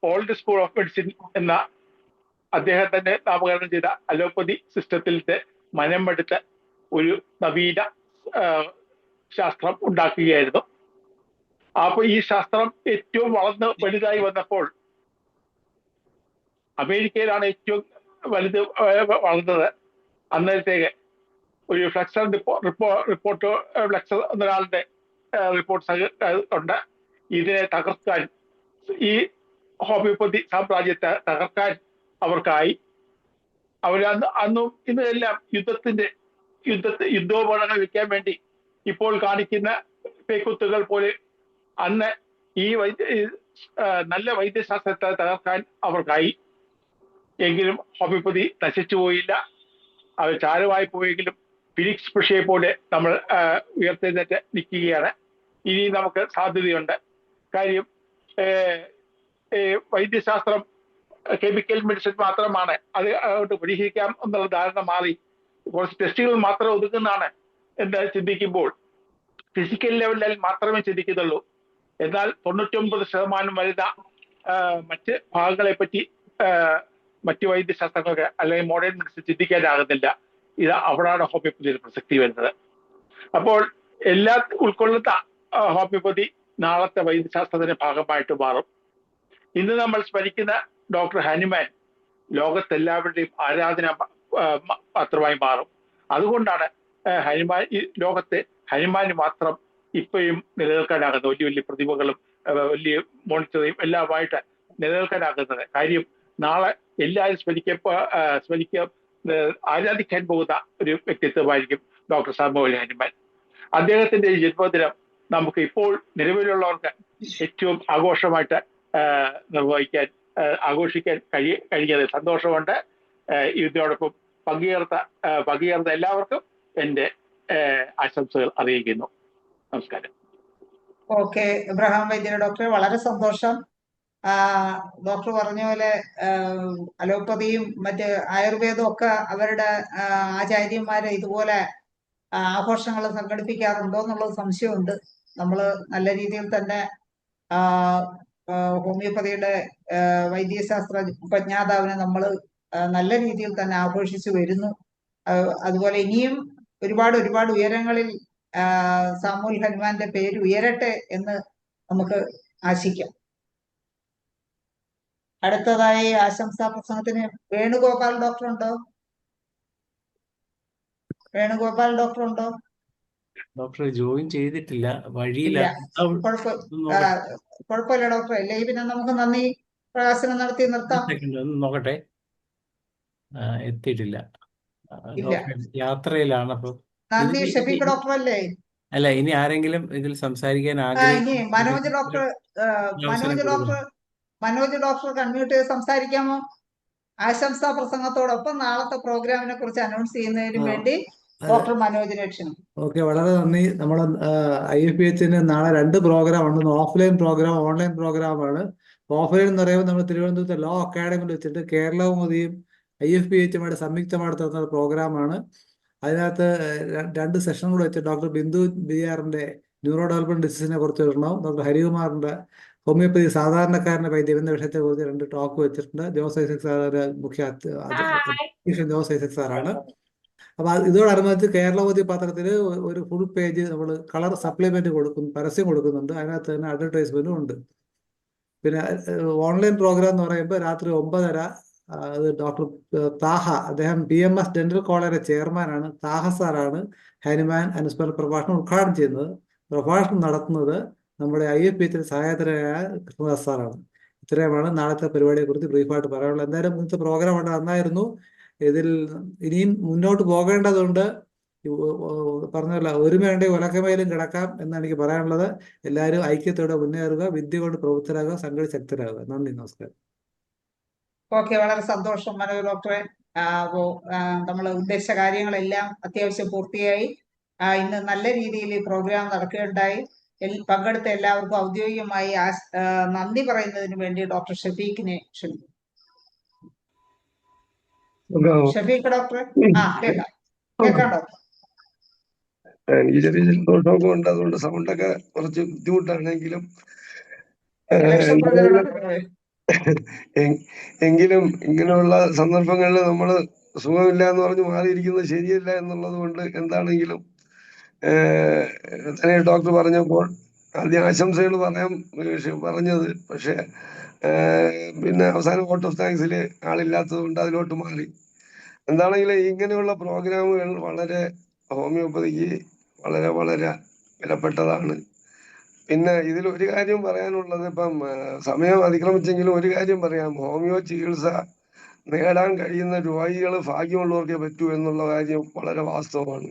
ഓൾഡ് സ്കൂൾ ഓഫ് മെഡിസിൻ എന്ന അദ്ദേഹം തന്നെ നാമകരണം ചെയ്ത അലോപ്പതി സിസ്റ്റത്തിലത്തെ മനമെടുത്ത ഒരു നവീന ശാസ്ത്രം ഉണ്ടാക്കുകയായിരുന്നു. അപ്പൊ ഈ ശാസ്ത്രം ഏറ്റവും വലുതായി വന്നപ്പോൾ അമേരിക്കയിലാണ് ഏറ്റവും വളർന്നത്. അന്നേരത്തേക്ക് ഒരു ഫ്ലെക്സർ റിപ്പോർട്ട് ഫ്ലെക്സർ എന്നൊരാളുടെ റിപ്പോർട്ട് ഉണ്ട്. ഇതിനെ തകർക്കാൻ, ഈ ഹോമിയോപ്പതി സാമ്രാജ്യത്തെ തകർക്കാൻ അവർക്കായി. അന്നും ഇന്നെല്ലാം യുദ്ധോപകരണങ്ങൾ വിൽക്കാൻ വേണ്ടി ഇപ്പോൾ കാണിക്കുന്ന പേക്കുത്തുകൾ പോലെ അന്ന് ഈ നല്ല വൈദ്യശാസ്ത്രത്തെ തകർക്കാൻ അവർക്കായി. എങ്കിലും ഹോമിയോപ്പതി നശിച്ചു പോയില്ല, അത് ചാരമായി പോയെങ്കിലും ഫിനിക്സ് പക്ഷിയെ പോലെ നമ്മൾ ഉയർത്തെഴുന്നേറ്റ് നിൽക്കുകയാണ്. ഇനി നമുക്ക് സാധ്യതയുണ്ട്. കാര്യം വൈദ്യശാസ്ത്രം കെമിക്കൽ മെഡിസിൻ മാത്രമാണ്, അത് അങ്ങോട്ട് പരിഹരിക്കാം എന്നുള്ള ധാരണ മാറി കുറച്ച് ടെസ്റ്റുകൾ മാത്രം ഒതുക്കുന്നതാണ് എന്ന് ചിന്തിക്കുമ്പോൾ ഫിസിക്കൽ ലെവലിൽ മാത്രമേ ചിന്തിക്കുന്നുള്ളൂ. എന്നാൽ 99% വരുന്ന മറ്റ് ഭാഗങ്ങളെ പറ്റി മറ്റ് വൈദ്യശാസ്ത്രങ്ങൾക്ക് അല്ലെങ്കിൽ മോഡേൺ മെഡിസിൻ ചിന്തിക്കാനാകുന്നില്ല. ഇത് അവിടാണ് ഹോമിയോപ്പതിയുടെ പ്രസക്തി വരുന്നത്. അപ്പോൾ എല്ലാം ഉൾക്കൊള്ളുന്ന ഹോമിയോപ്പതി നാളത്തെ വൈദ്യശാസ്ത്രത്തിന്റെ ഭാഗമായിട്ട് മാറും. ഇന്ന് നമ്മൾ സ്മരിക്കുന്ന ഡോക്ടർ ഹനുമാൻ ലോകത്തെല്ലാവരുടെയും ആരാധന പാത്രമായി മാറും. അതുകൊണ്ടാണ് ഹനുമാൻ ഈ ലോകത്തെ ഹനുമാന് മാത്രം ഇപ്പോഴും നിലനിൽക്കാനാകുന്നത്. വലിയ വലിയ പ്രതിമകളും വലിയ മോണിറ്ററിയും എല്ലാമായിട്ട് നിലനിൽക്കാനാകുന്നത്. കാര്യം നാളെ എല്ലാവരും ആരാധിക്കാൻ പോകുന്ന ഒരു വ്യക്തിത്വമായിരിക്കും ഡോക്ടർ സാമുവൽ ഹാനിമാൻ. അദ്ദേഹത്തിന്റെ ജന്മദിനം നമുക്ക് ഇപ്പോൾ നിലവിലുള്ളവർക്ക് ഏറ്റവും ആഘോഷമായിട്ട് ആഘോഷിക്കാൻ കഴിഞ്ഞതിൽ സന്തോഷമുണ്ട്. ഇതിനോടൊപ്പം പങ്കുചേർന്ന എല്ലാവർക്കും എൻ്റെ ആശംസകൾ അറിയിക്കുന്നു. നമസ്കാരം. ഓക്കെ, എബ്രഹാം വൈദ്യരെ ഡോക്ടറെ, വളരെ സന്തോഷം. ഡോക്ടർ പറഞ്ഞ പോലെ അലോപ്പതിയും മറ്റ് ആയുർവേദവും ഒക്കെ അവരുടെ ആചാര്യന്മാരെ ഇതുപോലെ ആഘോഷങ്ങൾ സംഘടിപ്പിക്കാറുണ്ടോ എന്നുള്ളത് സംശയമുണ്ട്. നമ്മൾ നല്ല രീതിയിൽ തന്നെ ഹോമിയോപ്പതിയുടെ വൈദ്യശാസ്ത്ര ഉപജ്ഞാതാവിനെ നമ്മൾ നല്ല രീതിയിൽ തന്നെ ആഘോഷിച്ചു വരുന്നു. അതുപോലെ ഇനിയും ഒരുപാട് ഉയരങ്ങളിൽ സാമുവൽ ഹനുമാന്റെ പേര് ഉയരട്ടെ എന്ന് നമുക്ക് ആശിക്കാം. അടുത്തതായി ആശംസാ പ്രസംഗത്തിന് വേണുഗോപാൽ ഡോക്ടർ ഉണ്ടോ? വേണുഗോപാൽ ഡോക്ടർ ഉണ്ടോ? ഡോക്ടർ ജോയിൻ ചെയ്തിട്ടില്ല, വഴിയില്ല. കുഴപ്പമില്ല ഡോക്ടർ. അല്ലേ പിന്നെ നമുക്ക് നന്ദി പ്രകാശനം നടത്തി നിർത്താം. ഒന്ന് നോക്കട്ടെ, എത്തിയിട്ടില്ല, യാത്രയിലാണ്. അപ്പൊ നന്ദി ഷഫീഖ് ഡോക്ടർ അല്ലേ? അല്ല, ഇനി ആരെങ്കിലും ഇതിൽ സംസാരിക്കാൻ ഇനി മനോജ് ഡോക്ടർ അൺമ്യൂട്ട് ചെയ്ത് സംസാരിക്കാമോ? ആശംസാ പ്രസംഗത്തോടൊപ്പം നാളത്തെ പ്രോഗ്രാമിനെ കുറിച്ച് അനൗൺസ് ചെയ്യുന്നതിന് വേണ്ടി ഡോക്ടർ മനോജിനെ ക്ഷണിക്കും. ഓക്കെ, വളരെ നന്ദി. നമ്മൾ IFPHന് നാളെ 2 പ്രോഗ്രാം ഉണ്ട്. ഓഫ്ലൈൻ പ്രോഗ്രാം, ഓൺലൈൻ പ്രോഗ്രാമാണ്. ഓഫ്ലൈൻ എന്ന് പറയുമ്പോൾ നമ്മൾ തിരുവനന്തപുരത്തെ ലോ അക്കാഡമിയിൽ വെച്ചിട്ട് കേരളകൗമുദിയും IFPHുമായിട്ട് സംയുക്തമായിട്ട് നടത്തുന്ന പ്രോഗ്രാമാണ്. അതിനകത്ത് 2 സെഷനുകൾ വെച്ച് ഡോക്ടർ ബിന്ദു BRന്റെ ന്യൂറോ ഡെവലപ്മെന്റ് ഡിസീസിനെ കുറിച്ച് വരണം, ഡോക്ടർ ഹരികുമാറിന്റെ ഹോമിയോപ്പതി സാധാരണക്കാരന്റെ വൈദ്യം എന്ന വിഷയത്തെ കുറിച്ച് 2 ടോക്ക് വെച്ചിട്ടുണ്ട്. ജോസ് ഐസക് സാർ മുഖ്യ ജോസ് ഐസക് സാറാണ്. അപ്പൊ ഇതോടനുബന്ധിച്ച് കേരളകൗമുദി പത്രത്തിൽ ഒരു ഫുൾ പേജ് നമ്മൾ കളർ സപ്ലിമെന്റ് പരസ്യം കൊടുക്കുന്നുണ്ട്. അതിനകത്ത് തന്നെ അഡ്വർടൈസ്മെന്റും ഉണ്ട്. പിന്നെ ഓൺലൈൻ പ്രോഗ്രാം എന്ന് പറയുമ്പോൾ രാത്രി 9:30 അത് ഡോക്ടർ താഹ, അദ്ദേഹം PMS ഡെന്റൽ കോളേജിലെ ചെയർമാനാണ്. താഹ സാറാണ് ഹനുമാൻ അനുസ്മരണ പ്രഭാഷണം ഉദ്ഘാടനം ചെയ്യുന്നത്. പ്രഭാഷണം നടത്തുന്നത് നമ്മുടെ IFPHന്റെ സഹായകരായ കൃഷ്ണദാസ് സാറാണ്. ഇത്രയുമാണ് നാളത്തെ പരിപാടിയെ കുറിച്ച് ബ്രീഫായിട്ട് പറയാനുള്ളത്. എന്തായാലും ഇന്നത്തെ പ്രോഗ്രാം വളരെ നന്നായിരുന്നു. ഇതിൽ ഇനിയും മുന്നോട്ട് പോകേണ്ടതുണ്ട്. പറഞ്ഞല്ല ഒരുമയുണ്ടെ ഉലക്കമേലും കിടക്കാം എന്നാണ് എനിക്ക് പറയാനുള്ളത്. എല്ലാവരും ഐക്യത്തോടെ മുന്നേറുക, വിദ്യ കൊണ്ട് പ്രവൃത്തരാകുക, സംഘടിത ശക്തരാകുക. നന്ദി, നമസ്കാരം. ഓക്കെ, വളരെ സന്തോഷം മനോജ് ഡോക്ടറെ. നമ്മൾ ഉദ്ദേശിച്ച കാര്യങ്ങളെല്ലാം അത്യാവശ്യം പൂർത്തിയായി. ഇന്ന് നല്ല രീതിയിൽ ഈ പ്രോഗ്രാം നടക്കുകയുണ്ടായി. പങ്കെടുത്ത എല്ലാവർക്കും ഔദ്യോഗികമായി നന്ദി പറയുന്നതിന് വേണ്ടി ഡോക്ടർ ഷഫീഖിനെ ക്ഷണിക്കുന്നു. ഷഫീഖ് ഡോക്ടറെ. കേൾക്കാം ഡോക്ടർ. എനിക്ക് ചെറിയ സന്തോഷമൊക്കെ ഉണ്ട്, അതുകൊണ്ട് സൗണ്ടൊക്കെ കുറച്ച് ബുദ്ധിമുട്ടാണെങ്കിലും എങ്കിലും ഇങ്ങനെയുള്ള സന്ദർഭങ്ങളിൽ നമ്മൾ സുഖമില്ല എന്ന് പറഞ്ഞ് മാറിയിരിക്കുന്നത് ശരിയല്ല എന്നുള്ളത് കൊണ്ട് എന്താണെങ്കിലും തന്നെ ഡോക്ടർ പറഞ്ഞപ്പോൾ ആദ്യം ആശംസകൾ പറഞ്ഞത്, പക്ഷെ പിന്നെ അവസാനം വോട്ട് ഓഫ് താങ്ക്സിൽ ആളില്ലാത്തത് കൊണ്ട് അതിലോട്ട് മാറി. എന്താണെങ്കിലും ഇങ്ങനെയുള്ള പ്രോഗ്രാമുകൾ വളരെ ഹോമിയോപ്പതിക്ക് വളരെ വളരെ വിലപ്പെട്ടതാണ്. പിന്നെ ഇതിൽ ഒരു കാര്യം പറയാനുള്ളത്, ഇപ്പം സമയം അതിക്രമിച്ചെങ്കിലും ഒരു കാര്യം പറയാം. ഹോമിയോ ചികിത്സ നേടാൻ കഴിയുന്ന രോഗികൾ ഭാഗ്യമുള്ളവർക്കേ പറ്റൂ എന്നുള്ള കാര്യം വളരെ വാസ്തവമാണ്.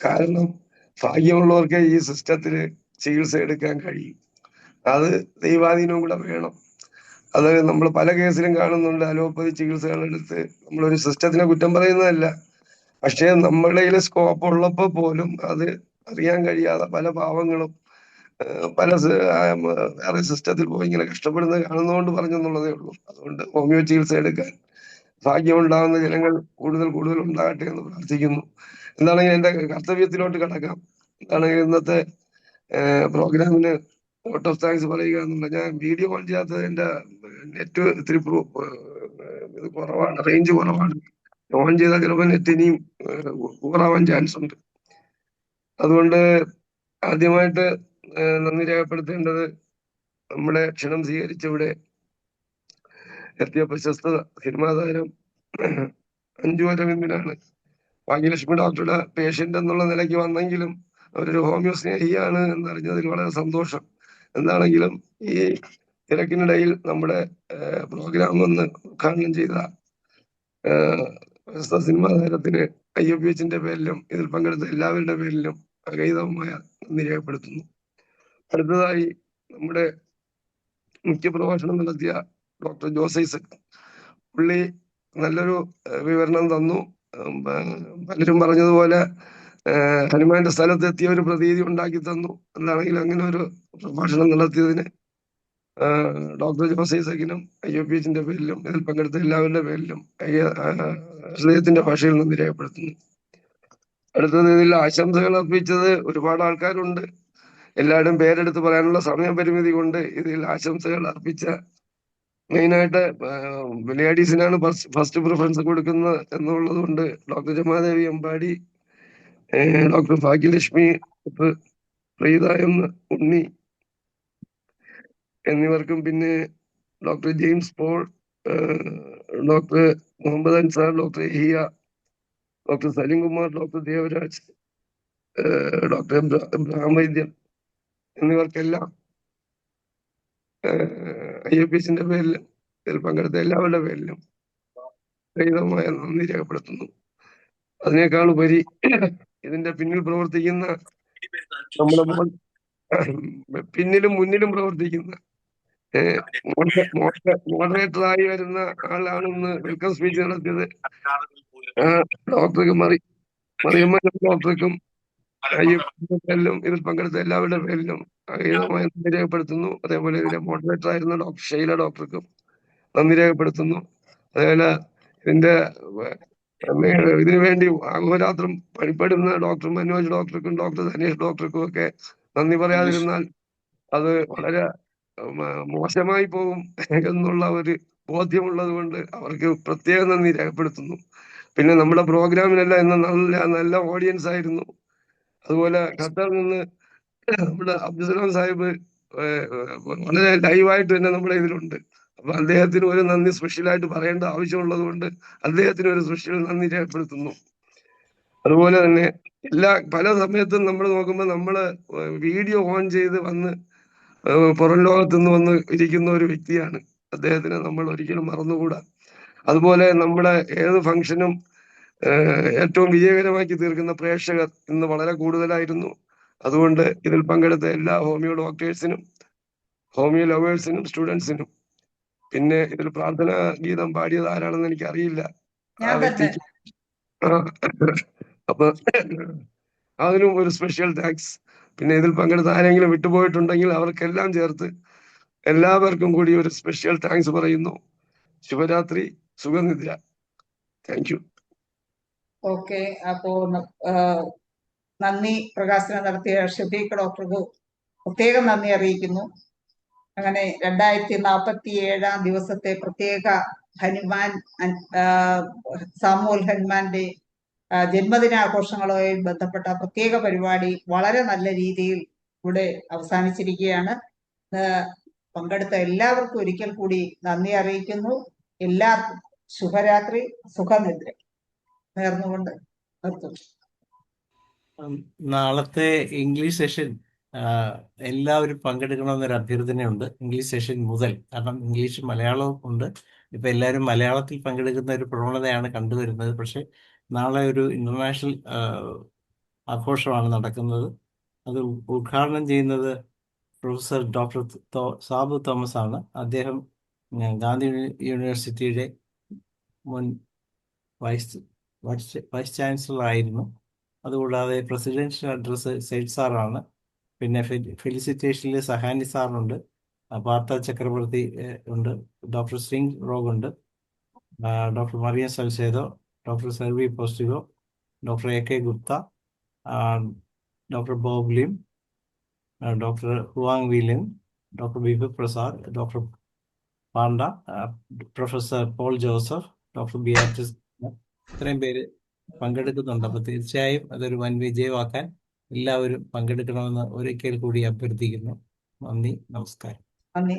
കാരണം ഭാഗ്യമുള്ളവർക്കേ ഈ സിസ്റ്റത്തിൽ ചികിത്സ എടുക്കാൻ കഴിയും. അത് ദൈവാധീനവും കൂടെ വേണം. അത് നമ്മൾ പല കേസിലും കാണുന്നുണ്ട്. അലോപ്പതി ചികിത്സകളെടുത്ത് നമ്മളൊരു സിസ്റ്റത്തിനെ കുറ്റം പറയുന്നതല്ല, പക്ഷേ നമ്മളുടെ സ്കോപ്പ് ഉള്ളപ്പോൾ പോലും അത് അറിയാൻ കഴിയാതെ പല പാവങ്ങളും പല വേറെ സിസ്റ്റത്തിൽ പോയി ഇങ്ങനെ കഷ്ടപ്പെടുന്നത് കാണുന്നതുകൊണ്ട് പറഞ്ഞെന്നുള്ളതേ ഉള്ളൂ. അതുകൊണ്ട് ഹോമിയോ ചികിത്സ എടുക്കാൻ ഭാഗ്യമുണ്ടാകുന്ന ജനങ്ങൾ കൂടുതൽ കൂടുതൽ ഉണ്ടാകട്ടെ എന്ന് പ്രാർത്ഥിക്കുന്നു. എന്താണെങ്കിൽ എന്റെ കർത്തവ്യത്തിലോട്ട് കടക്കാം. എന്താണെങ്കിൽ ഇന്നത്തെ പ്രോഗ്രാമിന് വോട്ട് ഓഫ് താങ്ക്സ് പറയുക എന്നുള്ള, ഞാൻ വീഡിയോ ഓൺ ചെയ്യാത്തത് എന്റെ നെറ്റ് ഇത്തിരി ഇത് കുറവാണ്, റേഞ്ച് കുറവാണ്. ഓൺ ചെയ്താൽ ചിലപ്പോൾ നെറ്റ് ഇനിയും കൂറാവാൻ ചാൻസ് ഉണ്ട്. അതുകൊണ്ട് ആദ്യമായിട്ട് നന്ദി രേഖപ്പെടുത്തേണ്ടത് നമ്മുടെ ക്ഷണം സ്വീകരിച്ചിവിടെ എത്തിയ പ്രശസ്ത സിനിമാ താരം അഞ്ജു അരവിന്ദനാണ്. ഭാഗ്യലക്ഷ്മി ഡോക്ടറുടെ പേഷ്യന്റ് എന്നുള്ള നിലയ്ക്ക് വന്നെങ്കിലും അവരൊരു ഹോമിയോ സ്നേഹിയാണ് എന്നറിഞ്ഞതിൽ വളരെ സന്തോഷം. എന്താണെങ്കിലും ഈ തിരക്കിനിടയിൽ നമ്മുടെ പ്രോഗ്രാം ഒന്ന് ഉദ്ഘാടനം ചെയ്ത പ്രശസ്ത സിനിമാ താരത്തിന് IFBHന്റെ പേരിലും ഇതിൽ പങ്കെടുത്ത എല്ലാവരുടെ പേരിലും അഗൈതമായ നന്ദി രേഖപ്പെടുത്തുന്നു. അടുത്തതായി നമ്മുടെ മുഖ്യപ്രഭാഷണം നടത്തിയ ഡോക്ടർ ജോസ് ഐസക്, പുള്ളി നല്ലൊരു വിവരണം തന്നു. പലരും പറഞ്ഞതുപോലെ ഹനുമാന്റെ സ്ഥലത്തെത്തിയ ഒരു പ്രതീതി ഉണ്ടാക്കി തന്നു. എന്താണെങ്കിലും അങ്ങനെ ഒരു പ്രഭാഷണം നടത്തിയതിന് ഡോക്ടർ ജോസ് ഐസക്കിനും IFBHന്റെ പേരിലും ഇതിൽ പങ്കെടുത്ത എല്ലാവരുടെ പേരിലും ഹൃദയത്തിന്റെ ഭാഷയിൽ നന്ദി രേഖപ്പെടുത്തുന്നു. അടുത്തത് ഇതിൽ ആശംസകൾ അർപ്പിച്ചത് ഒരുപാട് ആൾക്കാരുണ്ട്. എല്ലാവരും പേരെടുത്ത് പറയാനുള്ള സമയപരിമിതി കൊണ്ട് ഇതിൽ ആശംസകൾ അർപ്പിച്ച മെയിനായിട്ട് ലേഡീസിനാണ് ഫസ്റ്റ് പ്രിഫറൻസ് കൊടുക്കുന്നത് എന്നുള്ളത് കൊണ്ട് ഡോക്ടർ രമാദേവി അമ്പാടി, ഡോക്ടർ ഭാഗ്യലക്ഷ്മി, പ്രീത എന്ന ഉണ്ണി എന്നിവർക്കും, പിന്നെ doctor James Paul, doctor Muhammad Ansar, doctor Ehiya, doctor Salimkumar, doctor Devaraj, doctor Ibrahim Vaidyan എന്നിവർക്കെല്ലാം IFBHന്റെ പേരിലും ഇതിൽ പങ്കെടുത്ത എല്ലാവരുടെ പേരിലും ഹൃദയമായ നന്ദി രേഖപ്പെടുത്തുന്നു. അതിനേക്കാൾ ഉപരി ഇതിന്റെ പിന്നിൽ പ്രവർത്തിക്കുന്ന നമ്മുടെ പിന്നിലും മുന്നിലും പ്രവർത്തിക്കുന്ന മോഡറേറ്ററായി വരുന്ന ആളാണെന്ന് വെൽക്കം സ്പീച്ച് നടത്തിയത് ഡോക്ടർക്ക് മറിയമ്മ ഡോക്ടർക്കും IFBHിലും ഇതിൽ പങ്കെടുത്ത എല്ലാവരുടെ പേരിലും അഗൈതമായ നന്ദി രേഖപ്പെടുത്തുന്നു. അതേപോലെ ഇതിന്റെ മോഡറേറ്റർ ആയിരുന്ന ഡോക്ടർ ഷൈല ഡോക്ടർക്കും നന്ദി രേഖപ്പെടുത്തുന്നു. അതേപോലെ ഇതിനു വേണ്ടി അഹോരാത്രം പണിപ്പെടുന്ന ഡോക്ടർ മനോജ് ഡോക്ടർക്കും ഡോക്ടർ ധനേഷ് ഡോക്ടർക്കും ഒക്കെ നന്ദി പറയാതിരുന്നാൽ അത് വളരെ മോശമായി പോകും എന്നുള്ള ഒരു ബോധ്യമുള്ളത് കൊണ്ട് അവർക്ക് പ്രത്യേക നന്ദി രേഖപ്പെടുത്തുന്നു. പിന്നെ നമ്മുടെ പ്രോഗ്രാമിനെല്ലാം ഇന്ന് നല്ല ഓഡിയൻസ് ആയിരുന്നു. അതുപോലെ ഖത്തറിൽ നിന്ന് നമ്മുടെ അബ്ദുസലാം സാഹിബ് വളരെ ലൈവായിട്ട് തന്നെ നമ്മുടെ ഇതിലുണ്ട്. അപ്പൊ അദ്ദേഹത്തിന് ഒരു നന്ദി സ്പെഷ്യലായിട്ട് പറയേണ്ട ആവശ്യമുള്ളത് കൊണ്ട് അദ്ദേഹത്തിന് ഒരു സ്പെഷ്യൽ നന്ദി രേഖപ്പെടുത്തുന്നു. അതുപോലെ തന്നെ പല സമയത്തും നമ്മൾ നോക്കുമ്പോൾ നമ്മള് വീഡിയോ ഓൺ ചെയ്ത് വന്ന് പുറം ലോകത്തുനിന്ന് വന്ന് ഇരിക്കുന്ന ഒരു വ്യക്തിയാണ്. അദ്ദേഹത്തിനെ നമ്മൾ ഒരിക്കലും മറന്നുകൂടാ. അതുപോലെ നമ്മുടെ ഏത് ഫംഗ്ഷനും ഏറ്റവും വിജയകരമാക്കി തീർക്കുന്ന പ്രേക്ഷകർ ഇന്ന് വളരെ കൂടുതലായിരുന്നു. അതുകൊണ്ട് ഇതിൽ പങ്കെടുത്ത എല്ലാ ഹോമിയോ ഡോക്ടേഴ്സിനും, ഹോമിയോ ലവേഴ്സിനും, സ്റ്റുഡൻസിനും, പിന്നെ ഇതിൽ പ്രാർത്ഥനാ ഗീതം പാടിയത് ആരാണെന്ന് എനിക്കറിയില്ല ആ ഞാൻ തന്നെ. വ്യക്തിക്ക്. അപ്പൊ അതിനും ഒരു സ്പെഷ്യൽ താങ്ക്സ്. പിന്നെ ഇതിൽ പങ്കെടുത്ത ആരെങ്കിലും വിട്ടുപോയിട്ടുണ്ടെങ്കിൽ അവർക്കെല്ലാം ചേർത്ത് എല്ലാവർക്കും കൂടി ഒരു സ്പെഷ്യൽ താങ്ക്സ് പറയുന്നു. ശുഭരാത്രി, സുഖനിദ്ര. Thank you. ഓക്കെ, അപ്പോ നന്ദി പ്രകാശനം നടത്തിയ ഷഫീഖ് ഡോക്ടർക്ക് പ്രത്യേകം നന്ദി അറിയിക്കുന്നു. അങ്ങനെ 2047 ദിവസത്തെ പ്രത്യേക ഹനുമാൻ സാമുവൽ ഹനുമാന്റെ ജന്മദിനാഘോഷങ്ങളുമായി ബന്ധപ്പെട്ട പ്രത്യേക പരിപാടി വളരെ നല്ല രീതിയിൽ ഇവിടെ അവസാനിച്ചിരിക്കുകയാണ്. പങ്കെടുത്ത എല്ലാവർക്കും ഒരിക്കൽ കൂടി നന്ദി അറിയിക്കുന്നു. എല്ലാവർക്കും ശുഭരാത്രി, സുഖനിദ്ര നേർന്നുകൊണ്ട് നിർത്തുന്നു. നാളത്തെ ഇംഗ്ലീഷ് സെഷൻ എല്ലാവരും പങ്കെടുക്കണമെന്നൊരു അഭ്യർത്ഥനയുണ്ട്. ഇംഗ്ലീഷ് സെഷൻ മുതൽ, കാരണം ഇംഗ്ലീഷ് മലയാളവും ഉണ്ട്. ഇപ്പം എല്ലാവരും മലയാളത്തിൽ പങ്കെടുക്കുന്ന ഒരു പ്രവണതയാണ് കണ്ടുവരുന്നത്. പക്ഷേ നാളെ ഒരു ഇന്റർനാഷണൽ ആഘോഷമാണ് നടക്കുന്നത്. അത് ഉദ്ഘാടനം ചെയ്യുന്നത് പ്രൊഫസർ ഡോക്ടർ സാബു തോമസ് ആണ്. അദ്ദേഹം ഗാന്ധി യൂണിവേഴ്സിറ്റിയുടെ മുൻ വൈസ് ചാൻസലർ ആയിരുന്നു. അതുകൂടാതെ പ്രസിഡൻഷ്യൽ അഡ്രസ്സ് സെയ്ഡ് സാറാണ്. പിന്നെ ഫെലിസിറ്റേഷനിൽ സഹാനി സാറുണ്ട്, പാർത്ത ചക്രവർത്തി ഉണ്ട്, ഡോക്ടർ സിംഗ് റോഗ് ഉണ്ട്, doctor Miriam Salcedo, doctor Servi Postigo, doctor A K Gupta, doctor Bob Lim, doctor Huang വിലിൻ, doctor Bipu Prasad, doctor Panda, professor Paul Joseph, doctor Beatriz, ഇത്രയും പേര് പങ്കെടുക്കുന്നുണ്ട്. അപ്പോൾ തീർച്ചയായും അതൊരു വൻ വിജയമാക്കാൻ എല്ലാവരും പങ്കെടുക്കണമെന്ന് ഒരിക്കൽ കൂടി അഭ്യർത്ഥിക്കുന്നു. നന്ദി, നമസ്കാരം. നന്ദി.